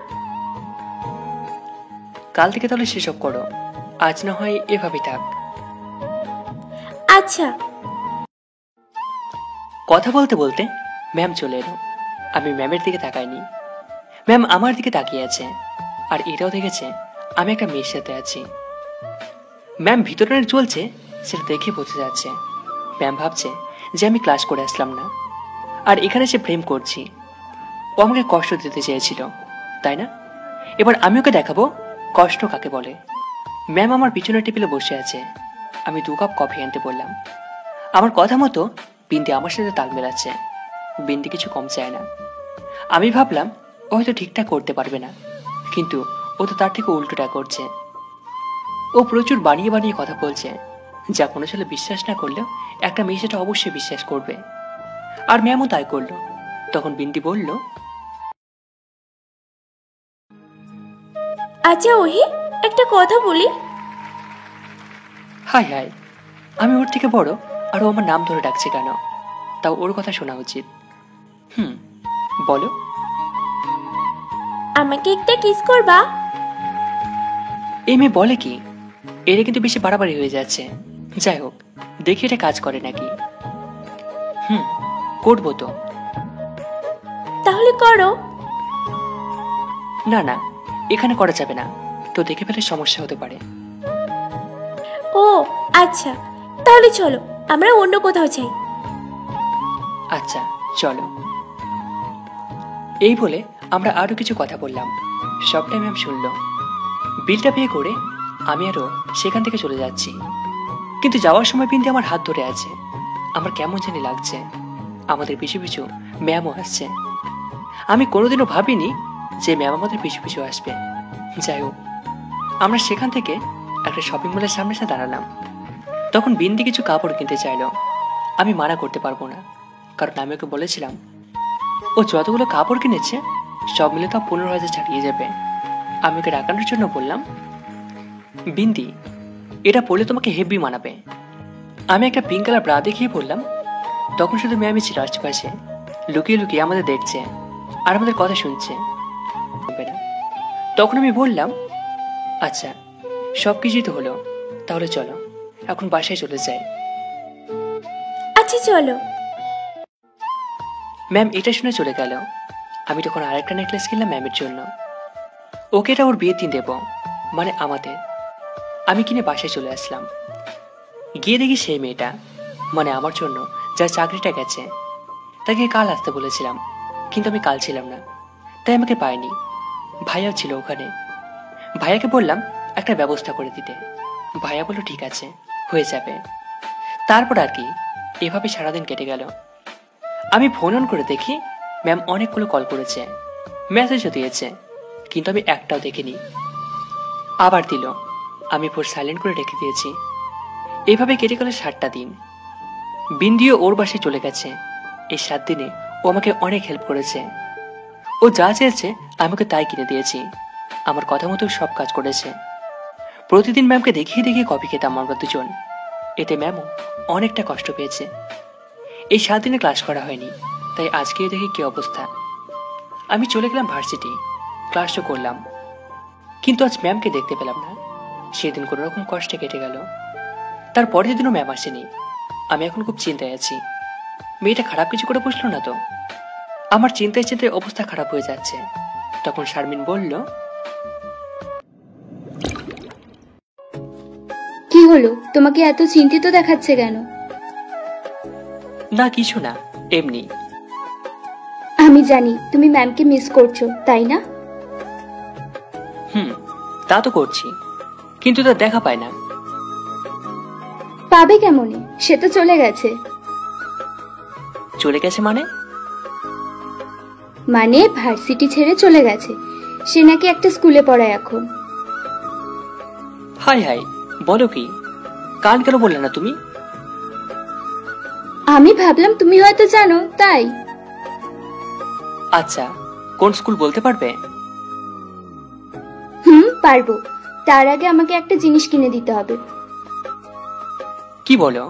Speaker 1: কাল থেকে তাহলে সেসব করো, আজ না হয় এভাবেই থাক।
Speaker 13: আচ্ছা।
Speaker 1: কথা বলতে বলতে ম্যাম চলে এলো। আমি ম্যামের দিকে তাকাইনি, ম্যাম আমার দিকে তাকিয়ে আছে, আর এটাও দেখেছে আমি একটা মেয়ের সাথে আছি। ম্যাম ভিতরে চলছে সেটা দেখে বোঝা যাচ্ছে ম্যাম ভাবছে যে আমি ক্লাস করে আসলাম না, আর এখানে সে প্রেম করছি। ও আমাকে কষ্ট দিতে চেয়েছিল, তাই না? এবার আমি ওকে দেখাবো কষ্ট কাকে বলে। ম্যাম আমার পিছনের টেবিলে বসে আছে। আমি 2 কাপ কফি আনতে বললাম। আমার কথা মতো বিন্দি আমার সাথে তাল মেলাচ্ছে। বিন্দি কিছু কম চায় না। আমি ভাবলাম ও হয়তো ঠিকঠাক করতে পারবে না, কিন্তু ও তো তার থেকে উল্টোটা করছে। ও প্রচুর বানিয়ে বানিয়ে কথা বলছে, যা কোনো ছেলে বিশ্বাস না করলেও একটা মেয়ে সেটা অবশ্যই বিশ্বাস করবে। আর ম্যামও তাই করলো। তখন বিন্দি বলল,
Speaker 13: আচ্ছা ওহি, একটা কথা বলি।
Speaker 1: হাই হাই, আমি ওর থেকে বড় আর ও আমার নাম ধরে ডাকছে কেন? তাও ওর কথা শোনা উচিত। বলো।
Speaker 13: আমাকে একটা কিস করবা?
Speaker 1: এই মেয়ে বলে কি? এরা কিন্তু বেশি বাড়াবাড়ি হয়ে যাচ্ছে। যাই হোক, দেখি এটা কাজ করে নাকি। করবো তো।
Speaker 13: তাহলে করো।
Speaker 1: না না, এখানে করা যাবে না, তো দেখে ফেলে সমস্যা হতে পারে।
Speaker 13: ও আচ্ছা, তাহলে চলো আমরা অন্য কোথাও যাই।
Speaker 1: আচ্ছা চলো। এই বলে আমরা আরো কিছু কথা বললাম। সবটাই ম্যাম শুনলো। বিলটা পে করে আমি আরো সেখান থেকে চলে যাচ্ছি, কিন্তু যাওয়ার সময় বিন্দি আমার হাত ধরে আছে। আমার কেমন জানি লাগছে। আমাদের পিছু পিছু ম্যামও আসছে। আমি কোনোদিনও ভাবিনি যে ম্যাম আমাদের পিছু পিছু আসবে। যাই হোক, আমরা সেখান থেকে একটা শপিং মলের সামনে এসে দাঁড়ালাম। তখন বিন্দি কিছু কাপড় কিনতে চাইলো। আমি মানা করতে পারবো না, কারণ আমি ওকে বলেছিলাম ও যতগুলো কাপড় কিনেছে সব মিলে তো 15,000 ছাড়িয়ে যাবে। আমি ওকে রাখানোর জন্য বললাম, বিন্দি এটা পরলে তোমাকে হেভি মানাবে। আমি একটা পিঙ্ক কালার ব্রা দেখিয়ে বললাম। তখন শুধু ম্যামই ছিল আশেপাশে, লুকিয়ে লুকিয়ে আমাদের দেখছে আর আমাদের কথা শুনছে। তখন আমি বললাম, আচ্ছা সবকিছুই তো হলো, তাহলে চলো এখন বাসায় চলে যাই।
Speaker 13: আচ্ছা চলো।
Speaker 1: ম্যাম এটা শুনে চলে গেল। আমি তখন আরেকটা নেকলেস কিনলাম ম্যামের জন্য। ওকে এটা ওর বিয়ের দিন দেব, মানে আমাদের। আমি কিনে বাসায় চলে আসলাম। গিয়ে দেখি সেই মেয়েটা, মানে আমার জন্য যার চাকরিটা গেছে, তাকে কাল আসতে বলেছিলাম, কিন্তু আমি কাল ছিলাম না, তাই আমাকে পাইনি। ভাইয়াও ছিল ওখানে। ভাইয়াকে বললাম একটা ব্যবস্থা করে দিতে। ভাইয়া বলল ঠিক আছে, হয়ে যাবে। তারপর আর কি, এভাবে সারাদিন কেটে গেল। আমি ফোন অন করে দেখি ম্যাম অনেকগুলো কল করেছে, মেসেজও দিয়েছে, কিন্তু আমি একটাও দেখিনি। আবার দিল, আমি ফোন সাইলেন্ট করে রেখে দিয়েছি। এভাবে কেটে গেল 7টা দিন। বিন্দিও ওর বাসায় চলে গেছে। এই 7 দিনে ও আমাকে অনেক হেল্প করেছে। ও যা চেয়েছে আমাকে তাই কিনে দিয়েছি। আমার কথা মতো সব কাজ করেছে। প্রতিদিন ম্যামকে দেখিয়ে দেখিয়ে কফি খেতাম আমরা দুজন। এতে ম্যামও অনেকটা কষ্ট পেয়েছে। এই 7 দিনে ক্লাস করা হয়নি, তাই আজকে দেখি কি অবস্থা। আমি চলে গেলাম ভার্সিটি, ক্লাসও করলাম, কিন্তু আজ ম্যামকে দেখতে পেলাম না। সেদিন কোনো রকম কষ্টে কেটে গেল। তার পরের দিনও ম্যাম আসেনি। আমি এখন খুব চিন্তায় আছি। মেয়েটা খারাপ কিছু করে বসলো না তো? আমার চিন্তায় চিন্তায় অবস্থা খারাপ হয়ে যাচ্ছে। তখন শারমিন বলল,
Speaker 9: কি হলো, তোমাকে এত চিন্তিত দেখাচ্ছে কেন?
Speaker 1: না কিছু না, এমনি।
Speaker 9: আমি জানি তুমি ম্যামকে মিস করছো, তাই না?
Speaker 1: তা তো করছি, কিন্তু তার দেখা পায় না।
Speaker 9: পাবে কেমনে, সে তো চলে গেছে।
Speaker 1: চলে গেছে মানে?
Speaker 9: মানে ভার্সিটি ছেড়ে চলে গেছে। সে নাকি একটা স্কুলে পড়ায় এখন।
Speaker 1: হাই হাই, বলো কি? কাল কেন বললে না তুমি?
Speaker 9: আমি ভাবলাম তুমি হয়তো জানো, তাই।
Speaker 1: আচ্ছা, কোন স্কুল বলতে পারবে?
Speaker 9: পারবো। তার আগে আমাকে একটা জিনিস কিনে দিতে হবে।
Speaker 1: কি বলো?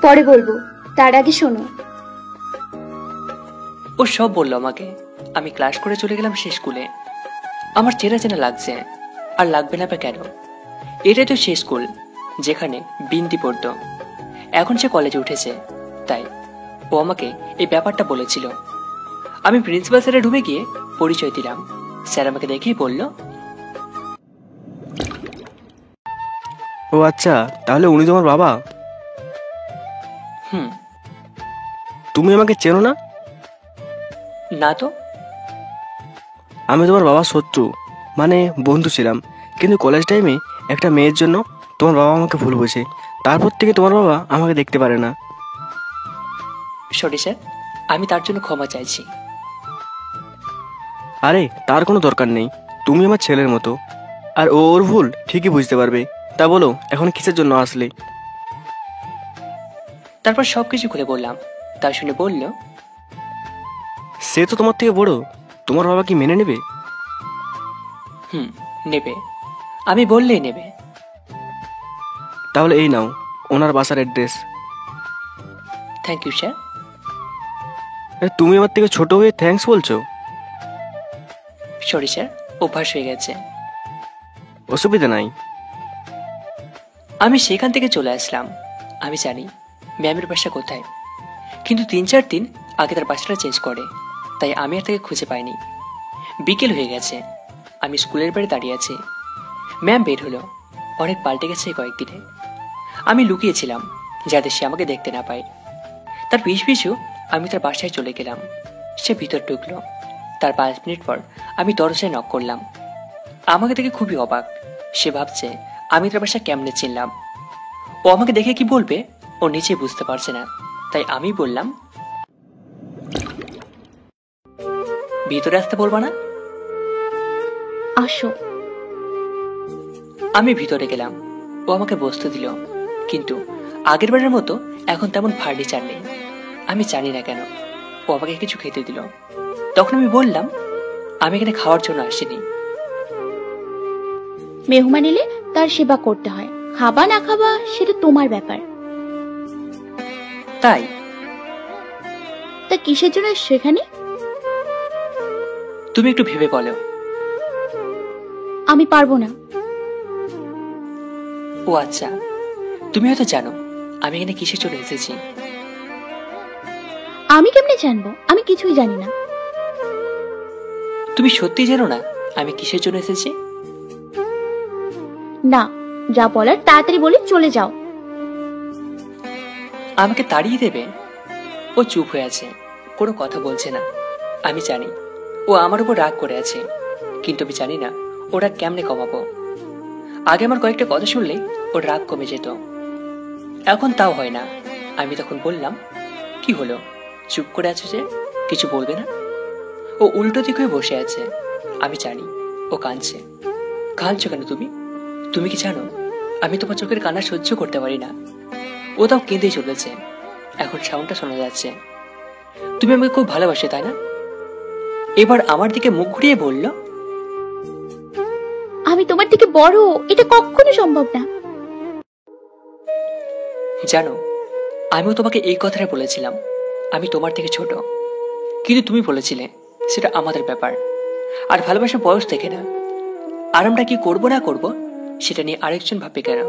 Speaker 9: পরে বলবো, তার আগে শোনো।
Speaker 1: ও সব বললো আমাকে। আমি ক্লাস করে চলে গেলাম সে স্কুলে। আমার চেনা চেনা লাগছে, আর লাগবে না বা কেন? এটাই তো সেই স্কুল যেখানে বিন্দি পড়তো। এখন সে কলেজে উঠেছে, তাই ও আমাকে এই ব্যাপারটা বলেছিল। আমি প্রিন্সিপাল স্যারের রুমে গিয়ে পরিচয় দিলাম। স্যার আমাকে দেখেই বলল,
Speaker 2: ও আচ্ছা, তাহলে উনি তোমার বাবা?
Speaker 1: হুম।
Speaker 2: তুমি আমাকে চেনো না?
Speaker 1: না তো।
Speaker 2: আমি তোমার বাবার শত্রু, মানে বন্ধু ছিলাম, কিন্তু কলেজ টাইমে একটা মেয়ের জন্য তোমার বাবা আমাকে ভুল বোঝে। তারপর থেকে তোমার বাবা আমাকে দেখতে পারে না।
Speaker 1: সরি স্যার, আমি তার জন্য ক্ষমা চাইছি।
Speaker 2: আরে তার কোনো দরকার নেই, তুমি আমার ছেলের মতো, আর ও ওর ভুল ঠিকই বুঝতে পারবে। তা বলো, এখন কিসের জন্য আসলে?
Speaker 1: তারপর সবকিছু খুলে বললাম। তা শুনে বলল,
Speaker 2: সে তো তোমার থেকে বড়, তোমার বাবা কি মেনে নেবে?
Speaker 1: নেবে, আমি বললেই নেবে।
Speaker 2: তাহলে এই নাও ওনার বাসার অ্যাড্রেস।
Speaker 1: Thank you sir.
Speaker 2: তুমি আমার থেকে ছোট হয়ে থ্যাঙ্কস বলছো?
Speaker 1: সরি স্যার, অভ্যাস হয়ে গেছে।
Speaker 2: অসুবিধা নাই।
Speaker 1: আমি সেখান থেকে চলে আসলাম। আমি জানি ম্যামের বাসা কোথায়, কিন্তু 3-4 দিন আগে তার বাসাটা চেঞ্জ করে, তাই আমি আর তাকে খুঁজে পাইনি। বিকেল হয়ে গেছে, আমি স্কুলের বাইরে দাঁড়িয়ে আছি। ম্যাম বের হলো। অনেক পাল্টে গেছে কয়েকদিনে। আমি লুকিয়েছিলাম যাতে সে আমাকে দেখতে না পায়। তার পিছু পিছু আমি তার বাসায় চলে গেলাম। সে ভিতর ঢুকলো। তার 5 মিনিট পর আমি দরজায় নক করলাম। আমাকে দেখে খুবই অবাক। সে ভাবছে আমি তার বাসা কেমনে চিনলাম। ও আমাকে দেখে কি বলবে ও নিজে বুঝতে পারছে না, তাই আমি বললাম, ভিতরে আসতে বলবা না?
Speaker 6: আসো।
Speaker 1: আমি ভিতরে গেলাম। ও আমাকে বসতে দিল, কিন্তু আগের বারের মতো এখন তেমন ফার্নিচার নেই। আমি জানি না কেন ও আমাকে কিছু খেতে দিল। তখন আমি বললাম, আমি এখানে খাওয়ার জন্য আসিনি।
Speaker 6: মেহমান এলে তার সেবা করতে হয়, খাবা না খাবা সেটা তোমার ব্যাপার।
Speaker 1: তাই?
Speaker 6: তা কিসের জন্য এসছো এখানে?
Speaker 1: তুমি একটু ভেবে বলো।
Speaker 6: আমি পারবো না।
Speaker 1: ও আচ্ছা, তুমি হয়তো জানো আমি এখানে কিসের জন্য এসেছি।
Speaker 6: আমি কেমনে জানবো? আমি কিছুই জানি না।
Speaker 1: তুমি সত্যি জানো না আমি কিসের জন্য এসেছি?
Speaker 6: না, যা বলার তাড়াতাড়ি বলে চলে যাও।
Speaker 1: আমাকে তাড়িয়ে দেবে? ও চুপ হয়ে আছে, কোনো কথা বলছে না। আমি জানি ও আমার উপর রাগ করে আছে, কিন্তু আমি জানি না ও রাগ কেমনে কমাবো। আগে আমার কয়েকটা কথা শুনলে ওর রাগ কমে যেত, এখন তাও হয় না। আমি তখন বললাম, কি হলো, চুপ করে আছো যে, কিছু বলবে না? ও উল্টো দিক হয়ে বসে আছে। আমি জানি ও কাঁদছে। কাঁদছো কেন তুমি? তুমি কি জানো আমি তোমার চোখের কান্না সহ্য করতে পারি না। ও তাও কেঁদেই চলেছে। এখন সাউন্ডটা শোনা যাচ্ছে। তুমি আমাকে খুব ভালোবাসে, তাই না? এবার আমার দিকে মুখ ঘুরিয়ে বলল,
Speaker 6: আমি তোমার থেকে বড়, এটা কখনো সম্ভব না।
Speaker 1: জানো, আমিও তোমাকে এই কথাটা বলেছিলাম, আমি তোমার থেকে ছোট, কিন্তু তুমি বলেছিলে সেটা আমাদের ব্যাপার, আর ভালোবাসা বয়স দেখে না। আর আমরা কি করবো না করব সেটা নিয়ে আরেকজন ভাববে কেন?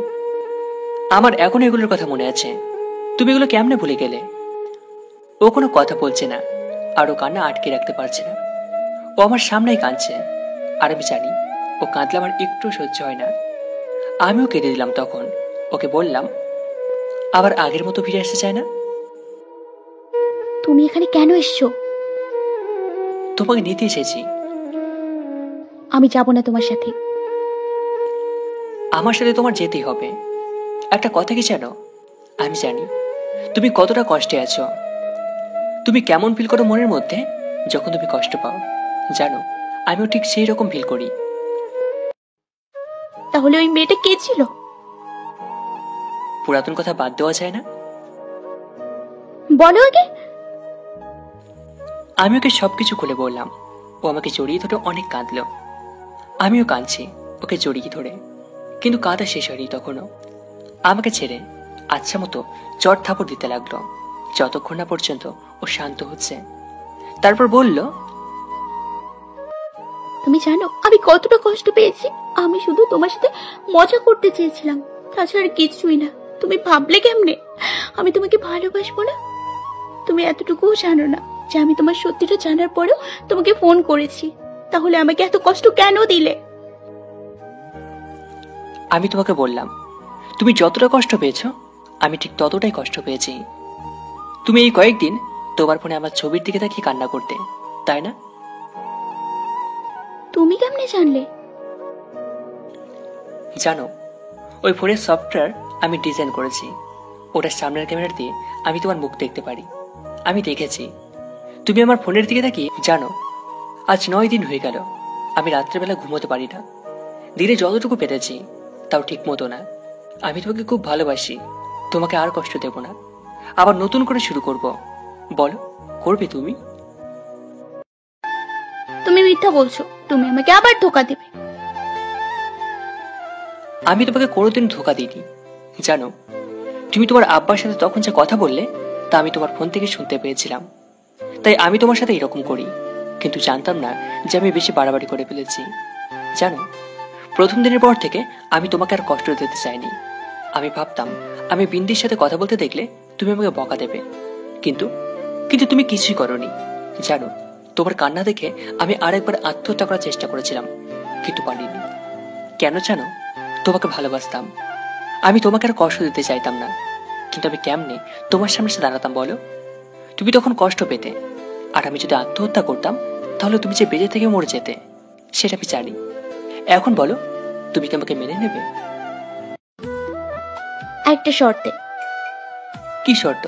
Speaker 1: আমার এখন এগুলোর কথা মনে আছে, তুমি এগুলো কেমনে ভুলে গেলে? ও কোনো কথা বলছে না, আর ও কান্না আটকে রাখতে পারছে না। ও আমার সামনেই কাঁদছে, আর আমি জানি ও কাঁদলে আমার একটু সহ্য হয় না। আমিও কেঁদে দিলাম। তখন ওকে বললাম, আবার আগের মতো ফিরে আসতে চায় না?
Speaker 6: তুমি এখানে কেন এসছো?
Speaker 1: তোমাকে নিতে এসেছি।
Speaker 6: আমি যাব না তোমার সাথে।
Speaker 1: আমার সাথে তোমার যেতেই হবে। একটা কথা কি জানো, আমি জানি তুমি কতটা কষ্টে আছো। তুমি কেমন ফিল করো মনের মধ্যে যখন তুমি কষ্ট পাও, জানো আমিও ঠিক সেই রকম ফিল করি।
Speaker 6: তাহলে ওই মেয়েটা কে ছিল?
Speaker 1: পুরাতন কথা বাদ দেওয়া যায় না?
Speaker 6: বলো আগে।
Speaker 1: আমি ওকে সবকিছু খুলে বললাম। ও আমাকে জড়িয়ে ধরে অনেক কাঁদলো। আমিও কাঁদছি ওকে জড়িয়ে ধরে, কিন্তু কাঁদা শেষ হয়নি তখনও। আমাকে ছেড়ে আচ্ছা মতো চট থাপড় দিতে লাগলো, যতক্ষণ না পর্যন্ত ও শান্ত হচ্ছে। তারপর বলল,
Speaker 6: তুমি জানো আমি কতটা কষ্ট পেয়েছি? আমি শুধু তোমার সাথে মজা করতে চেয়েছিলাম, তাছাড়া কিছুই না। তুমি ভাবলে কেমনে আমি তোমাকে ভালোবাসবো না? তুমি এতটুকুও জানো না যে আমি তোমার সত্যিটা জানার পরেও তোমাকে ফোন করেছি। তাহলে আমাকে এত কষ্ট কেন দিলে?
Speaker 1: আমি তোমাকে বললাম তুমি যতটা কষ্ট পেয়েছো আমি ঠিক ততটাই কষ্ট পেয়েছি। তুমি এই কয়েকদিন তোমার ফোনে আমার ছবির দিকে তাকিয়ে কান্না করতে, তাই না?
Speaker 6: তুমি কেমনে জানলে?
Speaker 1: জানো, ওই ফোনের সফটওয়্যার আমি ডিজাইন করেছি। ওটার সামনের ক্যামেরা দিয়ে আমি তোমার মুখ দেখতে পারি। আমি দেখেছি তুমি আমার ফোনের দিকে তাকিয়ে। জানো, আজ 9 দিন হয়ে গেল আমি রাত্রেবেলা ঘুমোতে পারি না। দিনে যতটুকু পেরেছি তাও ঠিক মতো না। আমি তোমাকে খুব ভালোবাসি, তোমাকে আর কষ্ট দেব না। আবার নতুন করে শুরু করব। বলো, করবে তুমি?
Speaker 6: তুমি মিথ্যা বলছো, তুমি আমাকে আবার ধোঁকা দেবে।
Speaker 1: আমি তোমাকে কোনোদিন ধোঁকা দিইনি। জানো, তুমি তোমার আব্বার সাথে তখন যে কথা বললে তা আমি তোমার ফোন থেকে শুনতে পেয়েছিলাম। তাই আমি তোমার সাথে এরকম করি, কিন্তু জানতাম না যে আমি বেশি বাড়াবাড়ি করে ফেলেছি। জানো, প্রথম দিনের পর থেকে আমি তোমাকে আর কষ্ট দিতে চাইনি। আমি ভাবতাম আমি বিন্দির সাথে কথা বলতে দেখলে তুমি আমাকে বকা দেবে, কিন্তু কিন্তু তুমি কিছুই করোনি। জানো, তোমার কান্না দেখে আমি আরেকবার আত্মহত্যা করার চেষ্টা করেছিলাম, কিন্তু পারিনি। কেন জানো? তোমাকে ভালোবাসতাম। আমি তোমাকে আর কষ্ট দিতে চাইতাম না, কিন্তু আমি কেমনে তোমার সামনে এসে দাঁড়াতাম বলো? তুমি তখন কষ্ট পেতে, আর আমি যদি আত্মহত্যা করতাম তাহলে তুমি যে বেঁচে থেকে মরে যেতে, সেটা আমি জানি। এখন বলো, তুমি কি আমাকে মেনে নেবে?
Speaker 6: একটা শর্তে।
Speaker 1: কি শর্ত?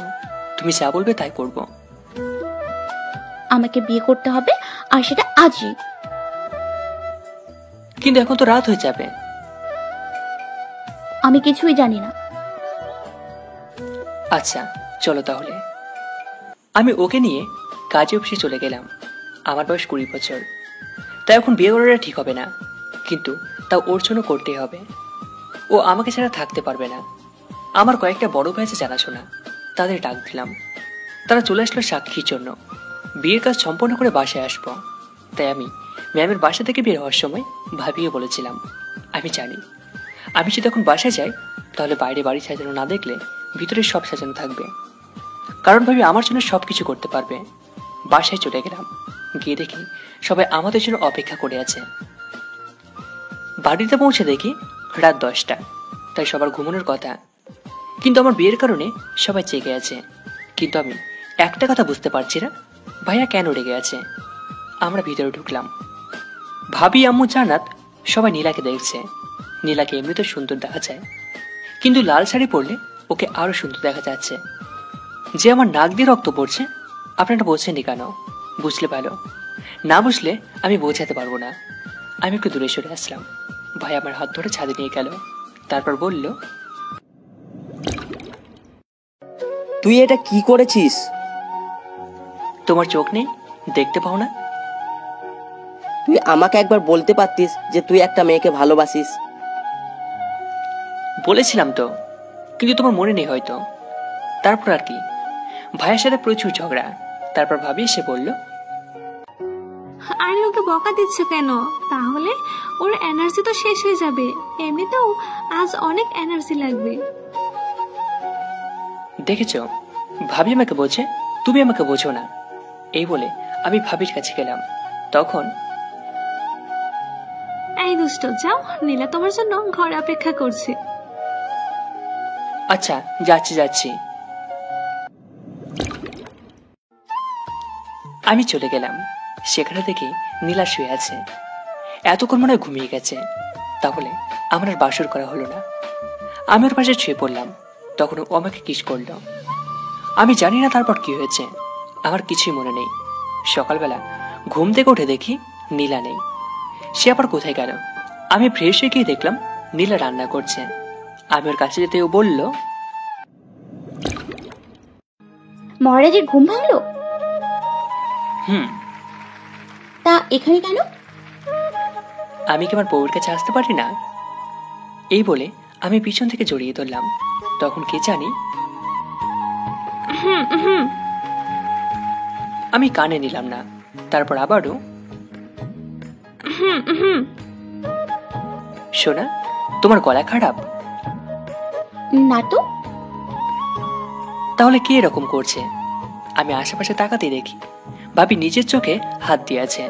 Speaker 1: তুমি যা বলবে তাই করব।
Speaker 6: আমাকে বিয়ে করতে হবে, আর সেটা আজই।
Speaker 1: কিন্তু এখন তো রাত হয়ে যাবে।
Speaker 6: আমি কিছুই জানি না।
Speaker 1: আচ্ছা চলো তাহলে। আমি ওকে নিয়ে কাজে অফিসে চলে গেলাম। আমার বয়স 20 বছর, তাই এখন বিয়ে করাটা ঠিক হবে না, কিন্তু তা ওর জন্য করতেই হবে। ও আমাকে ছাড়া থাকতে পারবে না। আমার কয়েকটা বড় ভাই আছে জানাশোনা, তাদের ডাক দিলাম। তারা চলে আসলো সাক্ষীর জন্য। বিয়ের কাজ সম্পন্ন করে বাসায় আসবো, তাই আমি ম্যামের বাসা থেকে বের হওয়ার সময় ভাবিয়ে বলেছিলাম, আমি জানি আমি যদি এখন বাসায় যাই তাহলে বাইরে বাড়ি সাজানো না দেখলে ভিতরে সব সাজানো থাকবে, কারণ ভাবি আমার জন্য সবকিছু করতে পারবে। বাসায় চলে গেলাম। গিয়ে দেখি সবাই আমাদের জন্য অপেক্ষা করে আছে। বাড়িতে পৌঁছে দেখি রাত 10টা, তাই সবার ঘুমানোর কথা। কিন্তু আমার বিয়ের কারণে সবাই জেগে আছে। কিন্তু আমি একটা কথা বুঝতে পারছি না, ভাইয়া কেন রেগে আছে। আমরা ভিতরে ঢুকলাম। ভাবি, আম্মু, জান্নাত সবাই নীলাকে দেখছে। নীলাকে এমনিতে সুন্দর দেখা যায়, কিন্তু লাল শাড়ি পরলে ওকে আরো সুন্দর দেখা যাচ্ছে। যে আমার নাক দিয়ে রক্ত পড়ছে আপনারা বোঝেননি কেন? বুঝলে ভালো, না বুঝলে আমি বোঝাতে পারবো না। আমি একটু দূরে সরে আসলাম। ভাই আমার হাত ধরে ছাদে নিয়ে গেল, তারপর বলল,
Speaker 14: তুই এটা কি করেছিস?
Speaker 1: তোমার চোখ নেই, দেখতে পাও না?
Speaker 14: তুই আমাকে একবার বলতে পারতিস যে তুই একটা মেয়েকে ভালোবাসিস।
Speaker 1: বলেছিলাম তো, কিন্তু তোমার মনে নেই হয়তো। তারপর আর কি, ভাইয়ের সাথে প্রচুর ঝগড়া। তারপর ভাবি এসে বলল,
Speaker 5: আরে ওকে বকা দিচ্ছ কেন? তাহলে ওর এনার্জি তো শেষ হয়ে যাবে। এমনিতেও আজ অনেক এনার্জি লাগবে।
Speaker 1: দেখেছ, ভাবি আমাকে বোঝে, তুমি আমাকে বোঝো না। এই বলে আমি ভাবির কাছে গেলাম। তখন,
Speaker 5: এই দুষ্ট, যাও, নীলা তোমার জন্য ঘরে অপেক্ষা করছে।
Speaker 1: আচ্ছা যাচ্ছি যাচ্ছি। আমি চলে গেলাম। সেখানে দেখি নীলা শুয়ে আছে। এতক্ষণ মনে হয় ঘুমিয়ে গেছে। তাহলে আমার আর বাসর করা হলো না। আমি ওর পাশে শুয়ে পড়লাম। তখন ও আমাকে কিস করলো। আমি জানি না তারপর কি হয়েছে। আমার কিছুই মনে নেই। সকালবেলা ঘুম থেকে উঠে দেখি নীলা নেই। সে আবার কোথায় গেল? আমি ফ্রেশ হয়ে গিয়ে দেখলাম নীলা রান্না করছে। আমি ওর কাছে যেতে ও বলল,
Speaker 6: মহারাজের ঘুম ভাঙলো?
Speaker 1: হুম।
Speaker 6: তা এখানে কেন?
Speaker 1: আমি কি আমার বউয়ের কাছে আসতে পারি না? এই বলে আমি পিছন থেকে জড়িয়ে ধরলাম। তখন কে জানি আমি কানে নিলাম না। তারপর আবারও শোনা, তোমার গলা খারাপ?
Speaker 6: না তো।
Speaker 1: তাহলে কি এরকম করছে? আমি আশেপাশে তাকাতে দেখি ভাবি নিজের চোখে হাত দিয়ে আছে।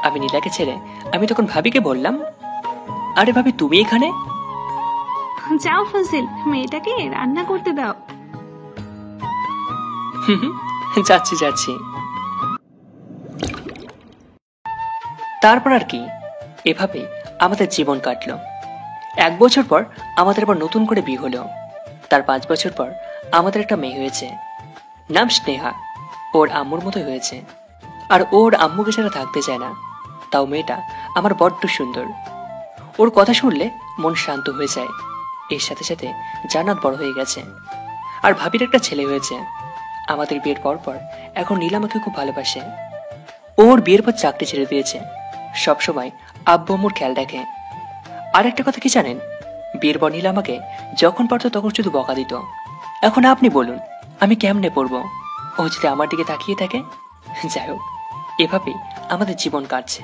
Speaker 1: আমি নীলাকে ছেড়ে আমি তখন ভাবিকে বললাম, আরে ভাবি তুমি এখানে?
Speaker 5: যাও ফাজিল, মেয়েটাকে রান্না করতে দাও।
Speaker 1: যাচ্ছি যাচ্ছি। তারপর আর কি, এভাবে আমাদের জীবন কাটলো। 1 বছর পর আমাদের আবার নতুন করে বিয়ে হলো। তার 5 বছর পর আমাদের একটা মেয়ে হয়েছে, নাম স্নেহা। ওর আম্মুর মতো হয়েছে, আর ওর আম্মুকে ছাড়া থাকতে চায় না। তাও মেয়েটা আমার বড্ড সুন্দর। ওর কথা শুনলে মন শান্ত হয়ে যায়। এর সাথে সাথে জান্নাত বড় হয়ে গেছে, আর ভাবির একটা ছেলে হয়েছে। আমাদের বিয়ের পর পর এখন নীলা আমাকে খুব ভালোবাসে। ওর বিয়ের পর চাকরি ছেড়ে দিয়েছে, সবসময় আব্বু আম্মুর খেয়াল রাখে। আর একটা কথা কি জানেন, বিয়ের পর নীলা আমাকে যখন পারতো তখন শুধু বকা দিত। এখন আপনি বলুন আমি কেমনে পড়বো ও যদি আমার দিকে তাকিয়ে থাকে? যাই হোক, এভাবেই আমাদের জীবন কাটছে।